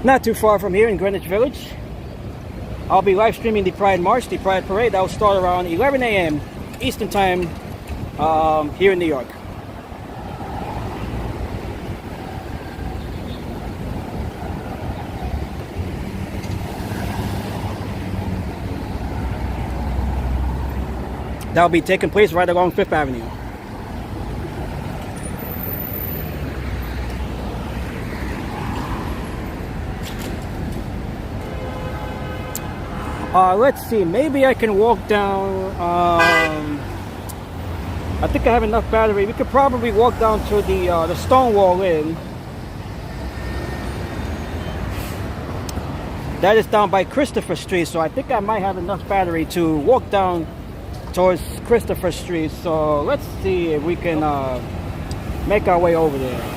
Not too far from here in Greenwich Village. I'll be live streaming the Pride March, the Pride Parade. That will start around 11 a.m. Eastern Time here in New York. That will be taking place right along 5th Avenue. Let's see, maybe I can walk down, I think I have enough battery. We could probably walk down to the Stonewall Inn. That is down by Christopher Street, so I think I might have enough battery to walk down towards Christopher Street. So let's see if we can make our way over there.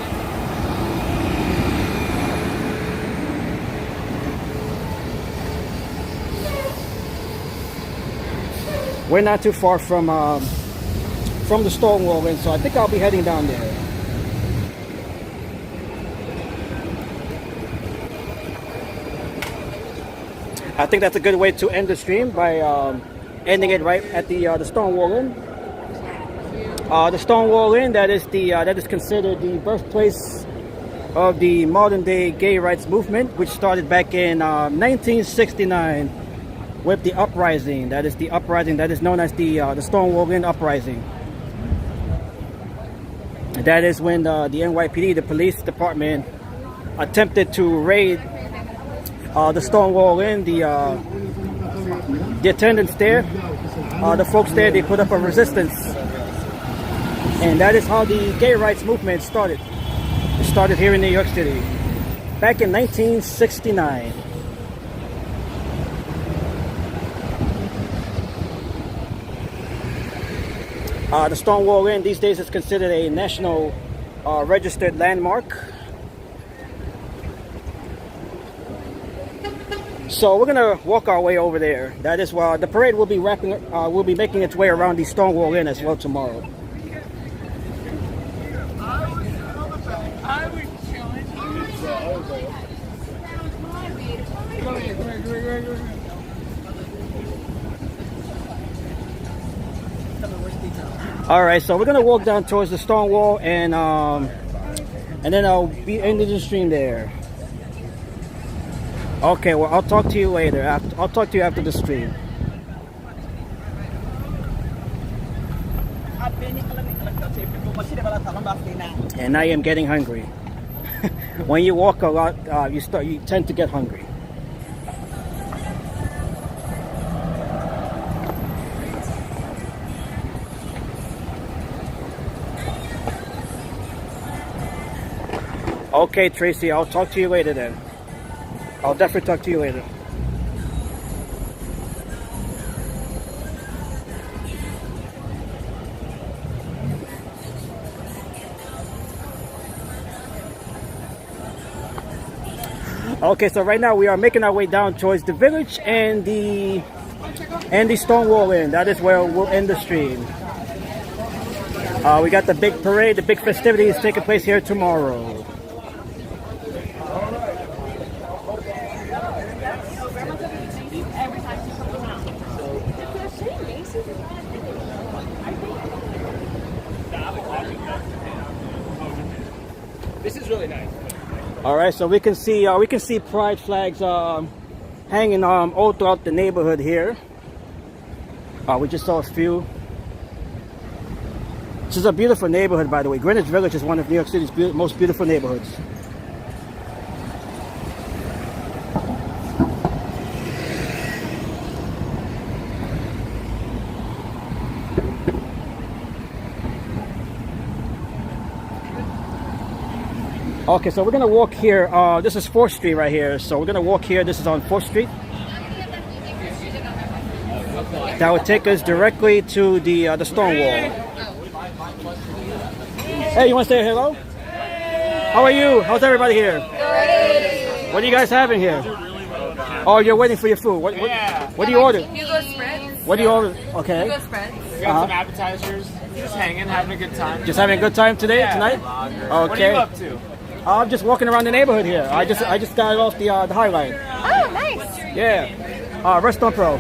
We're not too far from the Stonewall Inn, so I think I'll be heading down there. I think that's a good way to end the stream by ending it right at the Stonewall Inn. The Stonewall Inn, that is considered the birthplace of the modern day gay rights movement, which started back in 1969 with the uprising. That is the uprising that is known as the Stonewall Inn uprising. That is when the NYPD, the police department, attempted to raid the Stonewall Inn, the attendants there, the folks there, they put up a resistance. And that is how the gay rights movement started. It started here in New York City back in 1969. The Stonewall Inn these days is considered a national registered landmark. So we're gonna walk our way over there. That is why the parade will be will be making its way around the Stonewall Inn as well tomorrow. All right, so we're gonna walk down towards the Stonewall, and then I'll be ending the stream there. Okay, well, I'll talk to you later. I'll talk to you after the stream. And I am getting hungry. When you walk a lot, you tend to get hungry. Okay, Tracy, I'll talk to you later then. I'll definitely talk to you later. Okay, so right now we are making our way down towards the village and the Stonewall Inn. That is where we'll end the stream. We got the big parade, the big festivities taking place here tomorrow. This is really nice. All right, so we can see pride flags hanging all throughout the neighborhood here. We just saw a few. This is a beautiful neighborhood, by the way. Greenwich Village is one of New York City's most beautiful neighborhoods. Okay, so we're gonna walk here. This is 4th Street right here. So we're gonna walk here. This is on 4th Street. That would take us directly to the Stonewall. Hey, you want to say hello? How are you? How's everybody here? Great. What are you guys having here? Oh, you're waiting for your food. What do you order? Hugo spreads. What do you order? Okay. Hugo spreads. We got some appetizers. Just hanging, having a good time. Just having a good time today, tonight? Okay. What are you up to? I'm just walking around the neighborhood here. I just got off the Highline. Oh, nice. Yeah. Restaurant Pro.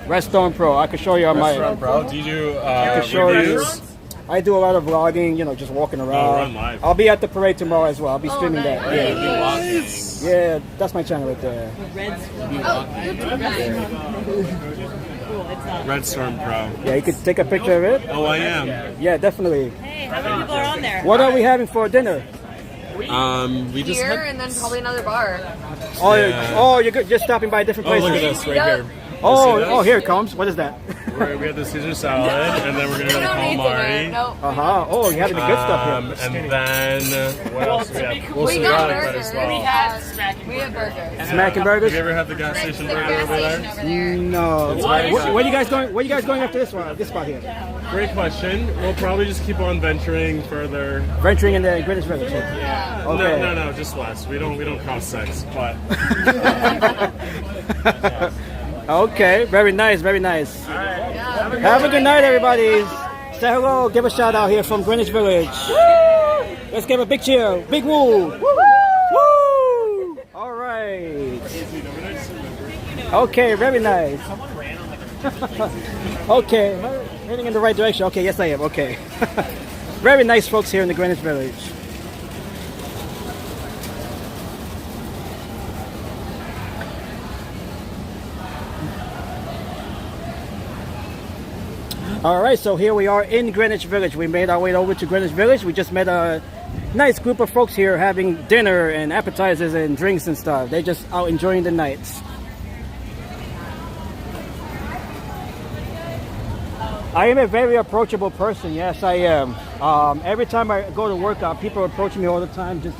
Restaurant Pro. I can show you on my. Restaurant Pro. Do you do I can show reviews? you. I do a lot of vlogging, just walking around. run live. I'll be at the parade tomorrow as well. I'll be streaming nice. that. Yeah, that's my channel right there. Red Storm Pro. Yeah, you could take a picture of it. Oh, I am. Yeah, definitely. Hey, how many people are on there? What are we having for dinner? We just Here had... and then probably another bar. Oh, you're good. Just stopping by different Oh, places. look at this right here. Oh, here it comes. What is that? We had the Caesar salad, and then we're gonna go to calamari. Nope. Oh, you're having the good stuff here. And then what else do we have? We got burgers. as well. We have burgers. Smacking burgers. Have you ever had the gas station The burger gas over station there? over there. No. right. Where are you guys going? Where are you guys going after this one? This spot here. Great question. We'll probably just keep on venturing further. Venturing in the Greenwich Village. Yeah. Okay. No, just west. We don't cross sex, but. Okay, very nice, very nice. Have a good night, everybody. Say hello, give a shout out here from Greenwich Village. Let's give a big cheer, big woo. Woo! All right. Okay, very nice. Okay, heading in the right direction. Okay, yes I am. Okay. Very nice folks here in the Greenwich Village. All right, so here we are in Greenwich Village. We made our way over to Greenwich Village. We just met nice group of folks here having dinner and appetizers and drinks and stuff. They're just out enjoying the nights. I am a very approachable person. Yes, I am. Every time I go to work, people approach me all the time, just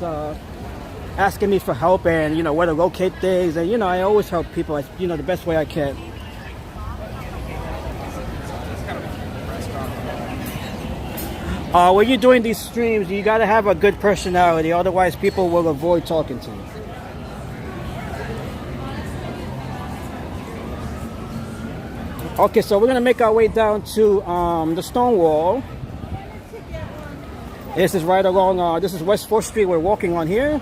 asking me for help and, you know, where to locate things. And, you know, I always help people, you know, the best way I can. When you're doing these streams, you got to have a good personality. Otherwise, people will avoid talking to you. Okay, so we're going to make our way down to the Stonewall. This is right along, this is West 4th Street we're walking on here.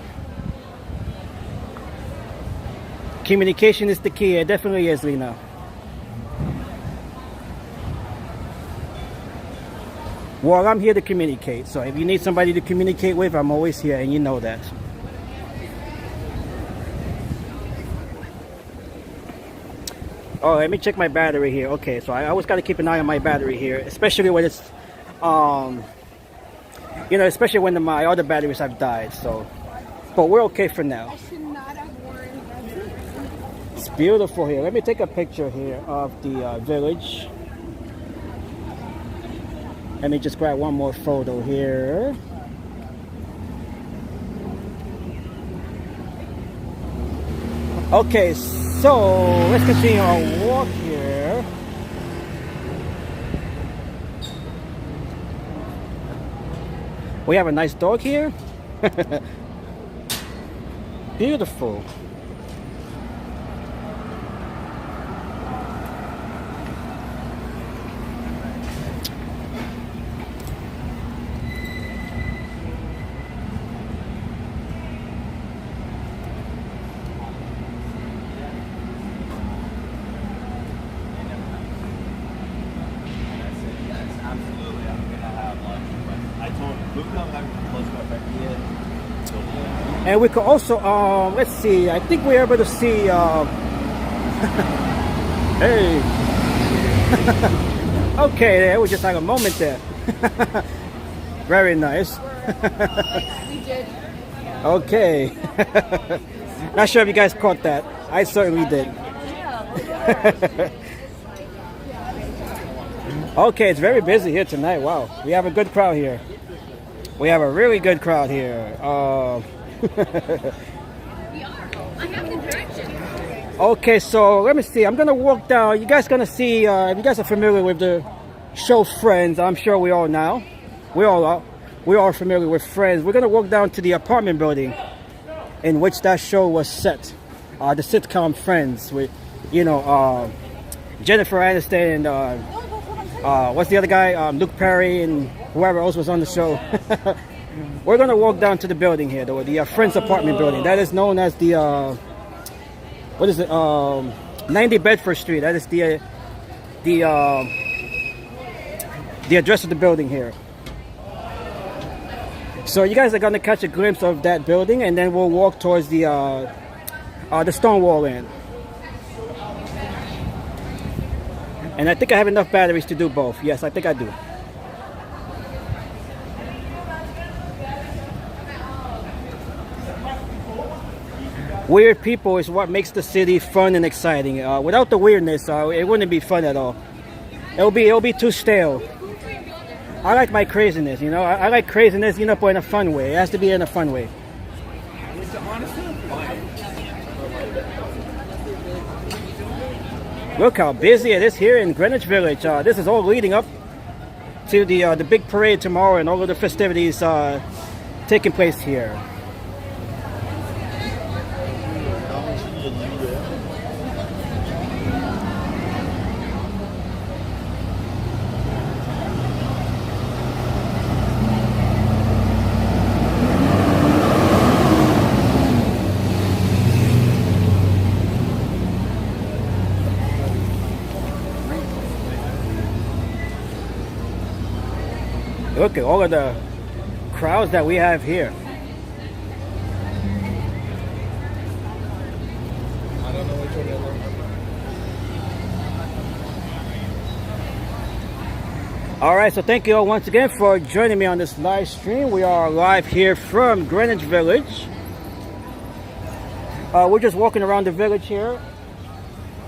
Communication is the key. It definitely is, Lena. Well, I'm here to communicate. So if you need somebody to communicate with, I'm always here, and you know that. Oh, let me check my battery here. Okay, so I always got to keep an eye on my battery here, especially when it's, you know, especially when my other batteries have died. So, but we're okay for now. I should not have worn that. It's beautiful here. Let me take a picture here of the village. Let me just grab one more photo here. Okay, so let's continue our walk here. We have a nice dog here. Beautiful. And we could also, let's see, I think we're able to see, hey. Okay, there we just had a moment there. Very nice. We did. Okay. Not sure if you guys caught that. I certainly did. Okay, it's very busy here tonight. Wow, we have a good crowd here. We have a really good crowd here. Okay, so let me see. I'm gonna walk down. You guys gonna see. If you guys are familiar with the show Friends, I'm sure we all now. We all are familiar with Friends. We're gonna walk down to the apartment building in which that show was set. The sitcom Friends with, you know, Jennifer Aniston and what's the other guy? Luke Perry and whoever else was on the show. We're gonna walk down to the building here, though, the Friends apartment building. That is known as the what is it? 90 Bedford Street. That is the address of the building here. So you guys are gonna catch a glimpse of that building, and then we'll walk towards the Stonewall Inn. And I think I have enough batteries to do both. Yes, I think I do. Weird people is what makes the city fun and exciting. Without the weirdness, it wouldn't be fun at all. It'll be too stale. I like my craziness, you know. I like craziness, you know, but in a fun way. It has to be in a fun way. Look how busy it is here in Greenwich Village. This is all leading up to the big parade tomorrow and all of the festivities taking place here. Look at all of the crowds that we have here. I don't know which one All right, so thank you all once again for joining me on this live stream. We are live here from Greenwich Village. We're just walking around the village here,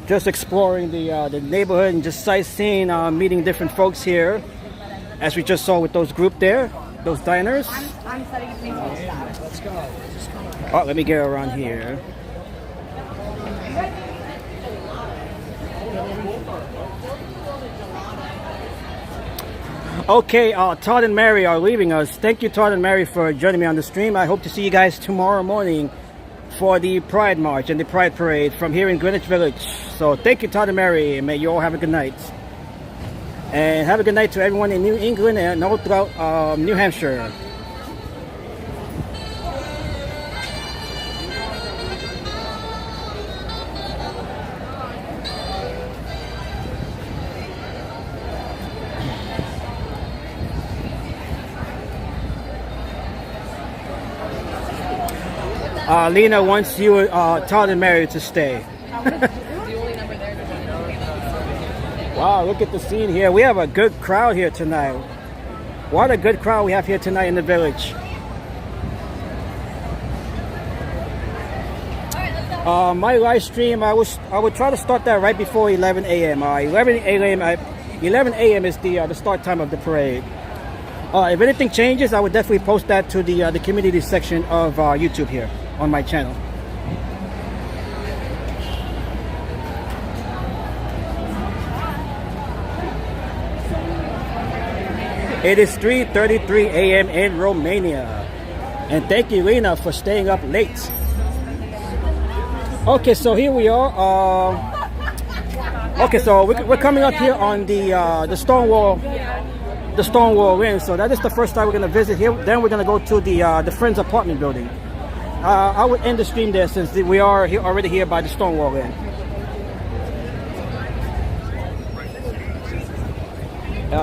just exploring the neighborhood and just sightseeing, meeting different folks here, as we just saw with those group there, those diners. I'm setting things up. Let's go. Oh, let me get around here. Okay, Todd and Mary are leaving us. Thank you, Todd and Mary, for joining me on the stream. I hope to see you guys tomorrow morning for the Pride March and the Pride Parade from here in Greenwich Village. So thank you, Todd and Mary, and may you all have a good night. And have a good night to everyone in New England and all throughout New Hampshire. Lena wants you, Todd and Mary, to stay. Wow, look at the scene here. We have a good crowd here tonight. What a good crowd we have here tonight in the village. My live stream, I would try to start that right before 11 a.m. 11 a.m. is the start time of the parade. If anything changes, I would definitely post that to the community section of YouTube here on my channel. It is 3:33 a.m. in Romania. And thank you, Lena, for staying up late. Okay, so here we are. Okay, so we're coming up here on the Stonewall Inn. So that is the first time we're gonna visit here. Then we're gonna go to the Friends apartment building. I would end the stream there since we are here, already here by the Stonewall Inn.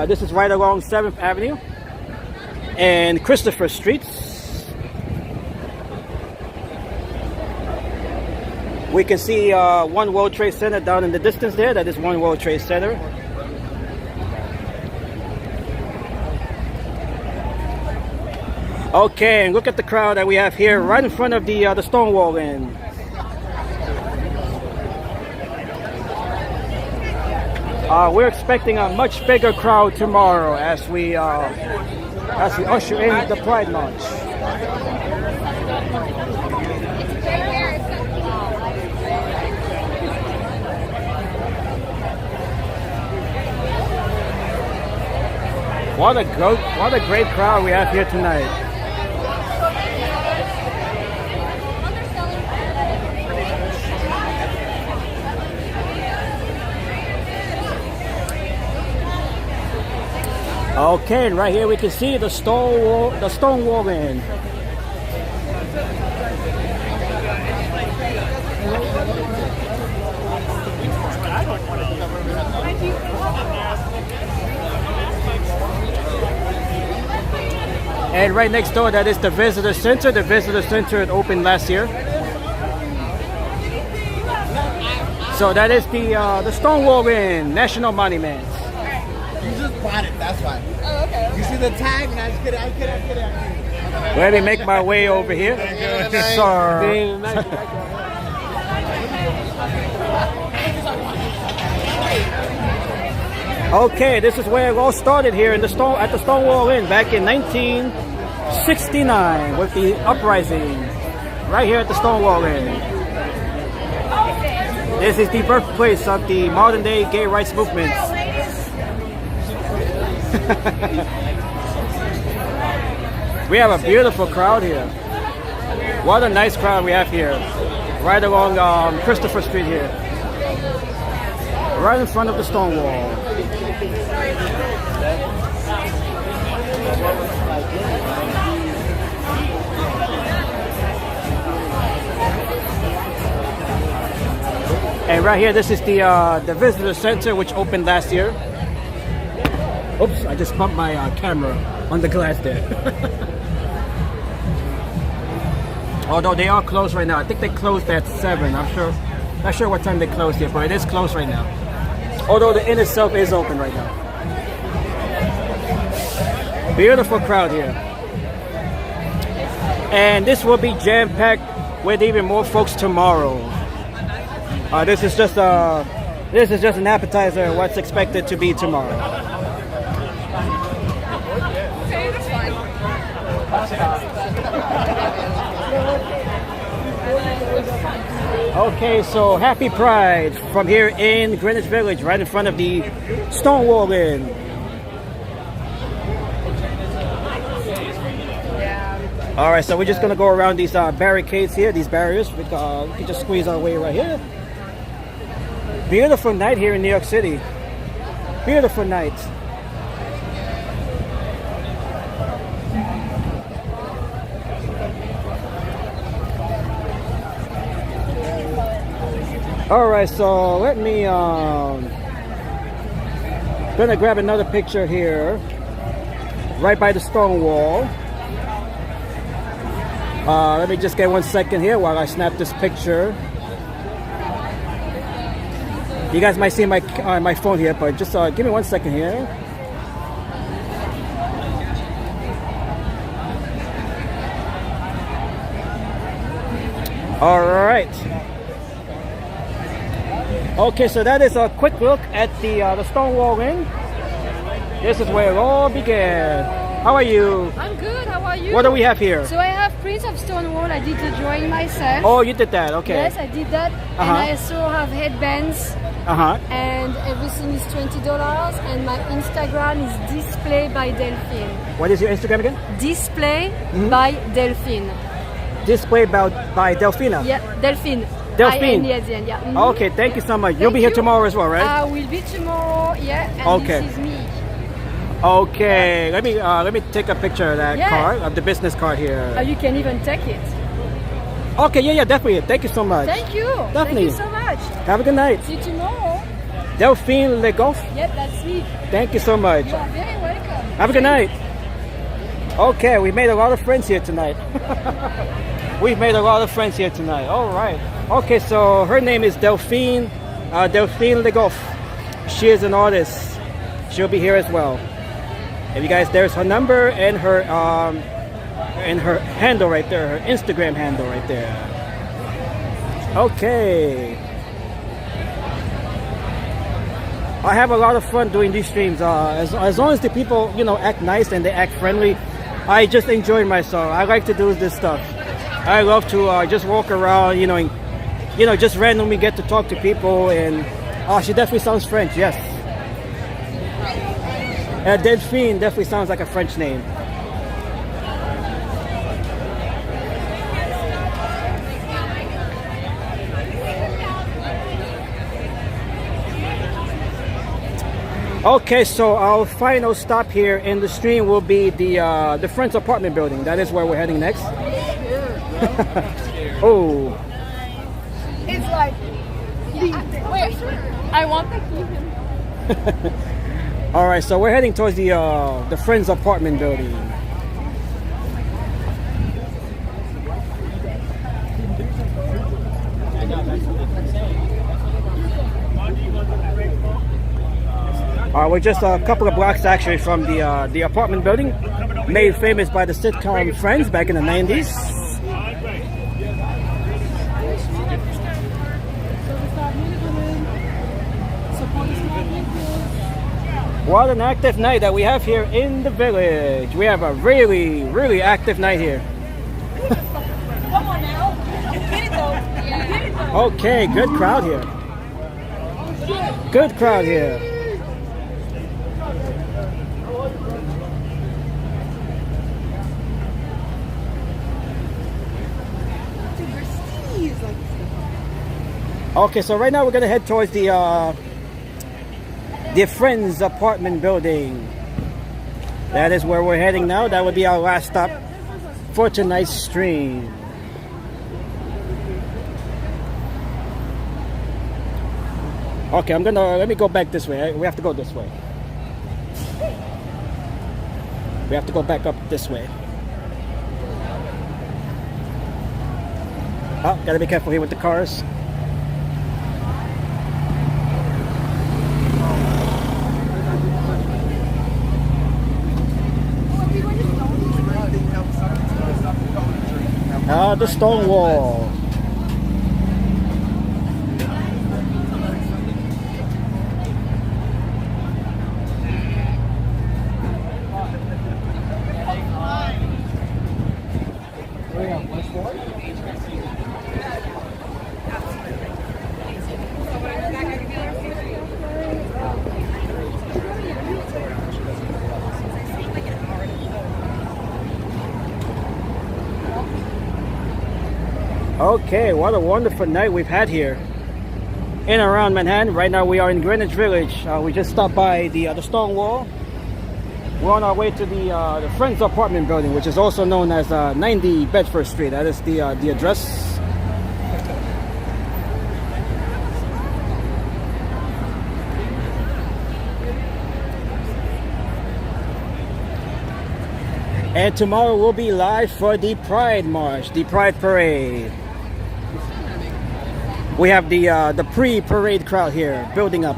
This is right along 7th Avenue and Christopher Streets. We can see One World Trade Center down in the distance there. That is One World Trade Center. Okay, and look at the crowd that we have here right in front of the Stonewall Inn. We're expecting a much bigger crowd tomorrow as we usher in the Pride March. What a great crowd we have here tonight. Okay, and right here we can see the Stonewall Inn. And right next door, that is the Visitor Center. The Visitor Center opened last year. So that is the Stonewall Inn, National Monument. You just bought it, that's why. Oh, okay. You see the tag? And I just kidding. Let me make my way over here. Sir. Okay, this is where it all started here at the Stonewall Inn back in 1969 with the uprising right here at the Stonewall Inn. This is the birthplace of the modern day gay rights movement. We have a beautiful crowd here. What a nice crowd we have here. Right along Christopher Street here. Right in front of the Stonewall. And right here, this is the Visitor Center, which opened last year. Oops, I just bumped my camera on the glass there. Although they are closed right now. I think they closed at 7. Not sure what time they closed here, but it is closed right now. Although the inn itself is open right now. Beautiful crowd here. And this will be jam-packed with even more folks tomorrow. This is just an appetizer of what's expected to be tomorrow. Okay, that's fine. Okay, so happy Pride from here in Greenwich Village, right in front of the Stonewall Inn. All right, so we're just gonna go around these barricades here, these barriers. We can just squeeze our way right here. Beautiful night here in New York City. Beautiful night. All right, so let me gonna grab another picture here, right by the stone wall. Let me just get 1 second here while I snap this picture. You guys might see my phone here, but just give me 1 second here. All right. Okay, so that is a quick look at the Stonewall Inn. This is where it all began. How are you? I'm good. How are you? What do we have here? So I have Prince of Stonewall. I did the drawing myself. Oh, you did that. Okay. Yes, I did that. And I also have headbands. And everything is $20. And my Instagram is Display by Delphine. What is your Instagram again? Display by Delphine. Display by Delphina. Yeah, Delphine. Delphine. I-N-E at the end, yeah. Okay, thank you so much. You'll be here tomorrow as well, right? I will be tomorrow, yeah. And Okay. this is me. Okay, let me take a picture of that card, of the business card here. You can even take it. Okay, yeah, definitely. Thank you so much. Thank you. Definitely. Thank you so much. Have a good night. See you tomorrow. Delphine Le Goff. Yep, that's me. Thank you so much. You are very welcome. Have a good night. Okay, we made a lot of friends here tonight. We've made a lot of friends here tonight. All right. Okay, so her name is Delphine Le Goff. She is an artist. She'll be here as well. If you guys, there's her number and her handle right there, her Instagram handle right there. Okay. I have a lot of fun doing these streams. As long as the people, act nice and they act friendly, I just enjoy myself. I like to do this stuff. I love to just walk around, and, just randomly get to talk to people. And she definitely sounds French, yes. Delphine definitely sounds like a French name. Okay, so our final stop here in the stream will be the Friends apartment building. That is where we're heading next. Oh. It's like, wait, I want to keep him. All right, so we're heading towards the Friends apartment building. We're just a couple of blocks actually from the apartment building, made famous by the sitcom Friends back in the 90s. What an active night that we have here in the village. We have a really, really active night here. Come on now. Get it though. Get it though. Okay, good crowd here. Good crowd here. Okay, so right now we're gonna head towards the Friends apartment building. That is where we're heading now. That would be our last stop for tonight's stream. Okay, let me go back this way. We have to go this way. We have to go back up this way. Oh, gotta be careful here with the cars. The Stonewall. Okay, what a wonderful night we've had here in and around Manhattan. Right now we are in Greenwich Village. We just stopped by the Stonewall. We're on our way to the Friends apartment building, which is also known as 90 Bedford Street. That is the address. And tomorrow we'll be live for the Pride March, the Pride Parade. We have the pre-parade crowd here building up.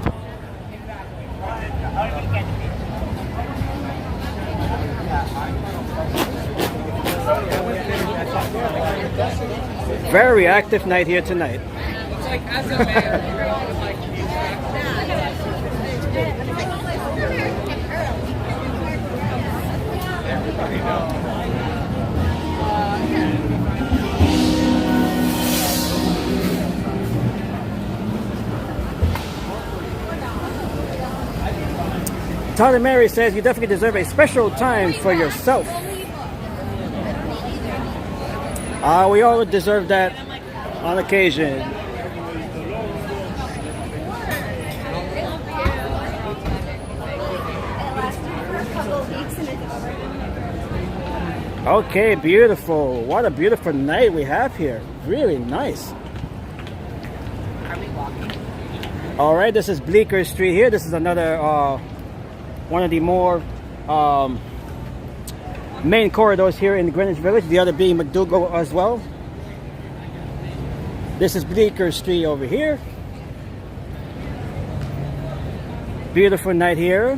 Very active night here tonight. It's like as a man, like everybody knows. Tyler Mary says you definitely deserve a special time for yourself. We all deserve that on occasion. Okay, beautiful. What a beautiful night we have here. Really nice. All right, this is Bleecker Street here. This is another one of the more main corridors here in Greenwich Village, the other being McDougal as well. This is Bleecker Street over here. Beautiful night here.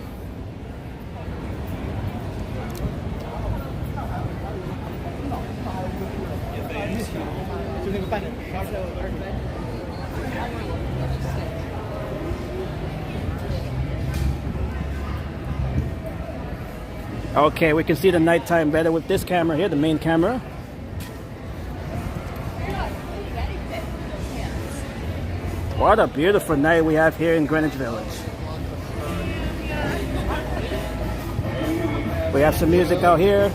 Okay, we can see the nighttime better with this camera here, the main camera. What a beautiful night we have here in Greenwich Village. We have some music out here.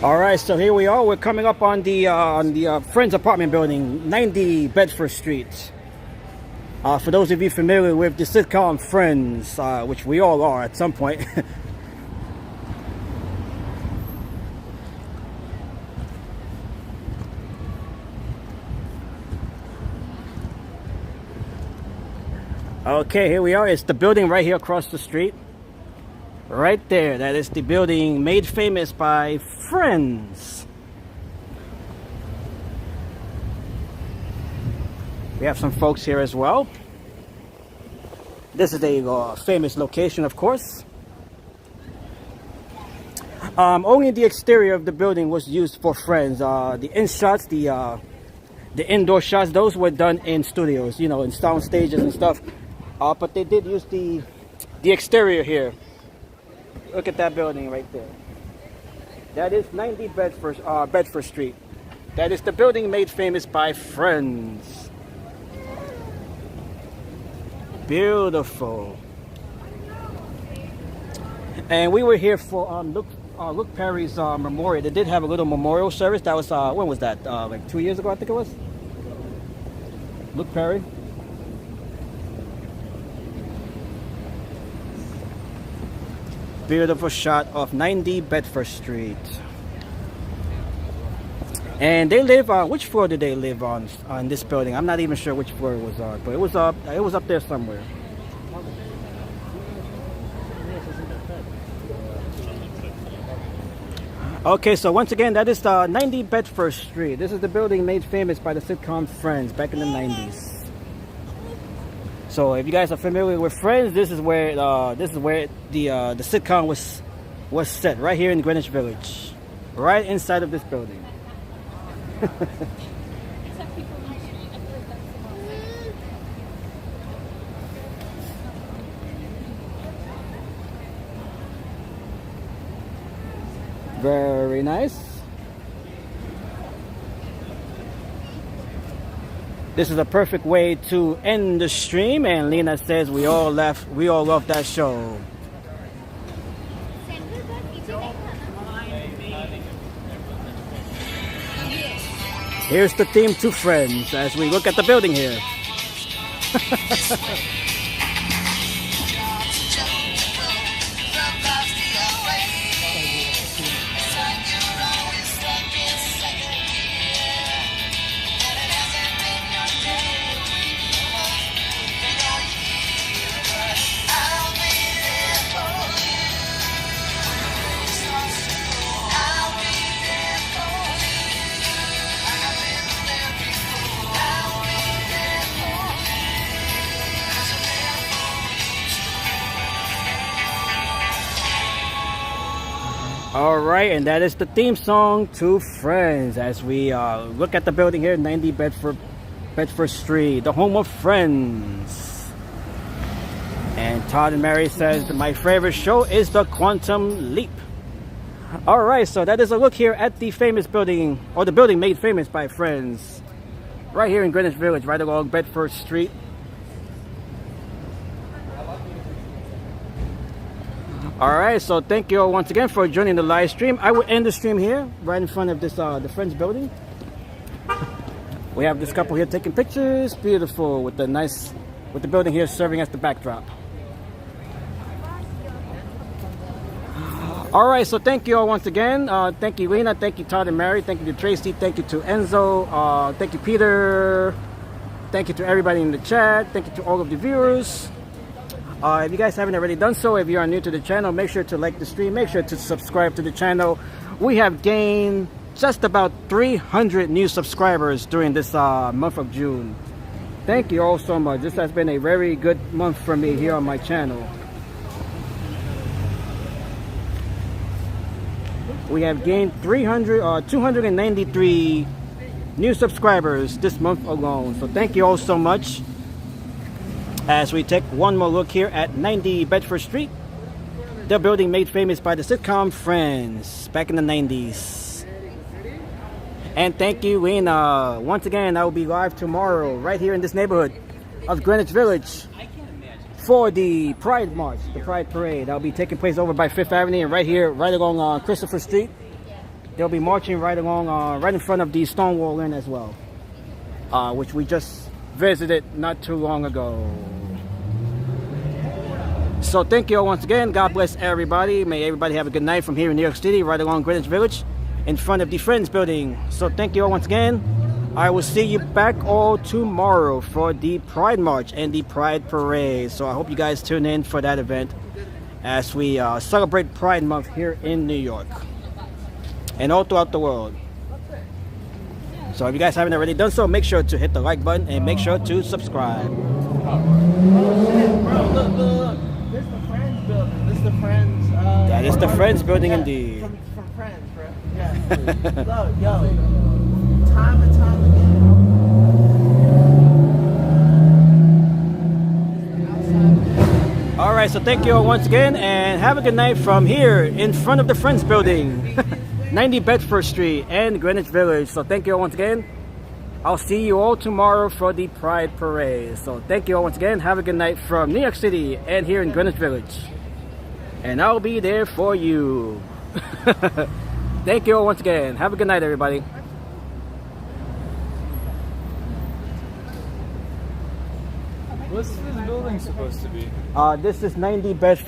All right, so here we are. We're coming up on the Friends apartment building, 90 Bedford Street. For those of you familiar with the sitcom Friends, which we all are at some point. Okay, here we are. It's the building right here across the street. Right there, that is the building made famous by Friends. We have some folks here as well. This is a famous location, of course. Only the exterior of the building was used for Friends. The in shots, the indoor shots, those were done in studios, you know, in sound stages and stuff. But they did use the exterior here. Look at that building right there. That is 90 Bedford Street. That is the building made famous by Friends. Beautiful. And we were here for Luke Perry's memorial. They did have a little memorial service. That was when was that? Like 2 years ago, I think it was. Luke Perry. Beautiful shot of 90 Bedford Street. And they live on, which floor did they live on this building? I'm not even sure which floor it was on, but it was up there somewhere. Okay, so once again, that is 90 Bedford Street. This is the building made famous by the sitcom Friends back in the 90s. So if you guys are familiar with Friends, this is where the sitcom was set, right here in Greenwich Village, right inside of this building. Very nice. This is a perfect way to end the stream, and Lena says we all love that show. Here's the theme to Friends as we look at the building here. Alright, and that is the theme song to Friends as we look at the building here, 90 Bedford Street, the home of Friends. And Todd and Mary says, my favorite show is The Quantum Leap. Alright, so that is a look here at the famous building, or the building made famous by Friends, right here in Greenwich Village, right along Bedford Street. Alright, so thank you all once again for joining the live stream. I will end the stream here, right in front of this the Friends building. We have this couple here taking pictures. Beautiful, with the building here serving as the backdrop. Alright, so thank you all once again. Thank you, Lena. Thank you, Todd and Mary. Thank you to Tracy. Thank you to Enzo. Thank you, Peter. Thank you to everybody in the chat. Thank you to all of the viewers. If you guys haven't already done so, if you are new to the channel, make sure to like the stream, make sure to subscribe to the channel. We have gained just about 300 new subscribers during this month of June. Thank you all so much. This has been a very good month for me here on my channel. We have gained 293 new subscribers this month alone. So thank you all so much. As we take one more look here at 90 Bedford Street, the building made famous by the sitcom Friends back in the 90s. And thank you, Lena. Once again, I will be live tomorrow right here in this neighborhood of Greenwich Village for the Pride March, the Pride Parade. That will be taking place over by 5th Avenue and right here, right along Christopher Street. They'll be marching right along, right in front of the Stonewall Inn as well, which we just visited not too long ago. So thank you all once again. God bless everybody. May everybody have a good night from here in New York City, right along Greenwich Village, in front of the Friends building. So thank you all once again. I will see you back all tomorrow for the Pride March and the Pride Parade. So I hope you guys tune in for that event as we celebrate Pride Month here in New York and all throughout the world. So if you guys haven't already done so, make sure to hit the like button and make sure to subscribe. Oh shit, bro, look. This is the Friends building. This is the Friends. That is the Friends building, yeah, indeed. From Friends, bro. Yeah. Look, yo. Time and time again. Alright, so thank you all once again and have a good night from here in front of the Friends building. 90 Bedford Street and Greenwich Village. So thank you all once again. I'll see you all tomorrow for the Pride Parade. So thank you all once again. Have a good night from New York City and here in Greenwich Village. And I'll be there for you. Thank you all once again. Have a good night, everybody. What's this building supposed to be? This is 90 Bedford.